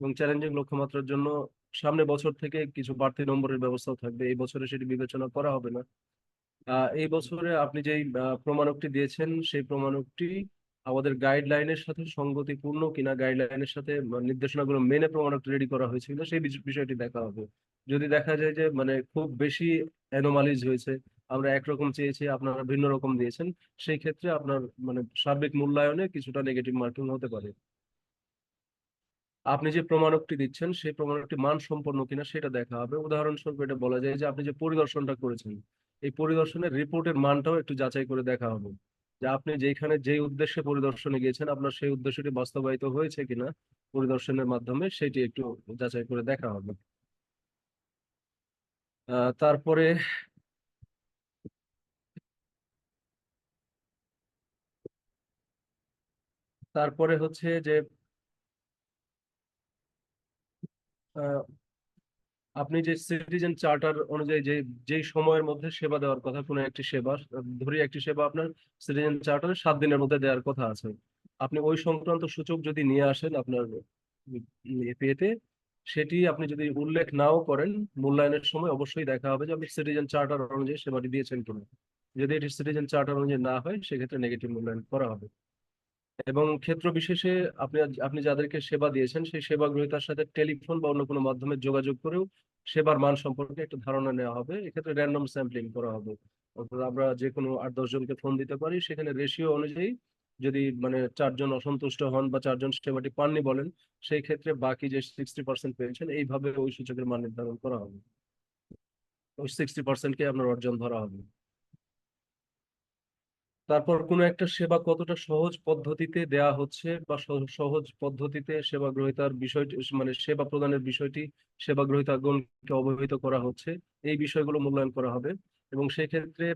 এবং চ্যালেঞ্জিং লক্ষ্যমাত্রার জন্য সামনে বছর থেকে কিছু বাড়তি নম্বরের ব্যবস্থাও থাকবে, এই বছরে সেটি বিবেচনা করা হবে না। এই বছরে আপনি যেই প্রমাণকটি দিয়েছেন সেই প্রমাণকটি আমাদের গাইডলাইনের সাথে সঙ্গতিপূর্ণ কিনা, গাইডলাইনের সাথে নির্দেশনাগুলো মেনে প্রমাণকটি রেডি করা হয়েছে কিনা সেই বিষয়টি দেখা হবে। যদি দেখা যায় যে মানে খুব বেশি অ্যানোমালিজ হয়েছে, আমরা একরকম চেয়েছি আপনারা ভিন্ন রকম দিয়েছেন, সেই ক্ষেত্রে আপনার মানে সার্বিক মূল্যায়নে কিছুটা নেগেটিভ মার্কিং হতে পারে। আপনি যে প্রমাণকটি দিচ্ছেন সেই প্রমাণকটি মানসম্পন্ন কিনা সেটা দেখা হবে। উদাহরণস্বরূপ এটা বলা যায় যে আপনি যে পরিদর্শনটা করেছেন এই পরিদর্শনের রিপোর্টের মানটাও একটু যাচাই করে দেখা হবে, যে আপনি যেখানে যেই উদ্দেশ্যে পরিদর্শনে গিয়েছেন আপনার সেই উদ্দেশ্যটি বাস্তবায়িত হয়েছে কিনা পরিদর্শনের মাধ্যমে সেটি একটু যাচাই করে দেখা হবে। তারপরে তারপরে হচ্ছে যে আহ, আপনি যে সিটিজেন চার্টার অনুযায়ী যেই সময়ের মধ্যে সেবা দেওয়ার কথা, কোনো একটি সেবা ধরি একটি সেবা আপনার সিটিজেন চার্টারে 7 দিনের মধ্যে দেওয়ার কথা আছে, আপনি ওই সংক্রান্ত সূচক যদি নিয়ে আসেন আপনার এপিএতে, সেটি আপনি যদি উল্লেখ নাও করেন মূল্যায়নের সময় অবশ্যই দেখা হবে যে আপনি সিটিজেন চার্টার অনুযায়ী সেবাটি দিয়েছেন কিনা। যদি এটি সিটিজেন চার্টার অনুযায়ী না হয় সেক্ষেত্রে নেগেটিভ মূল্যায়ন করা হবে। এবং ক্ষেত্র বিশেষে আপনি আপনি যাদেরকে সেবা দিয়েছেন সেই সেবা গ্রহীতার সাথে টেলিফোন বা অন্য কোনো মাধ্যমে যোগাযোগ করেও সেবার মান সম্পর্কে একটা ধারণা নেওয়া হবে। এক্ষেত্রে র্যান্ডম স্যাম্পলিং করা হবে, অর্থাৎ আমরা যে কোনো 8-10 জনকে ফোন দিতে পারি, সেখানে রেশিও অনুযায়ী যদি মানে 4 জন অসন্তুষ্ট হন বা 4 জন সেবাটি পাননি বলেন, সেই ক্ষেত্রে বাকি যে 60% পেয়েছেন এইভাবে ওই সূচকের মান নির্ধারণ করা হবে, ওই 60%কে আপনার অর্জন ধরা হবে। তারপর কোনো একটা সেবা কতটা সহজ পদ্ধতিতে দেয়া হচ্ছে বা সহজ পদ্ধতিতে সেবা গ্রহীতার বিষয়টি মানে সেবা প্রদানের বিষয়টি সেবা গ্রহীতাগণকে অবহিত করা হচ্ছে, এই বিষয়গুলো মূল্যায়ন করা হবে। এবং সেই ক্ষেত্রে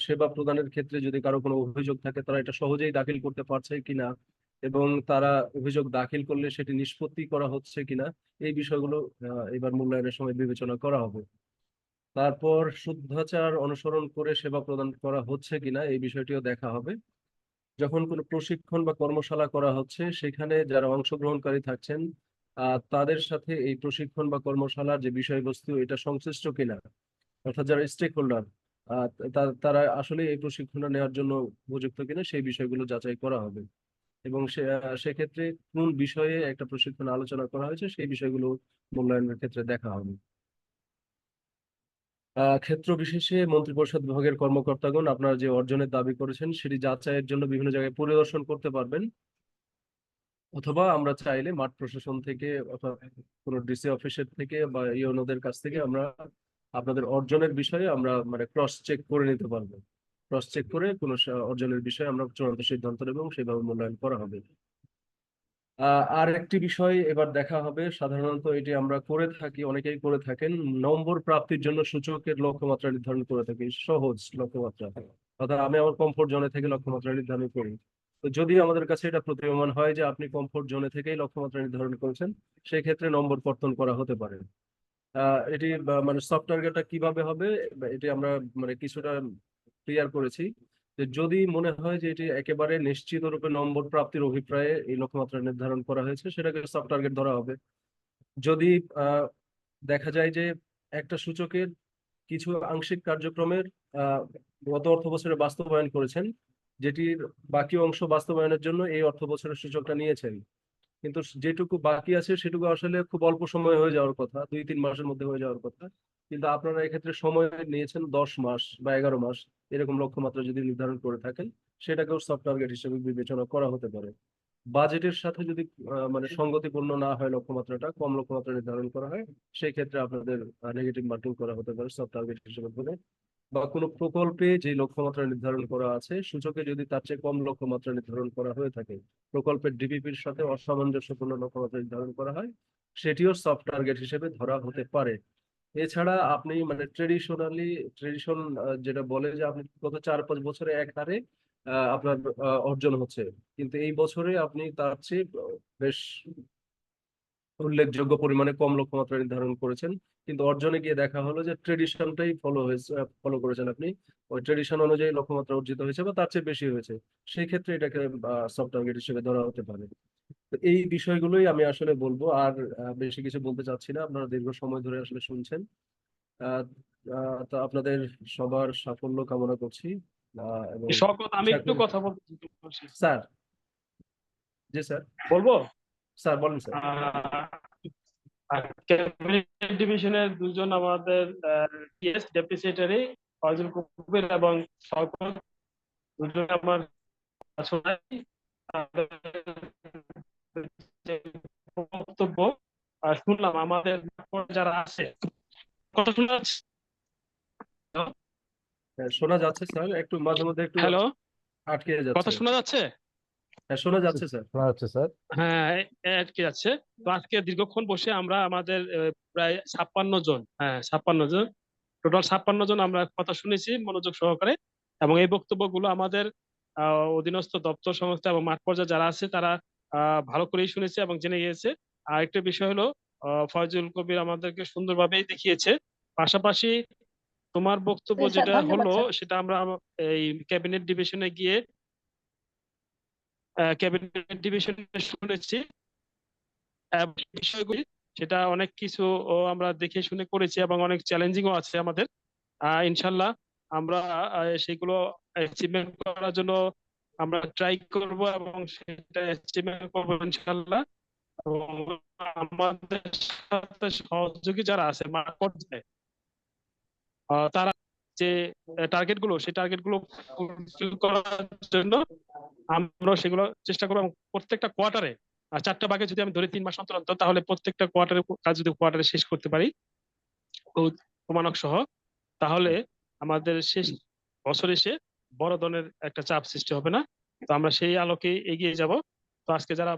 সেবা প্রদানের ক্ষেত্রে যদি কারো কোনো অভিযোগ থাকে তারা এটা সহজেই দাখিল করতে পারছে কিনা এবং তারা অভিযোগ দাখিল করলে সেটি নিষ্পত্তি করা হচ্ছে কিনা, এই বিষয়গুলো এবার মূল্যায়নের সময় বিবেচনা করা হবে। তারপর শুদ্ধাচার অনুসরণ করে সেবা প্রদান করা হচ্ছে কিনা এই বিষয়টিও দেখা হবে। যখন কোনো প্রশিক্ষণ বা কর্মশালা করা হচ্ছে সেখানে যারা অংশগ্রহণকারী থাকছেন তাদের সাথে এই প্রশিক্ষণ বা কর্মশালার যে বিষয়বস্তু এটা সংশ্লিষ্ট কিনা, অর্থাৎ যারা স্টেক হোল্ডার তারা আসলে এই প্রশিক্ষণটা নেওয়ার জন্য উপযুক্ত কিনা সেই বিষয়গুলো যাচাই করা হবে। এবং সেক্ষেত্রে কোন বিষয়ে একটা প্রশিক্ষণ আলোচনা করা হয়েছে সেই বিষয়গুলো মূল্যায়নের ক্ষেত্রে দেখা হবে। ক্ষেত্র বিশেষে মন্ত্রিপরিষদ বিভাগের কর্মকর্তাগণ আপনারা যে অর্জনের দাবি করেছেন সেটি যাচাইয়ের জন্য বিভিন্ন জায়গায় পরিদর্শন করতে পারবেন, অথবা আমরা চাইলে মাঠ প্রশাসন থেকে অথবা কোনো ডিসি অফিসের থেকে বা ইউনোদের কাছ থেকে আমরা আপনাদের অর্জনের বিষয়ে আমরা মানে ক্রস চেক করে নিতে পারবো। ক্রস চেক করে কোনো অর্জনের বিষয়ে আমরা চূড়ান্ত সিদ্ধান্ত নেব এবং সেভাবে মূল্যায়ন করা হবে। আর একটি বিষয় এবার দেখা হবে, সাধারণত এটি আমরা করে থাকি, অনেকেই করে থাকেন, নম্বর প্রাপ্তির জন্য সূচকের লক্ষ্যমাত্রা নির্ধারণ করে থাকি, সহজ লক্ষ্যমাত্রা, অর্থাৎ আমি আমার কমফোর্ট জোনে থেকে লক্ষ্যমাত্রা নির্ধারণ করি। তো যদি আমাদের কাছে এটা প্রতীয়মান হয় যে আপনি কমফোর্ট জোনে থেকেই লক্ষ্যমাত্রা নির্ধারণ করেছেন, সেই ক্ষেত্রে নম্বর কর্তন করা হতে পারে। এটি মানে সফট টার্গেটটা কিভাবে হবে এটি আমরা মানে কিছুটা ক্লিয়ার করেছি, যে যদি মনে হয় যে এটি একেবারে নিশ্চিত রূপে নম্বর প্রাপ্তির অভিপ্রায়ে এই লক্ষ্যমাত্রা নির্ধারণ করা হয়েছে সেটাকে সফট টার্গেট ধরা হবে। যদি দেখা যায় যে একটা সূচকের কিছু আংশিক কার্যক্রমের গত অর্থ বছরে বাস্তবায়ন করেছেন, যেটির বাকি অংশ বাস্তবায়নের জন্য এই অর্থ বছরের সূচকটা নিয়েছেন, কিন্তু যেটুকু বাকি আছে সেটুকু আসলে খুব অল্প সময় হয়ে যাওয়ার কথা, 2-3 মাসের মধ্যে হয়ে যাওয়ার কথা, কিন্তু আপনারা এক্ষেত্রে সময় নিয়েছেন 10 মাস বা 11 মাস, এরকম লক্ষ্যমাত্রা যদি নির্ধারণ করে থাকেন সেটাকেও সফট টার্গেট হিসেবে বিবেচনা করা হতে পারে। বাজেটের সাথে যদি মানে সঙ্গতিপূর্ণ না হয় লক্ষ্যমাত্রাটা, কম লক্ষ্যমাত্রা নির্ধারণ করা হয়, সেই ক্ষেত্রে আপনাদের নেগেটিভ মার্কিং করা হতে পারে সফট টার্গেট হিসেবে ধরে। বা কোনো প্রকল্পে যে লক্ষ্যমাত্রা নির্ধারণ করা আছে সূচকে যদি তার চেয়ে কম লক্ষ্যমাত্রা নির্ধারণ করা হয়ে থাকে, প্রকল্পের ডিপিপির সাথে অসামঞ্জস্যপূর্ণ লক্ষ্যমাত্রা নির্ধারণ করা হয়, সেটিও সফট টার্গেট হিসেবে ধরা হতে পারে। এছাড়া আপনি মানে ট্রেডিশন যেটা বলে যে আপনি গত 4-5 বছরে এক হারে আপনার অর্জন হচ্ছে, কিন্তু এই বছরে আপনি তার চেয়ে বেশ উল্লেখযোগ্য পরিমাণে কম লক্ষ্যমাত্রা নির্ধারণ করেছেন, কিন্তু অর্জনে গিয়ে দেখা হলো যে ট্রেডিশনটাই ফলো করেছেন আপনি, ওই ট্রেডিশন অনুযায়ী লক্ষ্যমাত্রা অর্জিত হয়েছে বা তার চেয়ে বেশি হয়েছে, সেই ক্ষেত্রে এটাকে সফট টার্গেট হিসেবে ধরা হতে পারে। তো এই বিষয়গুলোই আমি আসলে বলবো, আর বেশি কিছু বলতে চাচ্ছি না, আপনারা দীর্ঘ সময় ধরে আসলে শুনছেন। তো আপনাদের সবার সাফল্য কামনা করছি। এবং শওকত, আমি একটু কথা বলতে চাই। স্যার। জি স্যার। বলবো স্যার বলেন স্যার। ক্যাবিনেট ডিভিশনের দুজন আমাদের টিএস ডেপুটি সেক্রেটারি ফয়জুল কবির এবং শওকত, দুজন আমার বক্তব্য শুনলাম। আমাদের যারা আছে কথা শোনা যাচ্ছে? শোনা যাচ্ছে স্যার, একটু মাঝে মধ্যে একটু হ্যালো, আটকে কথা যাচ্ছে। শোনা যাচ্ছে? হ্যাঁ, শোনা যাচ্ছে স্যার। শোনা যাচ্ছে স্যার। হ্যাঁ, আটকে যাচ্ছে। তো আজকে দীর্ঘক্ষণ বসে আমরা আমাদের প্রায় 56 জন, হ্যাঁ 56 জন, টোটাল 56 জন আমরা কথা শুনেছি মনোযোগ সহকারে। এবং এই বক্তব্যগুলো আমাদের অধীনস্থ দপ্তর সংস্থা এবং মাঠ পর্যায়ে যারা আছে তারা ভালো করেই শুনেছে এবং জেনে গিয়েছে। আর একটা বিষয় হলো ফয়জুল কবির আমাদেরকে সুন্দরভাবেই দেখিয়েছে। পাশাপাশি তোমার বক্তব্য স্যার, যেটা ধন্যবাদ হলো স্যার। সেটা আমরা এই ক্যাবিনেট ডিভিশনে গিয়ে ক্যাবিনেট ডিভিশনে শুনেছি বিষয়গুলি। সেটা অনেক কিছু আমরা দেখে শুনে করেছি এবং অনেক চ্যালেঞ্জিংও আছে আমাদের। ইনশাল্লাহ আমরা সেগুলো অ্যাচিভমেন্ট করার জন্য আমরা ট্রাই করব এবং সেটা অ্যাচিভমেন্ট করবো ইনশাল্লাহ। এবং আমাদের সাথে সহযোগী যারা আছে মাঠ পর্যায়ে তারা যে টার্গেট গুলো সেই টার্গেট গুলো ফুলফিল করার জন্য আমরা সেগুলো চেষ্টা করবো। এবং প্রত্যেকটা কোয়ার্টারে 4টা ভাগে যদি আমি ধরি 3 মাস অন্তর অন্তর, তাহলে প্রত্যেকটা কোয়ার্টারে কাজ যদি কোয়ার্টারে শেষ করতে পারি প্রমাণক সহ, তাহলে আমাদের শেষ বছর এসে বড় ধরনের একটা চাপ সৃষ্টি হবে না। তো আমরা সেই আলোকে এগিয়ে যাব। তো আজকে যারা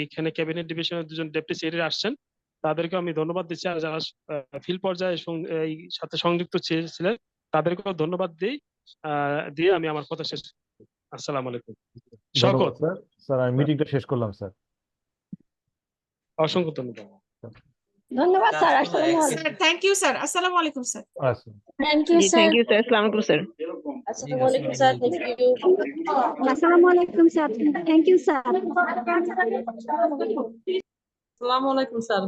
এইখানে ক্যাবিনেট ডিভিশনের 2জন ডেপুটি সেক্রেটারি আসছেন তাদেরকে আমি ধন্যবাদ দিচ্ছি। আর যারা ফিল্ড পর্যায়ে এই সাথে সংযুক্ত ছিলেন তাদেরকেও ধন্যবাদ দিয়ে আমি আমার কথা শেষ। আসসালামু আলাইকুম। ধন্যবাদ শওকত, স্যার। স্যার আমি মিটিংটা শেষ করলাম স্যার। অসংখ্য ধন্যবাদ। ধন্যবাদ স্যার, আসসালামু আলাইকুম। স্যার থ্যাংক ইউ স্যার, আসসালামু আলাইকুম স্যার। আচ্ছা। থ্যাংক ইউ জি স্যার। থ্যাংক ইউ স্যার, আসসালামু আলাইকুম স্যার। আসসালামু আলাইকুম স্যার, থ্যাংক ইউ। আসসালামু আলাইকুম স্যার, থ্যাংক ইউ স্যার। আসসালামু আলাইকুম স্যার।